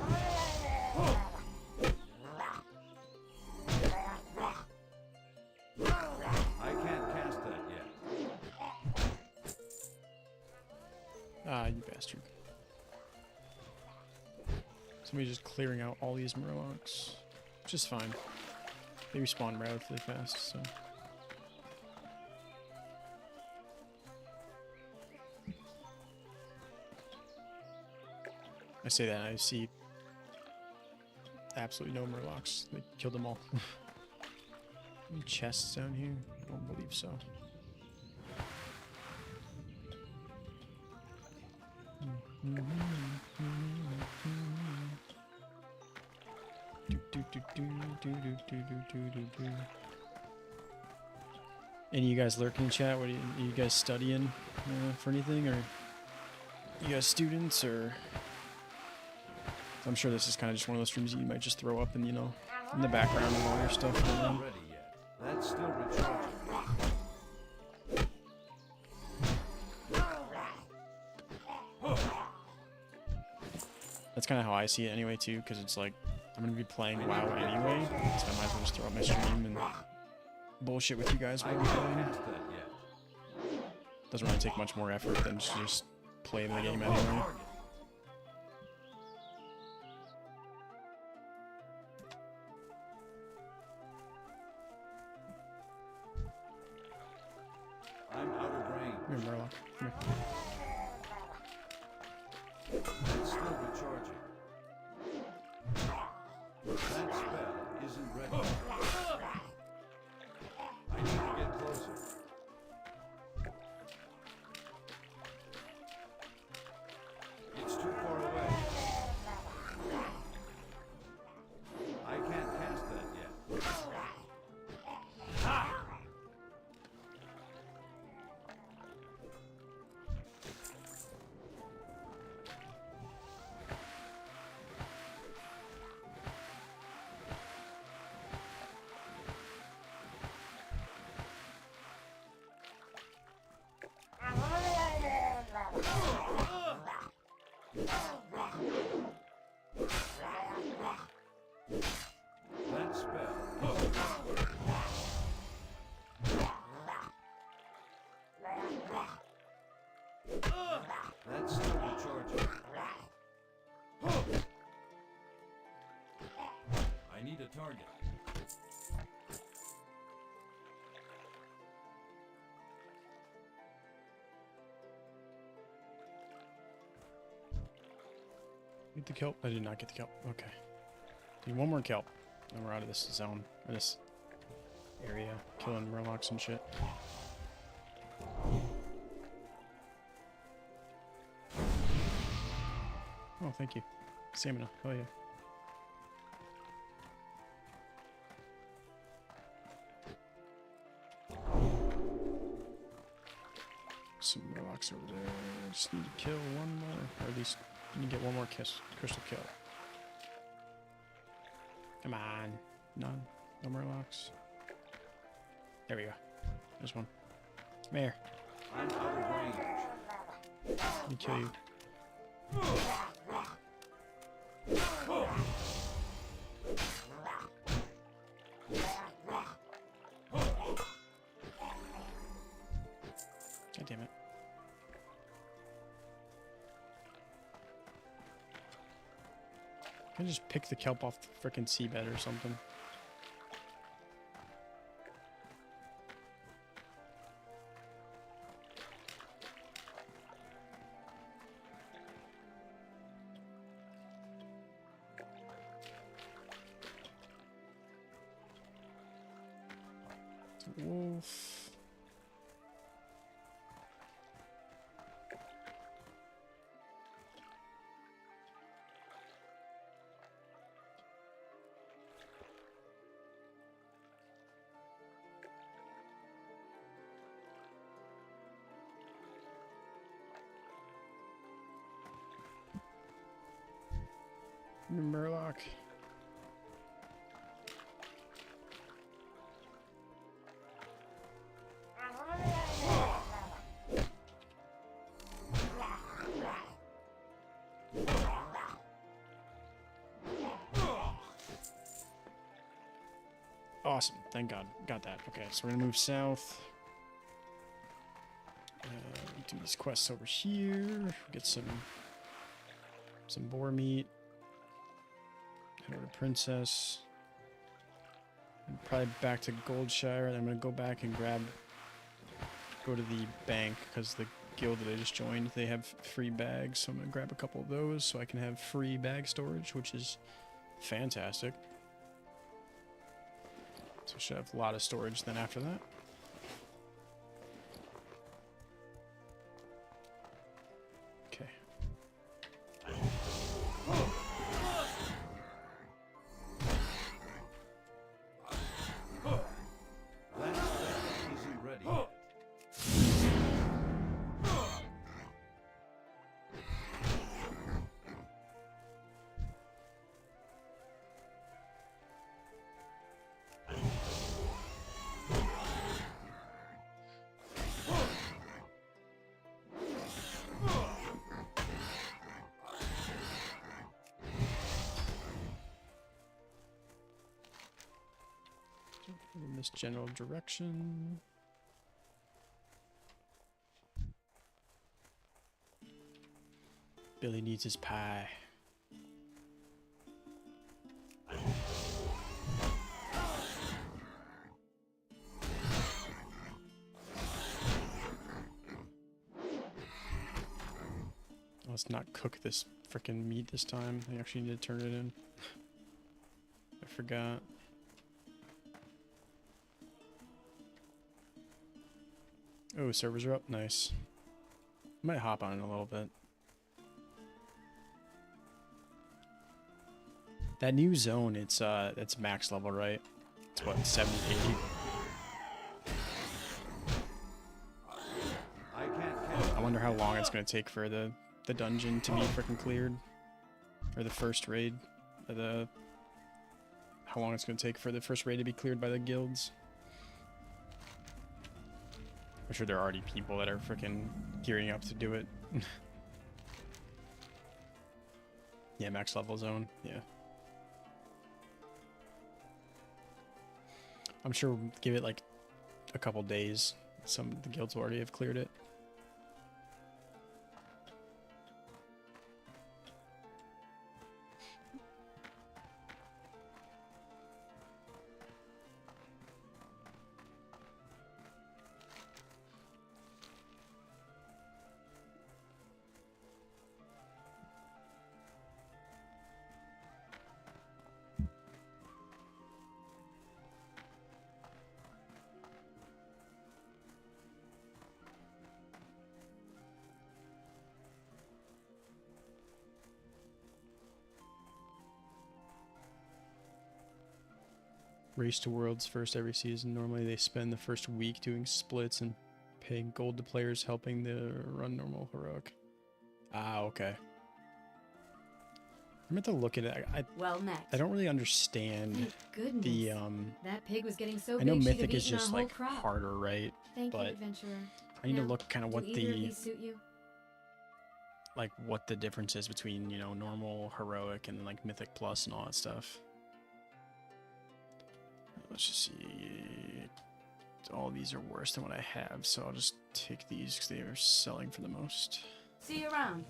I can't cast that yet. Ah, you bastard. Somebody's just clearing out all these Murlocs. Which is fine. They respawn relatively fast, so. I say that and I see absolutely no Murlocs. They killed them all. Any chests down here? I don't believe so. Any of you guys lurking in chat? What are you guys studying for anything, or you guys students, or? I'm sure this is kind of just one of those streams that you might just throw up and, you know, in the background of all your stuff. Not ready yet. That's still recharging. That's kind of how I see it anyway, too, because it's like, I'm going to be playing WoW anyway, so I might as well just throw up my stream and bullshit with you guys while I'm playing. Doesn't really take much more effort than just play the game anyway. I'm out of range. Come here, Murloc. Come here. It's still recharging. target. Get the kelp. I did not get the kelp. Okay. Need one more kelp. Then we're out of this zone. Or this area. Killing murlocs and shit. Oh, thank you. Stamina. Oh, yeah. Some murlocs over there. Just need to kill one more. Or at least you need to get one more crystal kill. Come on. None. No murlocs. There we go. There's one. Come here. I'm out of range. Let me kill you. God damn it. Can I just pick the kelp off the frickin' seabed or something? Wolf. Murloc. Awesome. Thank God. Got that. Okay, so we're gonna move south. Do these quests over here. Get some boar meat. Head over to Princess. And probably back to Goldshire. And I'm gonna go back and go to the bank because the guild that I just joined, they have free bags. So I'm gonna grab a couple of those so I can have free bag storage, which is fantastic. So I should have a lot of storage then after that. Okay. That spell isn't ready yet. In this general direction. Billy needs his pie. Let's not cook this frickin' meat this time. I actually need to turn it in. I forgot. Oh, servers are up. Nice. Might hop on in a little bit. That new zone, it's max level, right? It's what, 70, 80? I wonder how long it's gonna take for the dungeon to be freaking cleared. Or the first raid. How long it's gonna take for the first raid to be cleared by the guilds. I'm sure there are already people that are freaking gearing up to do it. Yeah, max level zone. Yeah. I'm sure we'll give it like a couple days. Some of the guilds will already have cleared it. Race to Worlds first every season. Normally they spend the first week doing splits and paying gold to players helping the run normal heroic. Ah, okay. I'm meant to look at it. Well met. I don't really understand Thank goodness. the That pig was getting so I know big she could Mythic have is eaten just a whole like crop. harder, right? Thank you, but adventurer. I need to Now, look kind of do what either of the these suit you? like what the difference is between, you know, normal, heroic, and like Mythic Plus and all that stuff. Let's just see. All these are worse than what I have, so I'll just take these because they are selling for the most. See you around.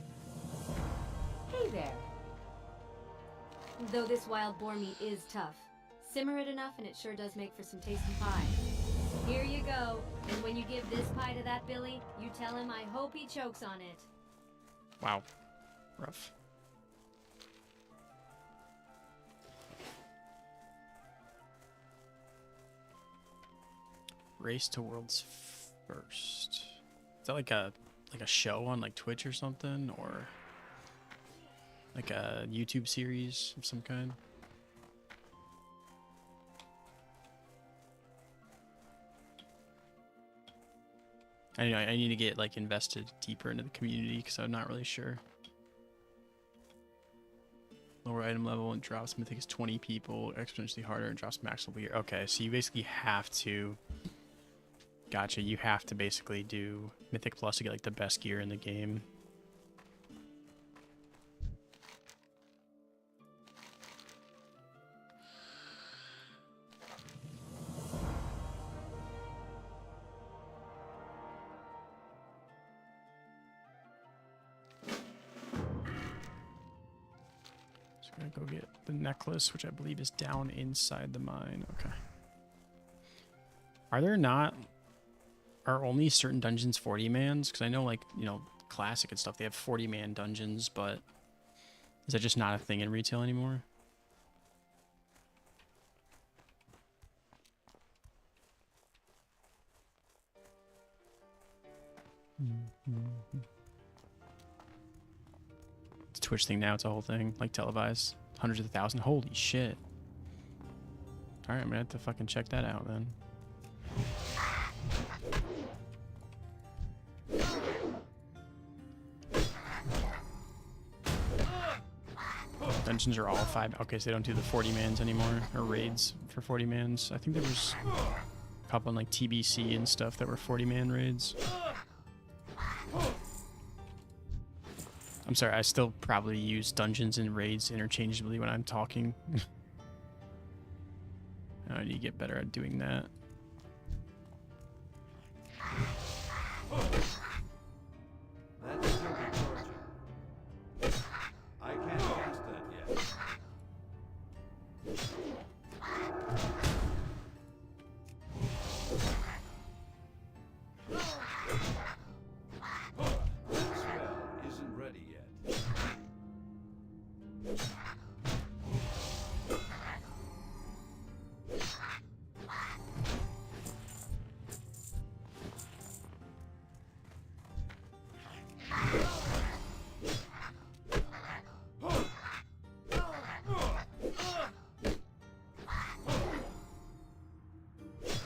Hey there. Though this wild boar meat is tough, simmer it enough and it sure does make for some tasty pie. Here you go. And when you give this pie to that Billy, you tell him I hope he chokes on it. Wow. Rough. Race to Worlds first. Is that like a show on like Twitch or something, or like a YouTube series of some kind? I need to get like invested deeper into the community because I'm not really sure. Lower item level and drops Mythic is 20 people, exponentially harder and drops maximal gear. Okay, so you basically have to. Gotcha, you have to basically do Mythic Plus to get like the best gear in the game. Just gonna go get the necklace, which I believe is down inside the mine. Okay. Are there not... Are only certain dungeons 40 mans? Because I know, like, you know, Classic and stuff, they have 40-man dungeons, but is that just not a thing in retail anymore? It's a Twitch thing now, it's a whole thing, like televised. Hundreds of thousands. Holy shit. Alright, I'm gonna have to fucking check that out then. Dungeons are all 5. Okay, so they don't do the 40 mans anymore, or raids for 40 mans. I think there was a couple in like TBC and stuff that were 40 man raids. I'm sorry, I still probably use dungeons and raids interchangeably when I'm talking. I need to get better at doing that. That's still recharging. I can't cast that yet. That spell isn't ready yet.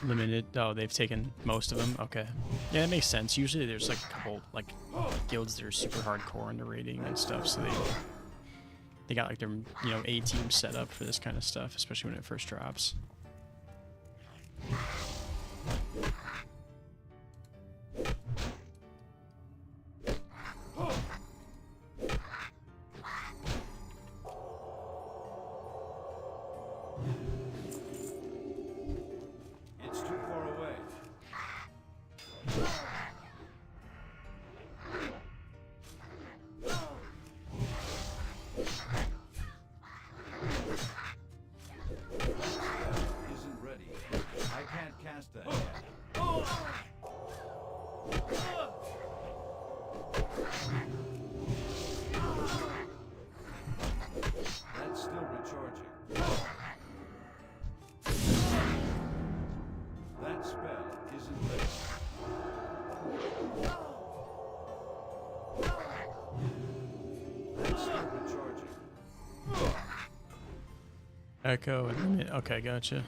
Limited. Oh, they've taken most of them. Okay. Yeah, that makes sense. Usually there's like a couple like guilds that are super hardcore into raiding and stuff, so they got like their, you know, A team set up for this kind of stuff, especially when it first drops. It's too far away. Isn't ready. I can't cast that yet. That's still recharging. That spell isn't ready. That's still recharging. Echo and limit. Okay, gotcha.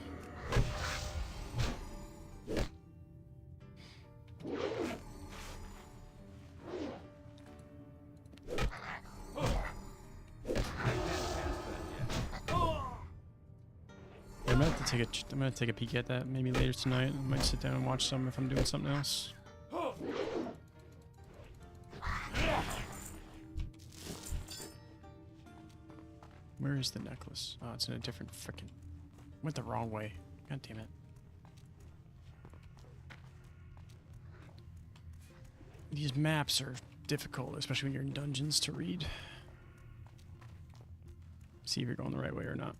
I'm gonna take a peek at that maybe later tonight. I might sit down and watch some if I'm doing something else. Where is the necklace? Oh, it's in a different frickin'... Went the wrong way. God damn it. These maps are difficult, especially when you're in dungeons, to read. See if you're going the right way or not.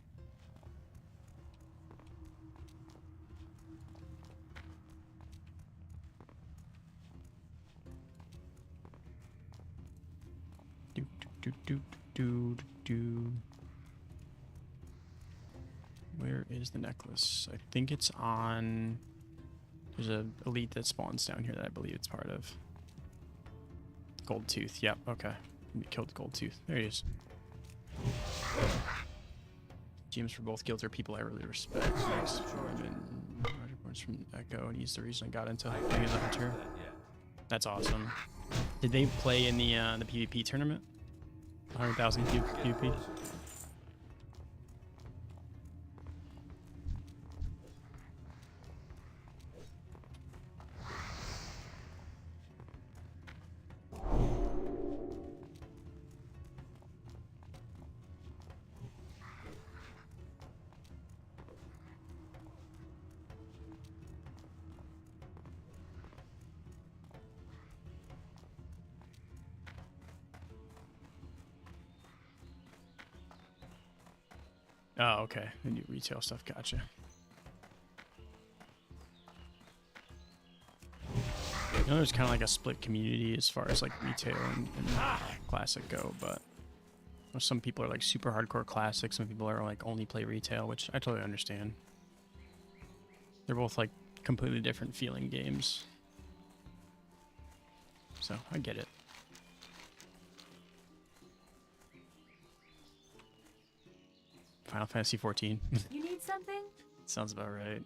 Do do do do do do. Where is the necklace? I think it's on... There's a elite that spawns down here that I believe it's part of. Gold Tooth. Yep, okay. We killed Gold Tooth. There he is. GMs for both guilds are people I really respect. Next, Roger points from Echo, and he's the reason I got into being a hunter. That's awesome. Did they play in the PvP tournament? 100,000 PvP? Oh, okay. The new retail stuff, gotcha. You know, there's kind of like a split community as far as like retail and classic go, but some people are like super hardcore classic, some people are like only play retail, which I totally understand. They're both like completely different feeling games. So, I get it. Final Fantasy 14. You need something? Sounds about right.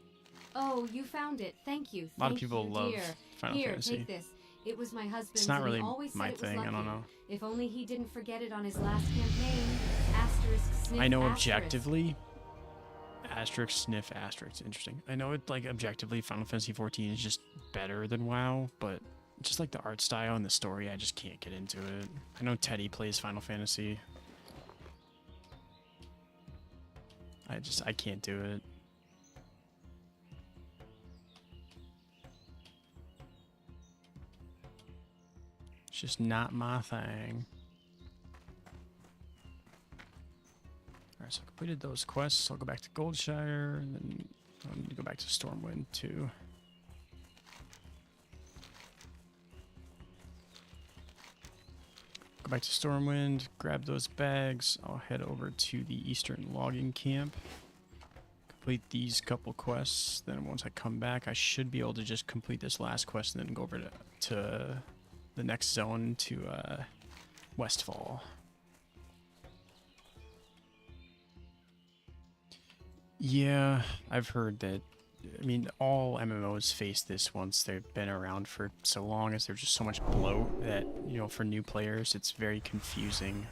Oh, you found it. Thank you. A lot of people love Final Here, Fantasy. take this. It was my husband's. It's not and really he always my said it was thing. I don't lucky. know. If only he didn't forget it on his last campaign. Asterisk, sniff, I know asterisk. objectively. Asterisk, sniff, asterisk. Interesting. I know it like objectively Final Fantasy 14 is just better than WoW, but just like the art style and the story, I just can't get into it. I know Teddy plays Final Fantasy. I can't do it. It's just not my thing. Alright, so I completed those quests. I'll go back to Goldshire, and then I'll need to go back to Stormwind too. Go back to Stormwind, grab those bags. I'll head over to the Eastern Logging Camp. Complete these couple quests. Then once I come back, I should be able to just complete this last quest and then go over to the next zone to Westfall. Yeah, I've heard that. I mean, all MMOs face this once they've been around for so long, as there's just so much bloat that, you know, for new players, it's very confusing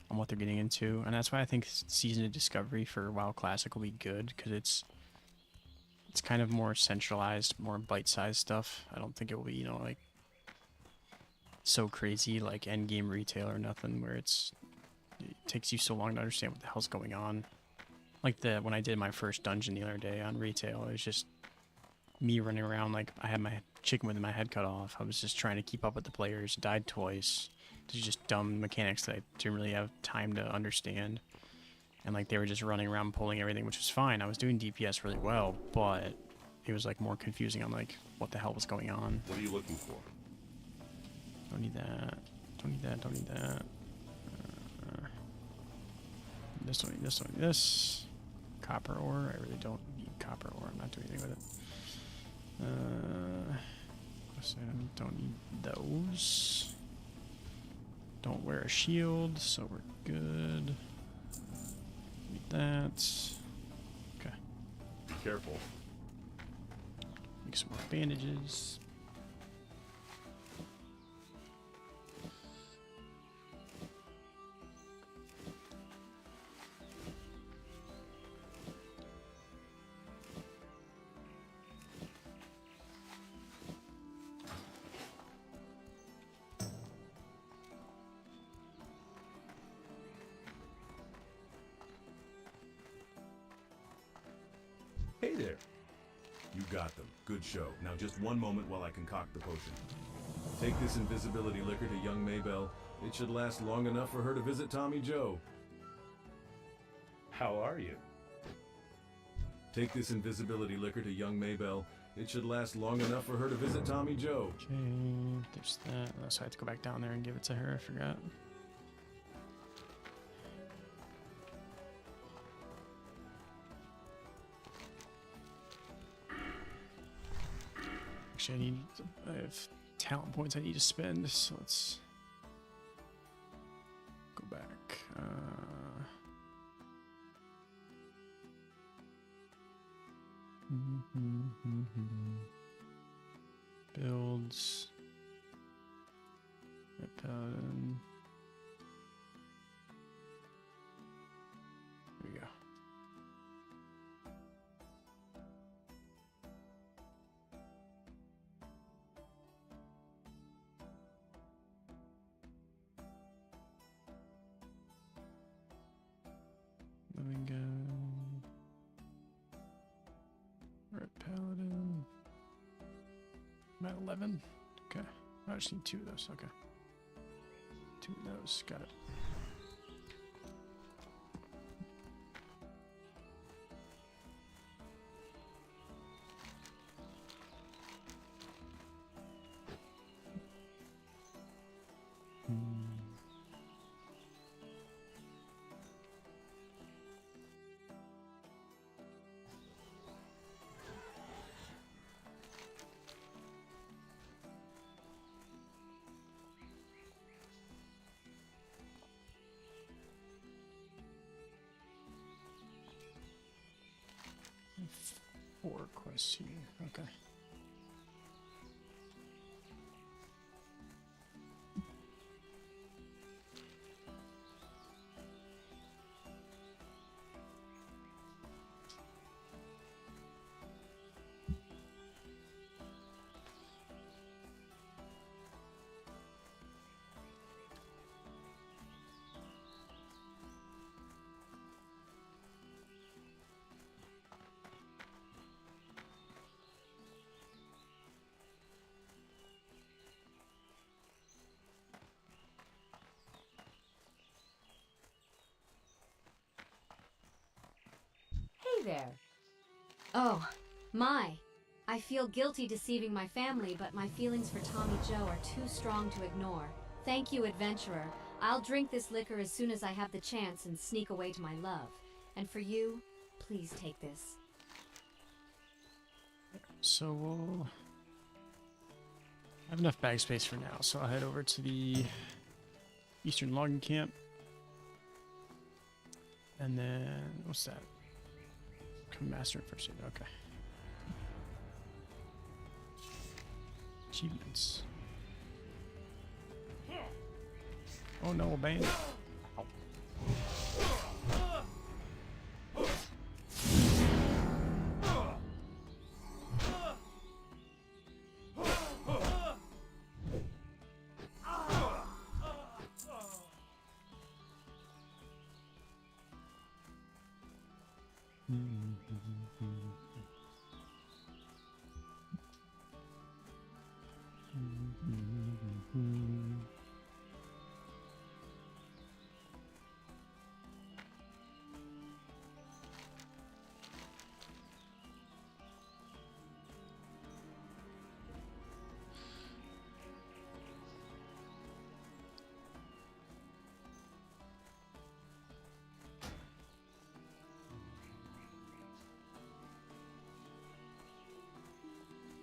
on what they're getting into. And that's why I think Season of Discovery for WoW Classic will be good, because it's kind of more centralized, more bite-sized stuff. I don't think it will be, you know, like so crazy like endgame retail or nothing, where it takes you so long to understand what the hell's going on. Like when I did my first dungeon the other day on retail, it was just me running around like I had my chicken with my head cut off. I was just trying to keep up with the players, died twice. There's just dumb mechanics that I didn't really have time to understand. And like they were just running around pulling everything, which was fine. I was doing DPS really well, but it was like more confusing on like what the hell was going on. What are you looking for? Don't need that. Don't need that. Don't need that. This, don't need this, don't need this. Copper ore. I really don't need copper ore. I'm not doing anything with it. So I don't need those. Don't wear a shield, so we're good. Need that. Okay. Be careful. Make some more bandages. there. You got them. Good show. Now just one moment while I concoct the potion. Take this invisibility liquor to young Maybelle. It should last long enough for her to visit Tommy Joe. How are you? Take this invisibility liquor to young Maybelle. It should last long enough for her to visit Tommy Joe. Okay, there's that. Oh, so I have to go back down there and give it to her. I forgot. Actually, I have talent points I need to spend, so let's go back. Builds. Red Paladin. There we go. Living Gun. Red Paladin. I'm at 11. Okay. I just need 2 of those. Okay. 2 of those. Got it. Four quests here. Okay. Hey there. Oh, my. I feel guilty deceiving my family, but my feelings for Tommy Joe are too strong to ignore. Thank you, adventurer. I'll drink this liquor as soon as I have the chance and sneak away to my love. And for you, please take this. So we'll have enough bag space for now, so I'll head over to the Eastern Logging Camp. And then, what's that? Come master first aid, okay. Achievements. Oh no, a bandit. Ow.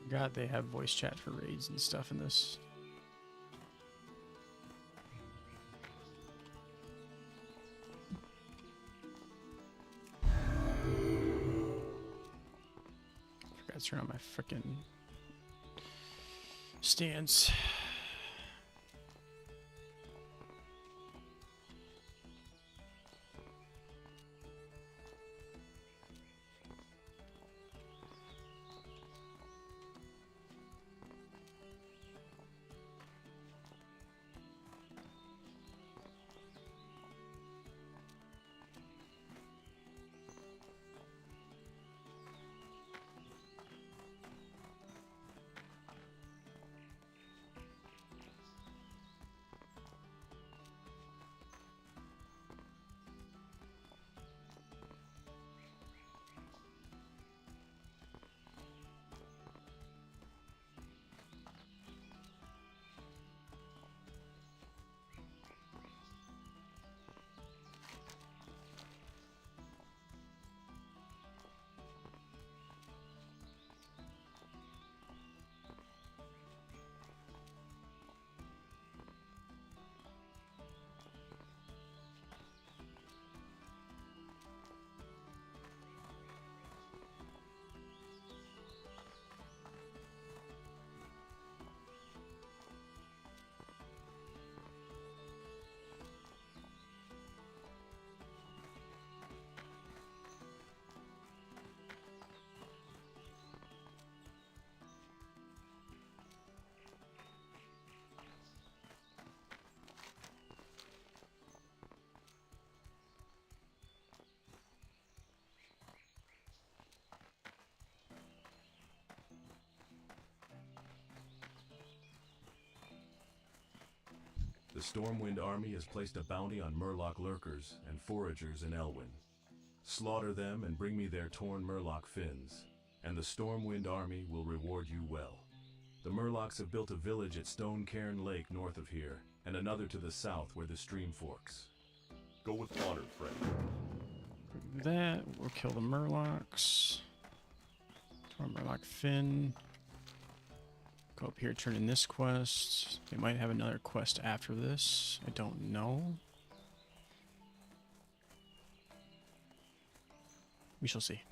God, they have voice chat for raids and stuff in this. Forgot to turn on my frickin' stands. The Stormwind Army has placed a bounty on Murloc lurkers and foragers in Elwyn. Slaughter them and bring me their torn Murloc fins, and the Stormwind Army will reward you well. The Murlocs have built a village at Stone Cairn Lake north of here, and another to the south where the stream forks. Go with honor, friend. That we'll kill the Murlocs. Torn Murloc fin. Go up here, turn in this quest. They might have another quest after this. I don't know. We shall see.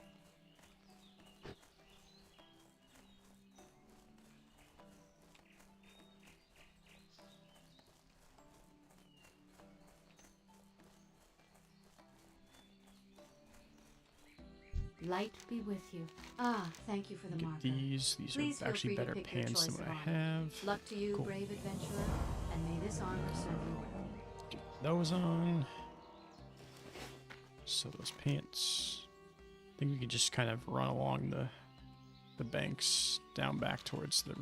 Light be with you. Ah, thank you for the Get marker. these. Please These are feel actually free to better pick your pants than choice what I of armor. have. Luck to you, Cool. brave adventurer, and may this armor serve you well. Get those on. So those pants. I think we could just kind of run along the banks down back towards the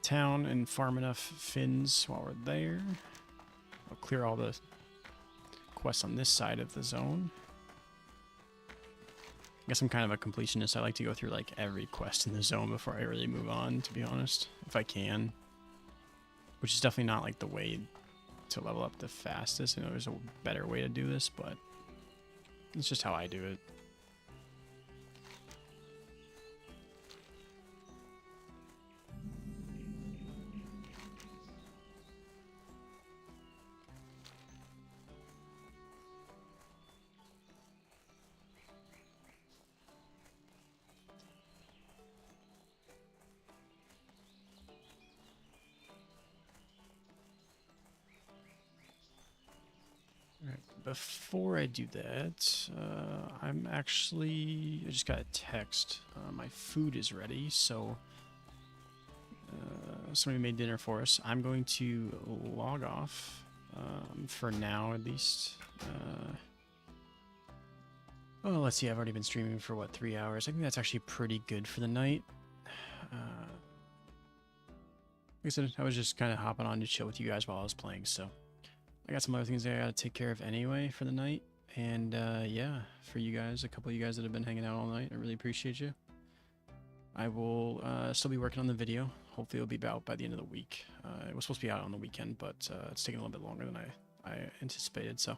town and farm enough fins while we're there. I'll clear all the quests on this side of the zone. I guess I'm kind of a completionist. I like to go through like every quest in the zone before I really move on, to be honest, if I can. Which is definitely not like the way to level up the fastest. I know there's a better way to do this, but it's just how I do it. Alright, before I do that, I just got a text. My food is ready, so somebody made dinner for us. I'm going to log off, for now at least. Oh, let's see, I've already been streaming for, what, 3 hours? I think that's actually pretty good for the night. Like I said, I was just kind of hopping on to chill with you guys while I was playing, so I got some other things that I gotta take care of anyway for the night. And yeah, for you guys, a couple of you guys that have been hanging out all night, I really appreciate you. I will still be working on the video. Hopefully it'll be out by the end of the week. It was supposed to be out on the weekend, but it's taking a little bit longer than I anticipated. So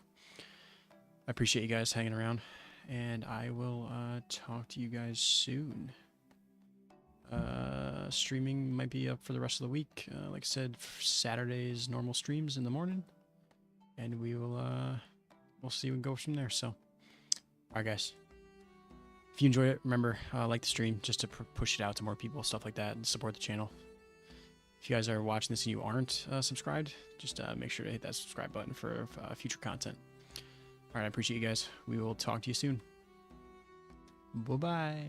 I appreciate you guys hanging around, and I will talk to you guys soon. Streaming might be up for the rest of the week. Like I said, Saturday's normal streams in the morning. And we will, we'll see and go from there. So, alright guys. If you enjoy it, remember, like the stream just to push it out to more people, stuff like that, and support the channel. If you guys are watching this and you aren't subscribed, just make sure to hit that subscribe button for future content. Alright, I appreciate you guys. We will talk to you soon. Bye-bye.